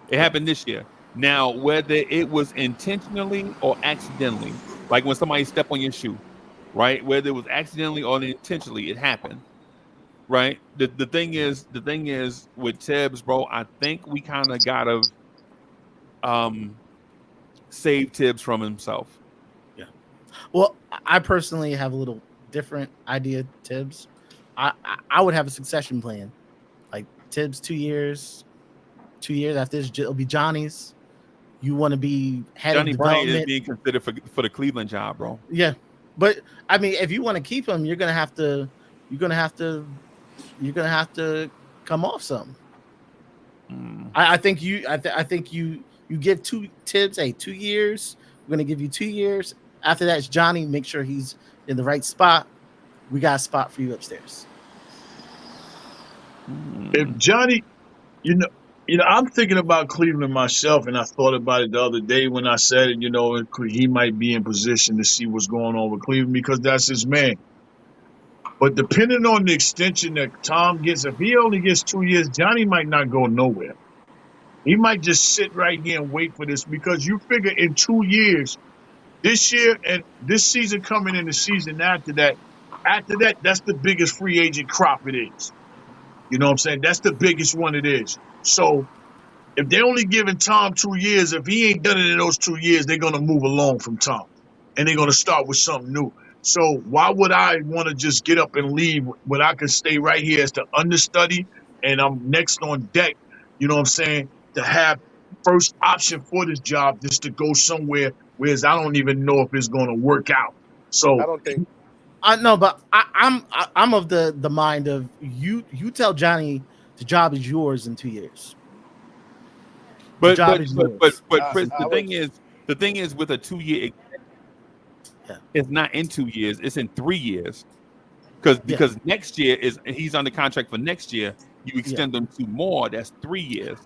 It happened this year. Now, whether it was intentionally or accidentally, like when somebody stepped on your shoe, right? Whether it was accidentally or intentionally, it happened. Right. The thing is with Tibbs, bro, I think we kind of gotta save Tibbs from himself. Yeah. Well, I personally have a little different idea, Tibbs. I would have a succession plan, like Tibbs 2 years, 2 years after this it'll be Johnny's. You want to be head Johnny of Bryant is development, being considered for the Cleveland job, bro. yeah. But I mean, if you want to keep him, you're gonna have to come off something. I think you give two Tibbs 2 years. We're gonna give you 2 years. After that, it's Johnny. Make sure he's in the right spot. We got a spot for you upstairs. If Johnny, you know, I'm thinking about Cleveland myself, and I thought about it the other day when I said it. He might be in position to see what's going on with Cleveland because that's his man. But depending on the extension that Tom gets, if he only gets 2 years, Johnny might not go nowhere. He might just sit right here and wait for this because you figure in 2 years, this year and this season coming in the season after that, that's the biggest free agent crop it is. You know what I'm saying? That's the biggest one it is. So if they're only giving Tom 2 years, if he ain't done it in those 2 years, they're going to move along from Tom. And they're going to start with something new. So why would I want to just get up and leave when I could stay right here as the understudy and I'm next on deck, you know what I'm saying, to have first option for this job just to go somewhere, whereas I don't even know if it's going to work out. So I don't think. I know, but I'm of the mind of you tell Johnny the job is yours in 2 years. But job is yours. Chris, the thing is with a 2 year, it's not in 2 years, it's in 3 years. Because next year he's under contract for next year. You extend them 2 more, that's 3 years.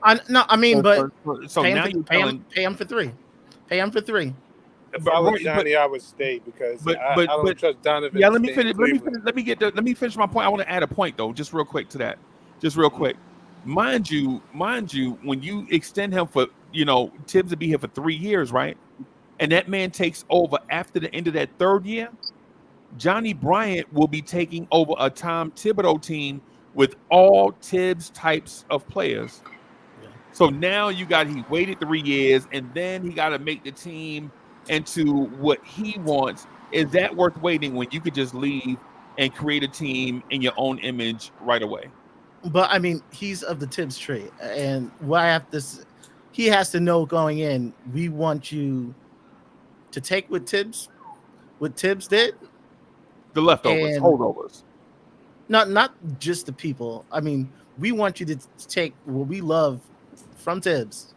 So now you're pay him for 3. Pay him for 3. If I was Johnny, I would stay because I don't trust Donovan. Yeah, let me finish my point. I want to add a point though, just real quick to that. Just real quick. Mind you, when you extend him for, Tibbs will be here for 3 years, right? And that man takes over after the end of that 3rd year. Johnny Bryant will be taking over a Tom Thibodeau team with all Tibbs types of players. Yeah. So now he waited 3 years and then he got to make the team into what he wants. Is that worth waiting when you could just leave and create a team in your own image right away? But I mean, he's of the Tibbs tree, and he has to know going in. We want you to take what Tibbs did, the leftovers, holdovers. Not just the people. I mean, we want you to take what we love from Tibbs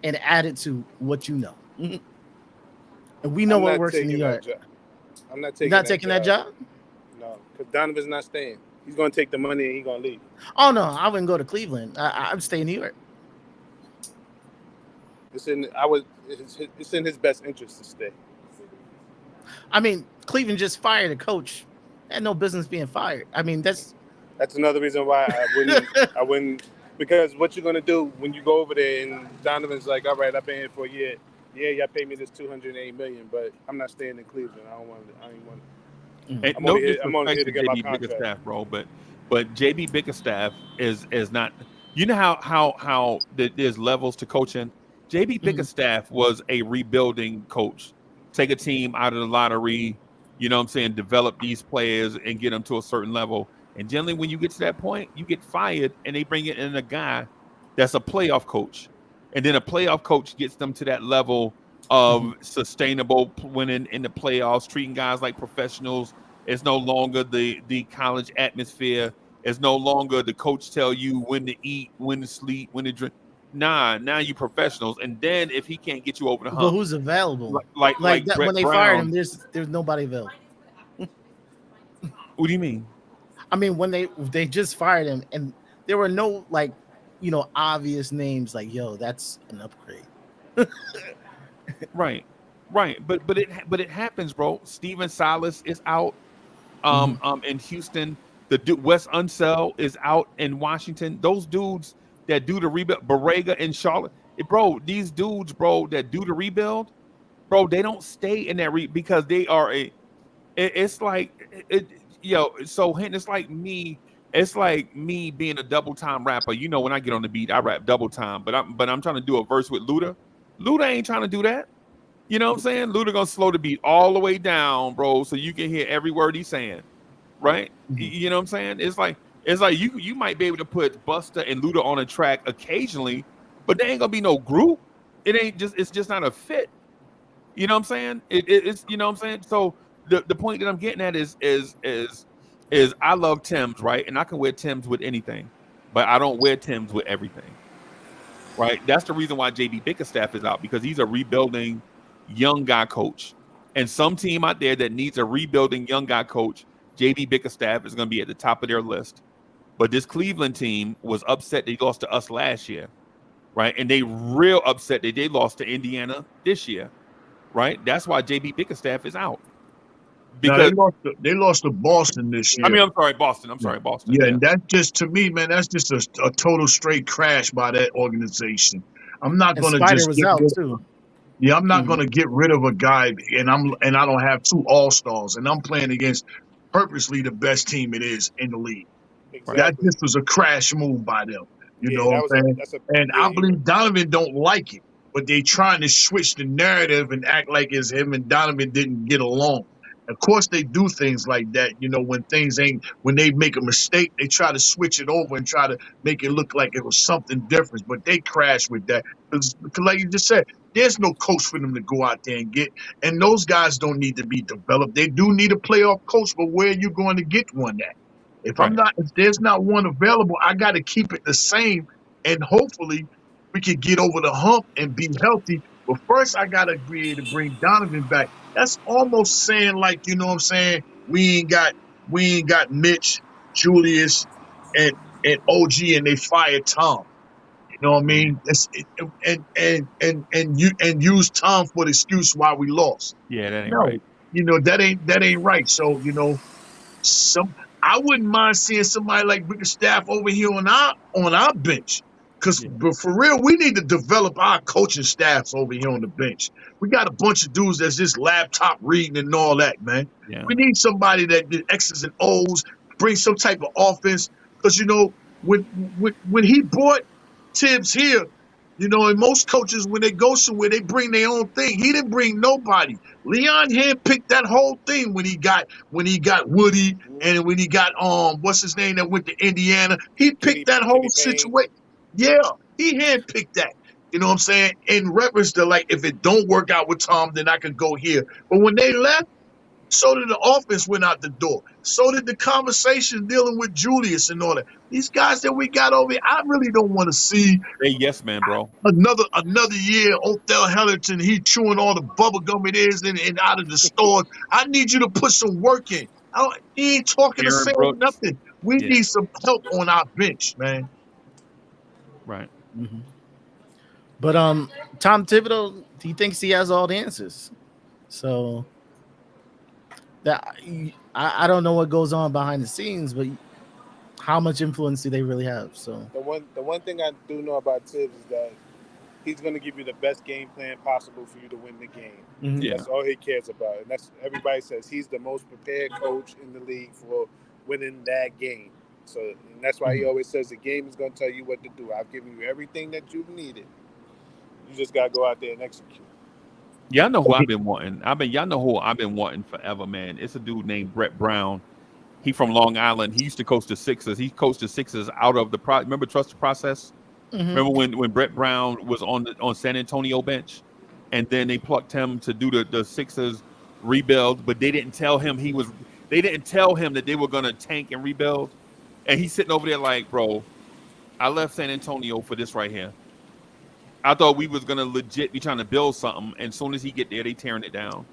and add it to what you know. Mm-hmm. And we know what works in New York. I'm not taking that job. No, because Donovan's not staying. He's going to take the money and he's going to leave. Oh, no, I wouldn't go to Cleveland. I'd stay in New York. It's in his best interest to stay. I mean, Cleveland just fired a coach. They had no business being fired. I mean, that's another reason why I wouldn't, because what you're going to do when you go over there and Donovan's like, all right, I've been here for a year. Yeah, y'all pay me this $208 million, but I'm not staying in Cleveland. I ain't want to. I'm only here to get my contract, Bickerstaff, bro. But JB Bickerstaff is not. You know how there's levels to coaching. JB Bickerstaff was a rebuilding coach. Take a team out of the lottery, develop these players and get them to a certain level. And generally, when you get to that point, you get fired, and they bring in a guy that's a playoff coach. And then a playoff coach gets them to that level of sustainable winning in the playoffs, treating guys like professionals. It's no longer the college atmosphere. It's no longer the coach tell you when to eat, when to sleep, when to drink. Nah, now you professionals. And then if he can't get you over the hump, but who's available? Like that, when they fired him, there's nobody available. What do you mean? I mean, when they just fired him, and there were no obvious names like, yo, that's an upgrade. Right. But it happens, bro. Steven Silas is out in Houston. The Wes Unseld is out in Washington. Those dudes that do the rebuild, Borrega in Charlotte, bro. These dudes, bro, that do the rebuild, bro, they don't stay in that because they are it's like me. It's like me being a double time rapper. When I get on the beat, I rap double time. But I'm trying to do a verse with Luda. Luda ain't trying to do that. You know what I'm saying? Luda gonna slow the beat all the way down, bro, so you can hear every word he's saying. right? Mhm. You know what I'm saying? It's like you might be able to put Buster and Luda on a track occasionally, but there ain't gonna be no group. It's just not a fit. You know what I'm saying? It's you know what I'm saying. So the point that I'm getting at is I love Tim's, right, and I can wear Tim's with anything, but I don't wear Tim's with everything, right? That's the reason why JB Bickerstaff is out, because he's a rebuilding young guy coach, and some team out there that needs a rebuilding young guy coach, JB Bickerstaff is going to be at the top of their list. But this Cleveland team was upset they lost to us last year, right? And they real upset that they lost to Indiana this year, right? That's why JB Bickerstaff is out. Now Because they lost to Boston this I year. mean, I'm sorry, Boston. I'm sorry, Boston. Yeah, Yeah, and that's just, to me, man, that's just a total straight crash by that organization. I'm not And gonna Spider just was get out rid. too. Yeah, I'm not Mhm. gonna get rid of a guy, and I don't have two all-stars, and I'm playing against purposely the best team it is in the league. right. That Exactly. just was a crash move by them. You Yeah, know what I'm saying? that's a And yeah. I believe Donovan don't like it, but they trying to switch the narrative and act like it's him and Donovan didn't get along. Of course, they do things like that. You know, when they make a mistake, they try to switch it over and try to make it look like it was something different. But they crash with that because, like you just said, there's no coach for them to go out there and get, and those guys don't need to be developed. They do need a playoff coach, but where are you going to get one at? Right. If there's not one available, I got to keep it the same, and hopefully we can get over the hump and be healthy. But first, I got to agree to bring Donovan back. That's almost saying, like, you know what I'm saying, we ain't got Mitch, Julius, and OG, and they fired Tom. You know what I mean? And use Tom for the excuse why we lost. Yeah, that ain't No, right. that ain't right. So, some I wouldn't mind seeing somebody like Bickerstaff over here on our bench. Cause Yeah, but for real, we need to develop our coaching staffs over here on the bench. We got a bunch of dudes that's just laptop reading and all that, man. yeah. We need somebody that did X's and O's, bring some type of offense. Because when he brought Tibbs here, and most coaches when they go somewhere, they bring their own thing. He didn't bring nobody. Leon handpicked that whole thing when he got Woody, and when he got what's his name that went to Indiana. He picked that whole Kenny Payne. situation. Yeah, he handpicked that. You know what I'm saying? In reference to, like, if it don't work out with Tom, then I could go here. But when they left, so did the offense went out the door. So did the conversation dealing with Julius and all that. These guys that we got over here, I really don't want to see Hey, yes, man, bro. another year. Othell Hellerton, he chewing all the bubble gum it is and out of the stores. I need you to put some work in. He ain't talking to Aaron saying Brooks. nothing. We Yeah, need some help on our bench, man. right. Mhm. But Tom Thibodeau, he thinks he has all the answers. So that I don't know what goes on behind the scenes, but how much influence do they really have? So The one thing I do know about Tibbs is that he's going to give you the best game plan possible for you to win the game. mhm. Yeah. That's all he cares about, and that's everybody says he's the most prepared coach in the league for winning that game. So, and that's why he always says the game is going to tell you what to do. I've given you everything that you've needed. You just got to go out there and execute. Y'all know who I've been wanting. Y'all know who I've been wanting forever, man. It's a dude named Brett Brown. He from Long Island. He used to coach the Sixers. He coached the Sixers out of the remember Trust the Process? Mhm. Remember when Brett Brown was on San Antonio bench, and then they plucked him to do the Sixers rebuild, but they didn't tell him that they were gonna tank and rebuild, and he's sitting over there like, bro, I left San Antonio for this right here. I thought we was gonna legit be trying to build something, and as soon as he get there, they tearing it down.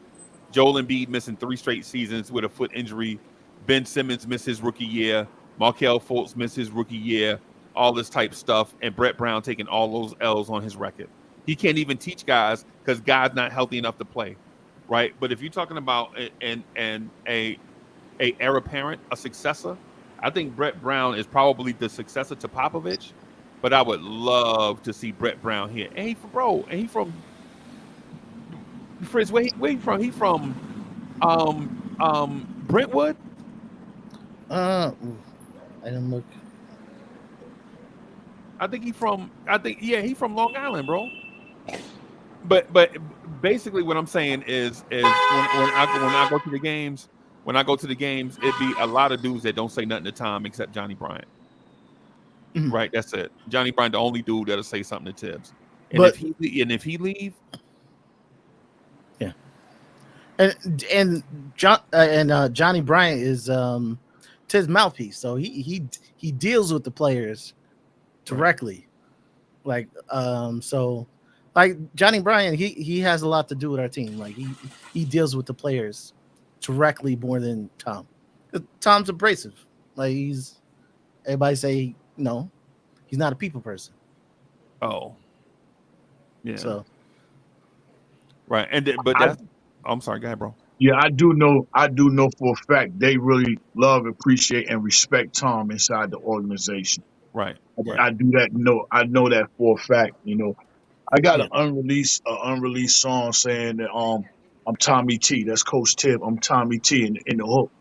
Joel Embiid missing 3 straight seasons with a foot injury. Ben Simmons missed his rookie year. Markelle Fultz missed his rookie year. All this type stuff, and Brett Brown taking all those L's on his record. He can't even teach guys because guys not healthy enough to play, right? But if you're talking about a heir apparent, a successor, I think Brett Brown is probably the successor to Popovich. But I would love to see Brett Brown here. And he from Fritz, where he from? He from Brentwood? I didn't look. He from Long Island, bro. But basically what I'm saying is when I go to the games, when I go to the games, it'd be a lot of dudes that don't say nothing to Tom except Johnny Bryant. Mhm. Right, that's it. Johnny Bryant, the only dude that'll say something to Tibbs. And But if he leave, yeah, and Johnny Bryant is Tibbs' mouthpiece, so he deals with the players directly. Like so like Johnny Bryant, he has a lot to do with our team. Like he deals with the players directly more than Tom. Tom's abrasive. Like everybody say no, he's not a people person. oh, yeah, So right. But that's. I'm sorry, go ahead, bro. Yeah, I do know. I do know for a fact they really love, appreciate, and respect Tom inside the organization. Right, right, I do that. I know that for a fact. I got yeah. an unreleased song saying that I'm Tommy T. That's Coach Tib. I'm Tommy T in the hook.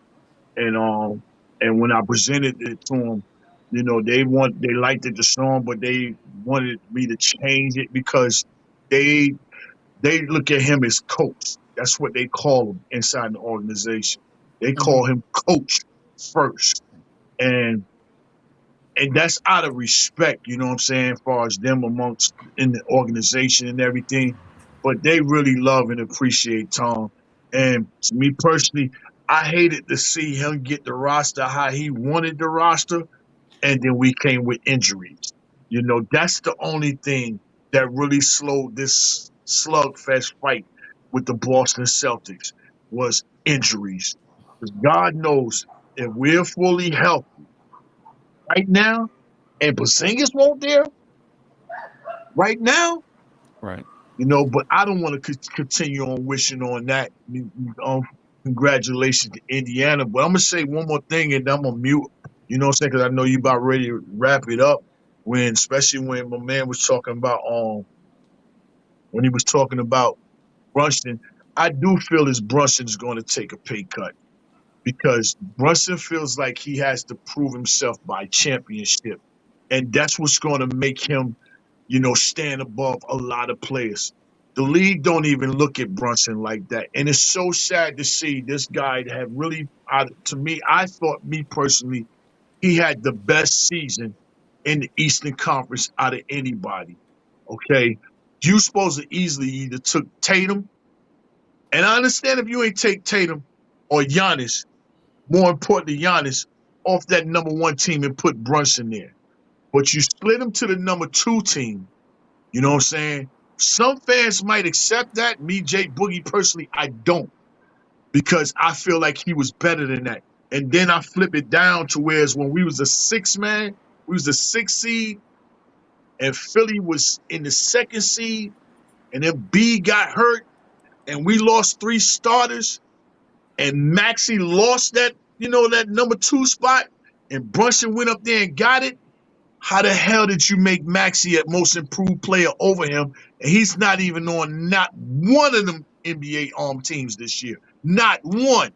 And when I presented it to them, they liked the song, but they wanted me to change it because they they look at him as coach. That's what they call him inside the organization. They Mhm. call him coach first. And that's out of respect, you know what I'm saying, as far as them amongst in the organization and everything. But they really love and appreciate Tom. And to me personally, I hated to see him get the roster how he wanted the roster, and then we came with injuries. That's the only thing that really slowed this slugfest fight with the Boston Celtics was injuries. Because God knows if we're fully healthy right now, and Porzingis won't there right now, right. but I don't want to continue on wishing on that. Um, Congratulations to Indiana. But I'm going to say one more thing and I'm going to mute, you know what I'm saying? Because I know you about ready to wrap it up especially when my man was talking about, when he was talking about Brunson. I do feel as Brunson is going to take a pay cut because Brunson feels like he has to prove himself by championship. And that's what's going to make him stand above a lot of players. The league don't even look at Brunson like that. And it's so sad to see this guy have really, to me, I thought, me personally, he had the best season in the Eastern Conference out of anybody. Okay. You supposed to easily either took Tatum, and I understand if you ain't take Tatum or Giannis, more importantly, Giannis, off that number one team and put Brunson there. But you split him to the number two team. You know what I'm saying? Some fans might accept that. Me, Jay Boogie, personally, I don't. Because I feel like he was better than that. And then I flip it down to whereas when we was a we was a 6 seed, and Philly was in the 2nd seed, and then B got hurt, and we lost 3 starters, and Maxey lost that number 2 spot, and Brunson went up there and got it. How the hell did you make Maxey a most improved player over him? And he's not even on not one of them NBA teams this year. Not one.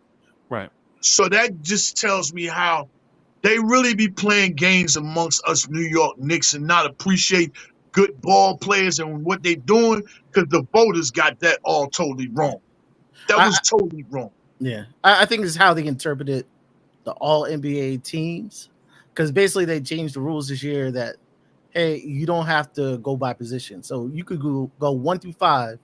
Right. So that just tells me how they really be playing games amongst us New York Knicks and not appreciate good ball players and what they're doing because the voters got that all totally wrong. That was totally wrong. Yeah. I think it's how they interpreted the all NBA teams. Because basically they changed the rules this year that, hey, you don't have to go by position. So you could go 1 through 5,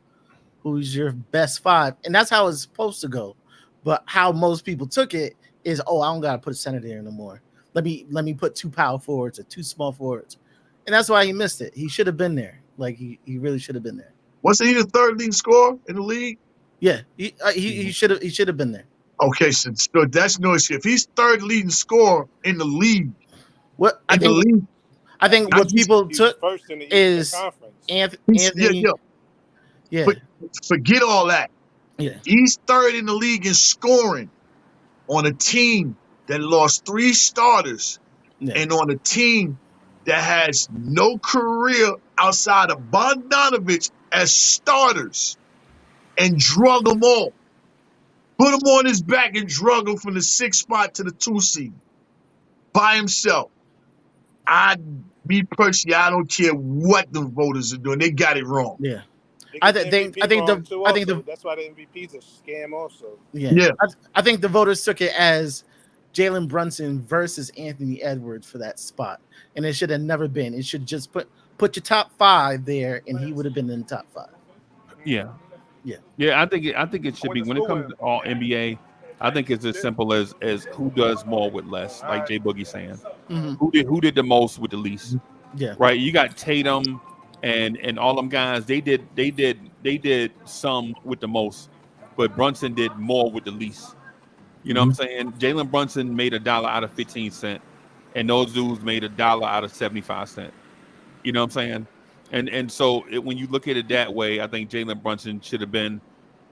who's your best 5. And that's how it's supposed to go. But how most people took it is, I don't got to put a center there no more. Let me put 2 power forwards or 2 small forwards. And that's why he missed it. He should have been there. Like, he really should have been there. Wasn't he the 3rd leading scorer in the league? Yeah, he should have been there. Okay, so that's no issue. If he's 3rd leading scorer in the league, I think what people took first in the is Conference. Anthony. Yeah. Forget all that. Yeah. He's 3rd in the league in scoring on a team that lost 3 starters and on a team that has no career outside of Bogdanovich as starters and drug them all. Put him on his back and drug him from the 6th spot to the 2 seed by himself. Me personally, I don't care what the voters are doing. They got it wrong. Yeah. They I get the think MVP I think wrong, the too, I think also. the That's why the MVP's a scam also. yeah. I think the voters took it as Jalen Brunson versus Anthony Edwards for that spot, and it should have never been. It should just put your top 5 there, and he would have been in the top 5. Yeah. Yeah. Yeah, I think it should be when it comes to all NBA. I think it's as simple as who does more with less, like Jay Boogie saying. Mm-hmm. Who did the most with the least? Yeah. Right. You got Tatum and all them guys. They did some with the most, but Brunson did more with the least. You know what I'm saying? Jalen Brunson made $1 out of 15 cents, and those dudes made $1 out of 75 cents. You know what I'm saying? And so when you look at it that way, I think Jalen Brunson should have been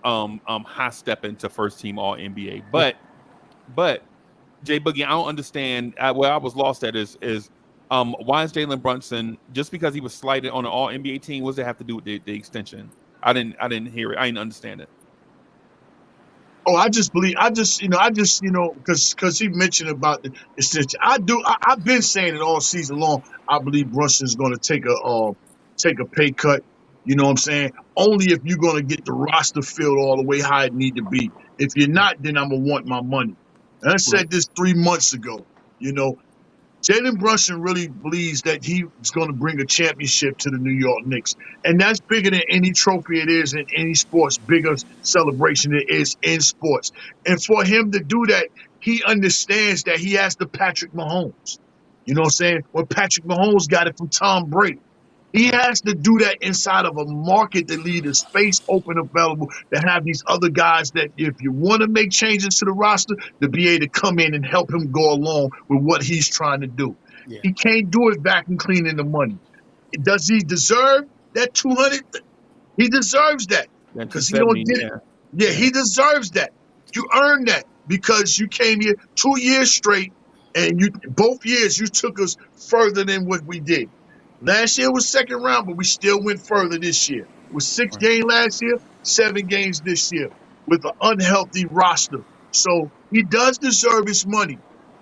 high stepping to first team All NBA. But Jay Boogie, I don't understand. Where I was lost at is why is Jalen Brunson, just because he was slighted on an All NBA team? What does it have to do with the extension? I didn't hear it. I didn't understand it. Oh, because he mentioned about the extension. I've been saying it all season long. I believe Brunson's going to take a pay cut. You know what I'm saying? Only if you're going to get the roster filled all the way how it need to be. If you're not, then I'm gonna want my money. And I said this 3 months ago. You know, Jalen Brunson really believes that he's going to bring a championship to the New York Knicks. And that's bigger than any trophy it is in any sports, bigger celebration it is in sports. And for him to do that, he understands that he has the Patrick Mahomes. You know what I'm saying? When Patrick Mahomes got it from Tom Brady. He has to do that inside of a market that leaves a space open available to have these other guys that if you want to make changes to the roster, to be able to come in and help him go along with what he's trying to do. Yeah. He can't do it back and cleaning the money. Does he deserve that 200? He deserves that because he don't get it. Yeah, he deserves that. You earned that because you came here 2 years straight, and both years you took us further than what we did. Last year was second round, but we still went further this year. It was 6 games last year, 7 games this year with an unhealthy roster. So he does deserve his money.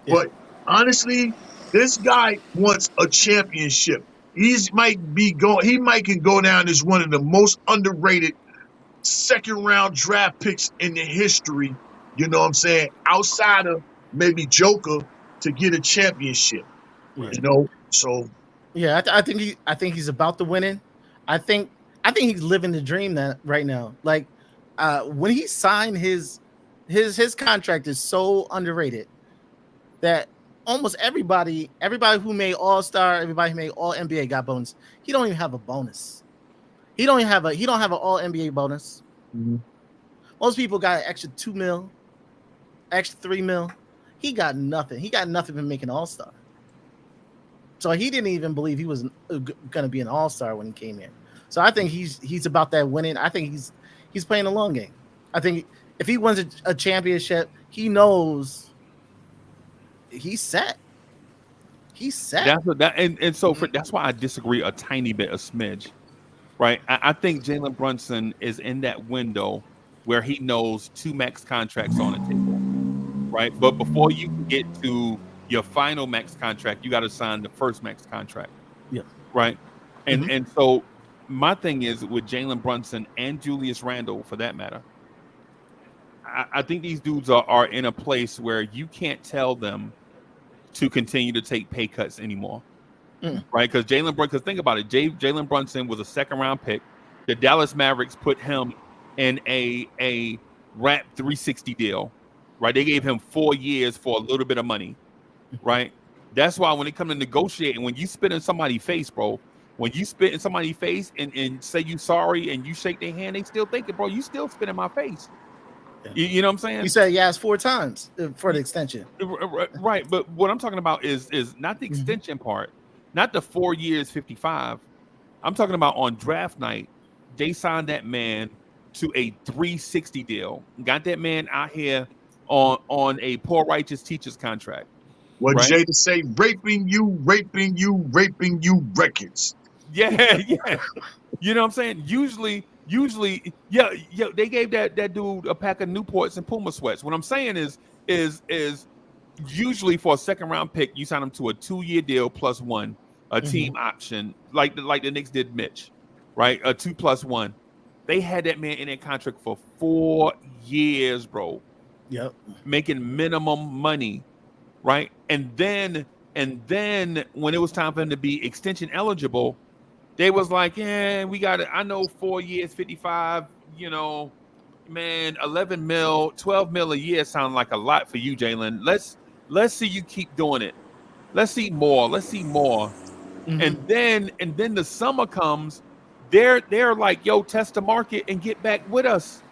Yeah. But honestly, this guy wants a championship. He might can go down as one of the most underrated second round draft picks in the history. You know what I'm saying? Outside of maybe Joker to get a championship. Yeah. You know, so. Yeah, I think he's about the winning. I think he's living the dream that right now. Like when he signed his contract is so underrated that almost everybody who made All-Star, everybody who made All NBA got bonus. He don't even have a bonus. He don't have an All NBA bonus. Mm-hmm. Most people got an extra $2 million, extra $3 million. He got nothing. He got nothing from making All-Star. So he didn't even believe he was going to be an All-Star when he came in. So I think he's about that winning. I think he's playing a long game. I think if he wins a championship, he knows he's set. He's set. That's why I disagree a tiny bit, a smidge. Right? I think Jalen Brunson is in that window where he knows 2 max contracts on the table. Right? But before you can get to your final max contract, you got to sign the first max contract. Yeah. Right. And so my thing is with Jalen Brunson and Julius Randle, for that matter, I think these dudes are in a place where you can't tell them to continue to take pay cuts anymore. Right. Because think about it. Jalen Brunson was a second round pick. The Dallas Mavericks put him in a wrap 360 deal. Right. They gave him 4 years for a little bit of money. Right. That's why when it comes to negotiating, when you spit in somebody's face, bro, when you spit in somebody's face and say you sorry and you shake their hand, they still think it, bro. You still spit in my face. Yeah. You know what I'm saying? You said yes 4 times for the extension. Right. But what I'm talking about is not the extension part, not the 4 years, 55. I'm talking about on draft night, they signed that man to a 360 deal. Got that man out here on a poor righteous teacher's contract. What right? Jay to say, raping you records. Yeah. You know what I'm saying? Usually, yeah, they gave that dude a pack of Newports and Puma sweats. What I'm saying is usually for a second round pick, you sign him to a 2-year deal plus 1, a team option, like the Knicks did Mitch, right? A 2+1. They had that man in that contract for 4 years, bro, Yep. making minimum money, right? And then when it was time for him to be extension eligible, they was like, yeah, we got it. I know 4 years, 55, man, 11 mil, 12 mil a year sound like a lot for you, Jalen. Let's see you keep doing it. Let's see more. Let's see more. Mhm. And then the summer comes, they're like, yo, test the market and get back with us.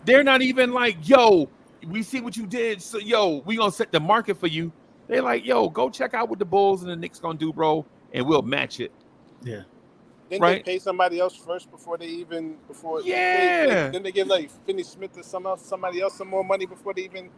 They're not even like, yo, we see what you did. So yo, we gonna set the market for you. They're like, yo, go check out what the Bulls and the Knicks gonna do, bro, and we'll match it. Yeah. Didn't Right? they pay somebody else first before Yeah. Didn't they get like Finney Smith or somebody else some more money before they even?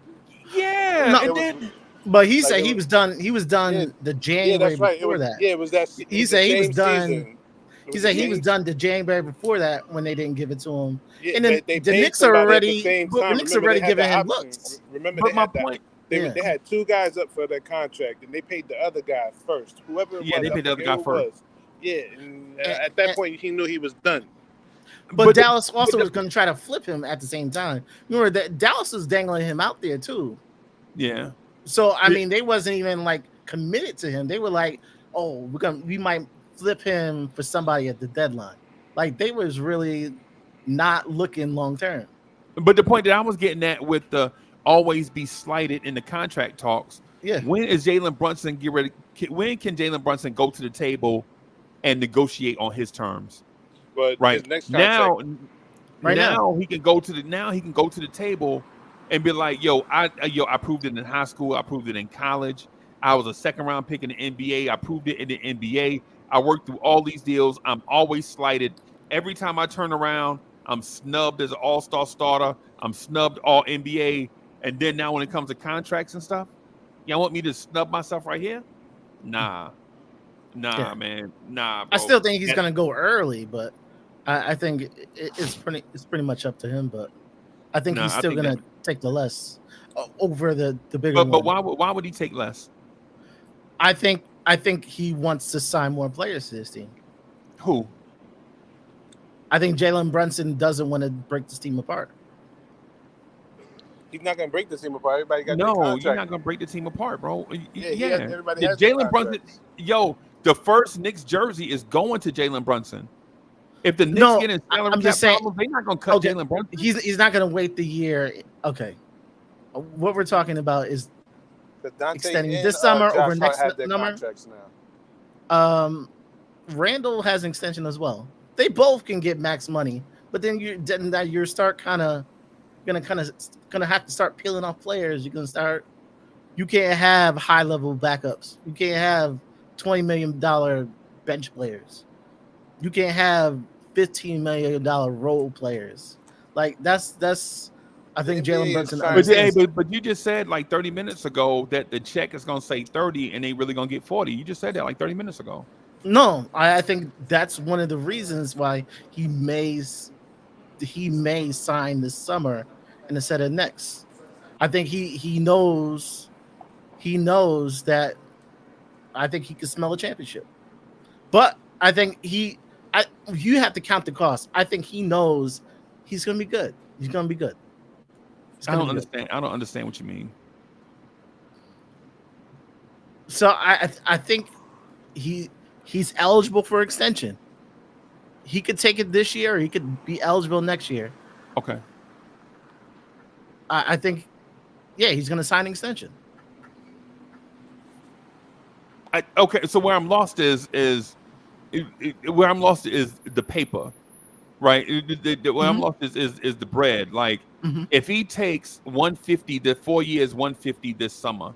Yeah. No, And It was then But he like said it he was, was done. He was done yeah, the yeah, January that's right. It before was that. yeah, it was that. It He was said the he was James done. season. It He was said the he was James- done the January before that when they didn't give it to him. Yeah, And then they the paid Knicks are somebody at the already, same but the time. Knicks Remember, already they had the giving him option. looks. Remember, but they my had that. point, Yeah. They had 2 guys up for their contract, and they paid the other guy first. Whoever it yeah, was, they I paid the other forget guy who it first. was. Yeah, and And, at that and- point, he knew he was done. but the- Dallas also but was going to try to flip him at the same time. Remember that Dallas was dangling him out there too. yeah. So I Yeah. mean, they wasn't even like committed to him. They were like, "Oh, we might flip him for somebody at the deadline." Like they was really not looking long term. But the point that I was getting at with the always be slighted in the contract talks, Yeah. when is Jalen Brunson get ready? When can Jalen Brunson go to the table and negotiate on his terms? But Right his next contract, now he can go to the table and be like, yo, I proved it in high school, I proved it in college, I was a second round pick in the NBA, I proved it in the NBA, I worked through all these deals, I'm always slighted. Every time I turn around, I'm snubbed as an all-star starter, I'm snubbed all NBA, and then now when it comes to contracts and stuff, y'all want me to snub myself right here? Nah, Yeah. man, nah, bro. I still think he's going to go early, but I think it's pretty much up to him. But I think Nah, he's I still think going to take the less over the bigger one. But why would he take less? I think he wants to sign more players to his team. Who? I think Jalen Brunson doesn't want to break this team apart. he's not gonna break the team apart. Everybody got their No, contract. you're not gonna break the team apart, bro. Yeah, everybody The has their Jalen Brunson, contracts. yo, the first Knicks jersey is going to Jalen Brunson. If the Knicks No, get in salary I'm cap just saying- problems, they're not gonna cut Okay, Jalen Brunson. He's not going to wait the year. Okay, what we're talking about is Because Dante extending and this summer Josh over Hart next have their summer. contracts now. Randall has an extension as well. They both can get max money, but then you start gonna have to start peeling off players. You can't have high level backups. You can't have $20 million bench players. You can't have $15 million role players. Like that's I think The Jalen NBA Brunson is trying- understands. But you just said like 30 minutes ago that the check is gonna say 30 and they really gonna get 40. You just said that like 30 minutes ago. No, I think that's one of the reasons why he may sign this summer instead of next. I think he knows that I think he can smell a championship. But I think you have to count the cost. I think he knows he's gonna be good. He's gonna be good. I don't understand. I don't understand what you mean. So I think he's eligible for extension. He could take it this year, or he could be eligible next year. Okay. I think, yeah, he's going to sign an extension. Okay. So where I'm lost is the paper, right? Where I'm lost is the bread. Like if he takes 150, the 4 years 150 this summer,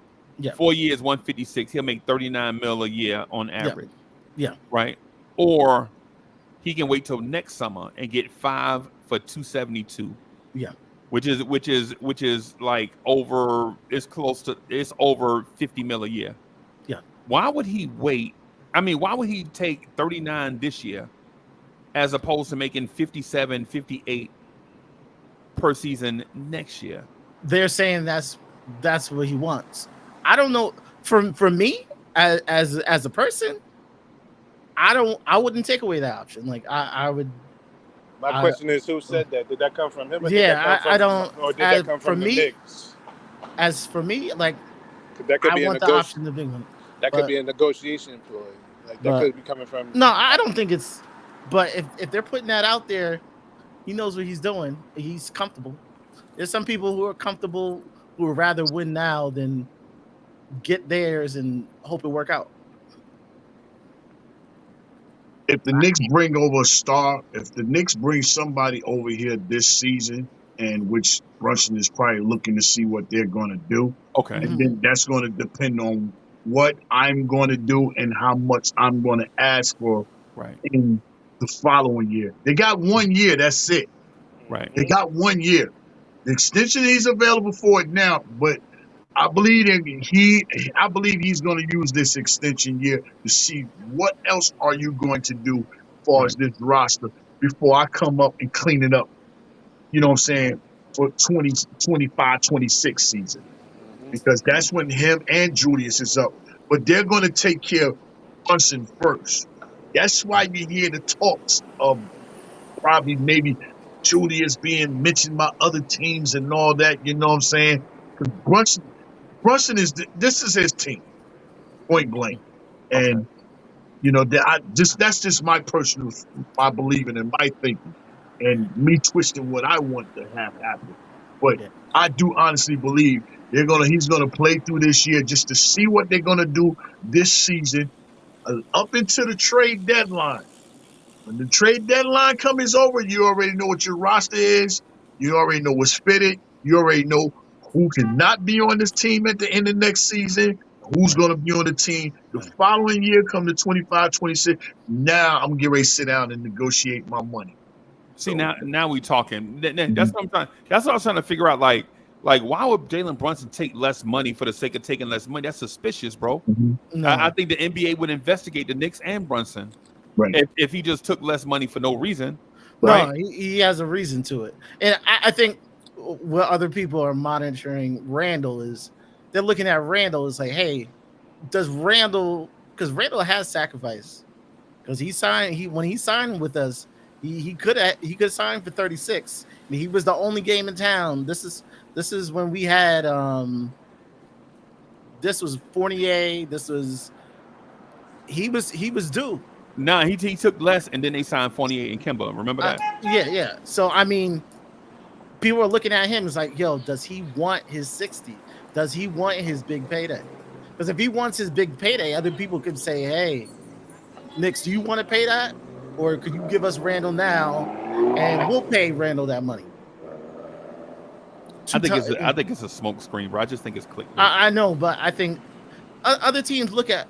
4 years 156, he'll make 39 mil a year on average. Yeah. Right. Or he can wait till next summer and get 5 for 272. Yeah. Which is like it's over 50 mil a year. Yeah. Why would he wait? I mean, why would he take 39 this year as opposed to making 57, 58 per season next year? They're saying that's what he wants. I don't know. For me, as a person, I wouldn't take away that option. Like I would My question is, who said that? Did that come from him, or did Yeah, that come I from, don't. or did that come For from the me, Knicks? as for me, like 'Cause that could I be a want the option of big one. That could But be a negotiation ploy. Like that but could be coming from. no, I don't think it's. But if they're putting that out there, he knows what he's doing. He's comfortable. There's some people who are comfortable who would rather win now than get theirs and hope it work out. If the Knicks bring over a star, if the Knicks bring somebody over here this season, and which Brunson is probably looking to see what they're going to do, Okay. and then that's going to depend on what I'm going to do and how much I'm going to ask for Right. in the following year. They got 1 year. That's it. Right. They got 1 year. The extension is available for it now, but I believe I believe he's going to use this extension year to see what else are you going to do as far as this roster before I come up and clean it up. You know what I'm saying? For 2025, 26 season. Because that's when him and Julius is up. But they're going to take care of Brunson first. That's why you hear the talks of probably maybe Julius being mentioned by other teams and all that. You know what I'm saying? Because Brunson this is his team, point blank. Okay. And you know that's just my personal, my believing and my thinking, and me twisting what I want to have happen. But Yeah. I do honestly believe he's gonna play through this year just to see what they're gonna do this season, up into the trade deadline. When the trade deadline comes over, you already know what your roster is. You already know what's fitted. You already know who cannot be on this team at the end of next season, who's going to be on the team. The following year, come to 25, 26, now I'm getting ready to sit down and negotiate my money. See, now we talking. That's what that's what I was trying to figure out. Like why would Jalen Brunson take less money for the sake of taking less money? That's suspicious, bro. No. I think the NBA would investigate the Knicks and Brunson. Right. If he just took less money for no reason. Right? No, he has a reason to it. And I think what other people are monitoring Randall is they're looking at Randall as like, hey, does Randall, because Randall has sacrifice. Because when he signed with us, he could sign for 36. I mean, he was the only game in town. This is when we had this was Fournier. He was due. Nah, he took less, and then they signed Fournier and Kemba. Remember that? Yeah. So I mean, people are looking at him as like, yo, does he want his 60? Does he want his big payday? Because if he wants his big payday, other people could say, hey, Knicks, do you want to pay that? Or could you give us Randall now, and we'll pay Randall that money? I think it's a smoke screen, bro. I just think it's clickbait. I know, but I think other teams look at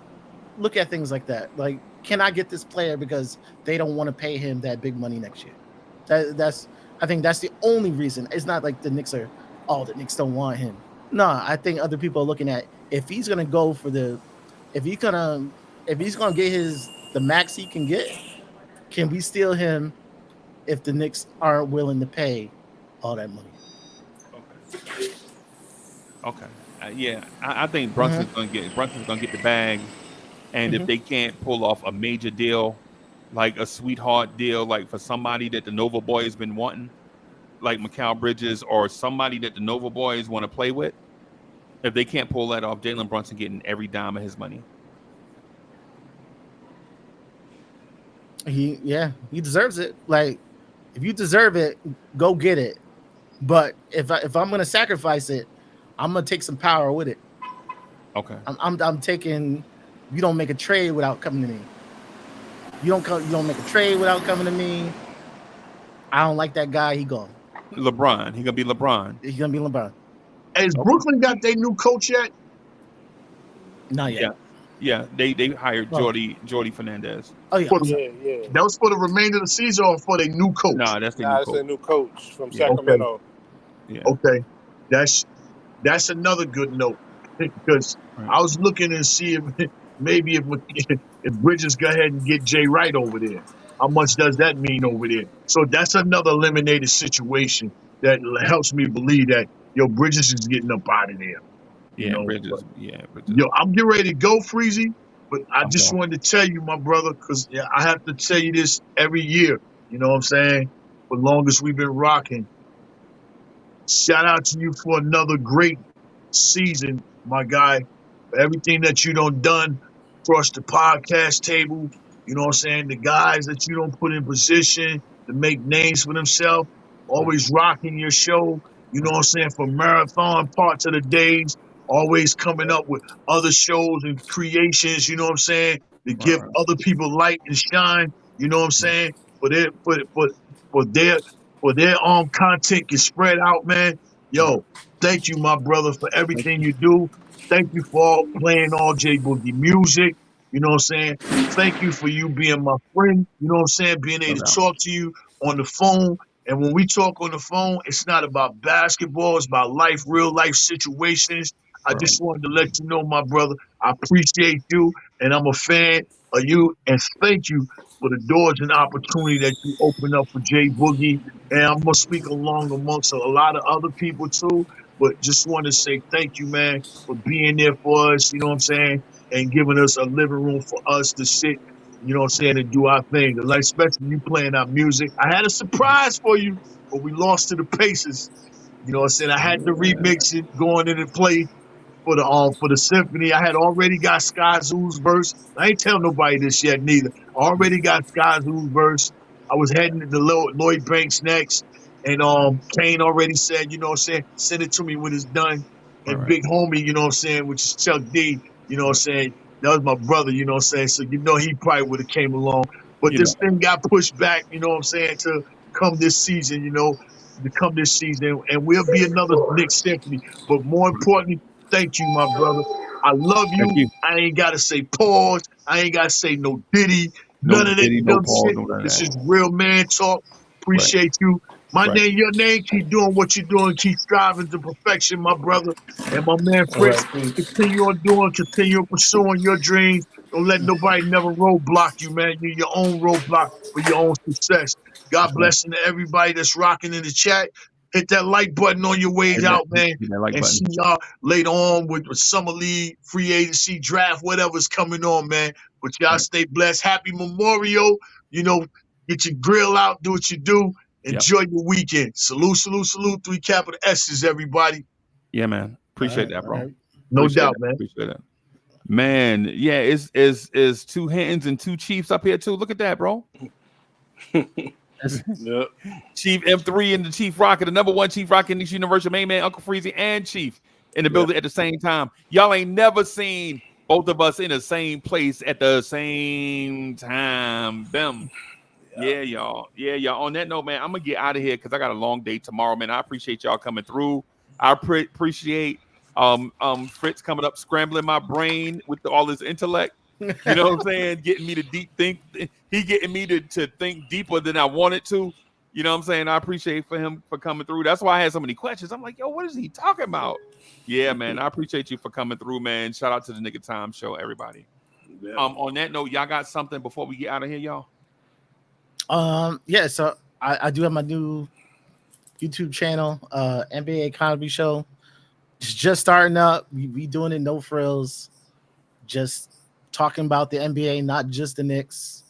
things like that. Like, can I get this player because they don't want to pay him that big money next year? I think that's the only reason. It's not like the Knicks the Knicks don't want him. No, I think other people are looking at if he's gonna go for if he's gonna get the max he can get, can we steal him if the Knicks aren't willing to pay all that money? Okay. Yeah, I think Brunson's gonna get the bag. And if they can't pull off a major deal, like a sweetheart deal, like for somebody that the Nova Boy has been wanting, like Mikal Bridges or somebody that the Nova Boys want to play with, if they can't pull that off, Jalen Brunson getting every dime of his money. He deserves it. Like, if you deserve it, go get it. But if I'm gonna sacrifice it, I'm gonna take some power with it. Okay. I'm taking. You don't make a trade without coming to me. You don't make a trade without coming to me. I don't like that guy. He gone. LeBron. He gonna be LeBron. He's gonna be LeBron. Has Brooklyn got their new coach yet? Not yet. Yeah. They hired Jordy Fernandez. Oh yeah. Yeah. That was for the remainder of the season or for their new coach? Nah, that's their new coach from Sacramento. Yeah. Okay. That's another good note because I was looking and see if maybe if Bridges go ahead and get Jay Wright over there, how much does that mean over there? So that's another eliminated situation that helps me believe that Bridges is getting up out of there. Bridges. I'm getting ready to go, Freezy, but I wanted to tell you, my brother, because I have to tell you this every year. You know what I'm saying? for long as we've been rocking. Shout out to you for another great season, my guy. For everything that you done across the podcast table. You know what I'm saying? The guys that you don't put in position to make names for themselves. Always rocking your show. You know what I'm saying? For marathon parts of the days. Always coming up with other shows and creations. You know what I'm saying? To give Right. other people light and shine. You know what I'm saying? For their for their for their content can spread out, man. Yo, thank you, my brother, for Thank everything you. you do. Thank you for playing all J Boogie music. You know what I'm saying? Thank you for you being my friend. You know what I'm saying? Being No able to doubt. talk to you on the phone. And when we talk on the phone, it's not about basketball, it's about life, real life situations. I Right. just wanted to let you know, my brother, I appreciate you and I'm a fan of you. And thank you for the doors and opportunity that you open up for Jay Boogie. And I'm gonna speak along amongst a lot of other people too. But just want to say thank you, man, for being there for us. You know what I'm saying, and giving us a living room for us to sit. You know what I'm saying, and do our thing. Like especially you playing our music. I had a surprise for you, but we lost to the Pacers. You know what I'm saying. I had to remix it, going in and play for the symphony. I had already got Sky Zoo's verse. I ain't tell nobody this yet neither. I already got Sky Zoo's verse. I was heading to Lloyd Banks next. And Kane already said, you know what I'm saying, send it to me when it's done. Right. And Right. big homie, you know what I'm saying, which is Chuck D, you know what I'm saying. That was my brother, you know what I'm saying. So you know he probably would have came along. But You this know. thing got pushed back, you know what I'm saying, to come this season, to come this season. And we'll be another Knicks symphony. But more importantly, thank you, my brother. I love Thank you. you. I ain't gotta say pause. I ain't gotta say no Diddy. No None of that Diddy, no dumb Paul, shit. no none of This is that. real man talk. Right. Appreciate you. My Right. name, your name. Keep doing what you're doing. Keep striving to perfection, my brother. And my man All Fritz, right, peace. continue on doing, continue on pursuing your dreams. Don't let nobody never roadblock you, man. You're your own roadblock for your own success. God That's right. bless to everybody that's rocking in the chat. Hit that like button on your ways Hit that, out, man. hit that like And button. see y'all later on with Summer League, free agency, draft, whatever's coming on, man. But y'all Right. stay blessed. Happy Memorial. You know, get your grill out, do what you do. Yep. Enjoy your weekend. Salute, salute, salute. 3 capital S's, everybody. Yeah, man. Appreciate that, All bro. right. No Appreciate doubt, that. man. Appreciate that. Man, yeah, it's two Hintons and two Chiefs up here too. Look at that, bro. Yep. Chief M3 and the Chief Rocket, the number one Chief Rocket in this universal main man, Uncle Freezy, and Chief in the Yeah. building at the same time. Y'all ain't never seen both of us in the same place at the same time. Them. Yeah, y'all. Yeah, y'all. On that note, man, I'm gonna get out of here because I got a long day tomorrow, man. I appreciate y'all coming through. I appreciate Fritz coming up, scrambling my brain with all his intellect. You know what I'm saying? Getting me to deep think. He getting me to think deeper than I wanted to. You know what I'm saying? I appreciate for him for coming through. That's why I had so many questions. I'm like, yo, what is he talking about? Yeah, man. I appreciate you for coming through, man. Shout out to the Nigga Time Show, everybody. Yeah. On that note, y'all got something before we get out of here, y'all? Yeah, so I do have my new YouTube channel, NBA Economy Show. It's just starting up. We doing it no frills, just talking about the NBA, not just the Knicks.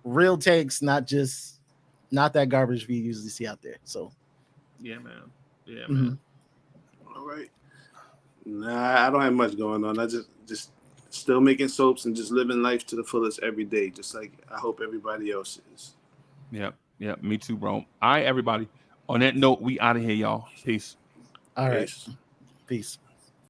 Real takes, not that garbage we usually see out there. So Yeah, man. Yeah, mhm. man. All right. Nah, I don't have much going on. I just still making soaps and just living life to the fullest every day, just like I hope everybody else is. Yeah, me too, bro. All right, everybody. On that note, we out of here, y'all. Peace. All right. Peace. Peace.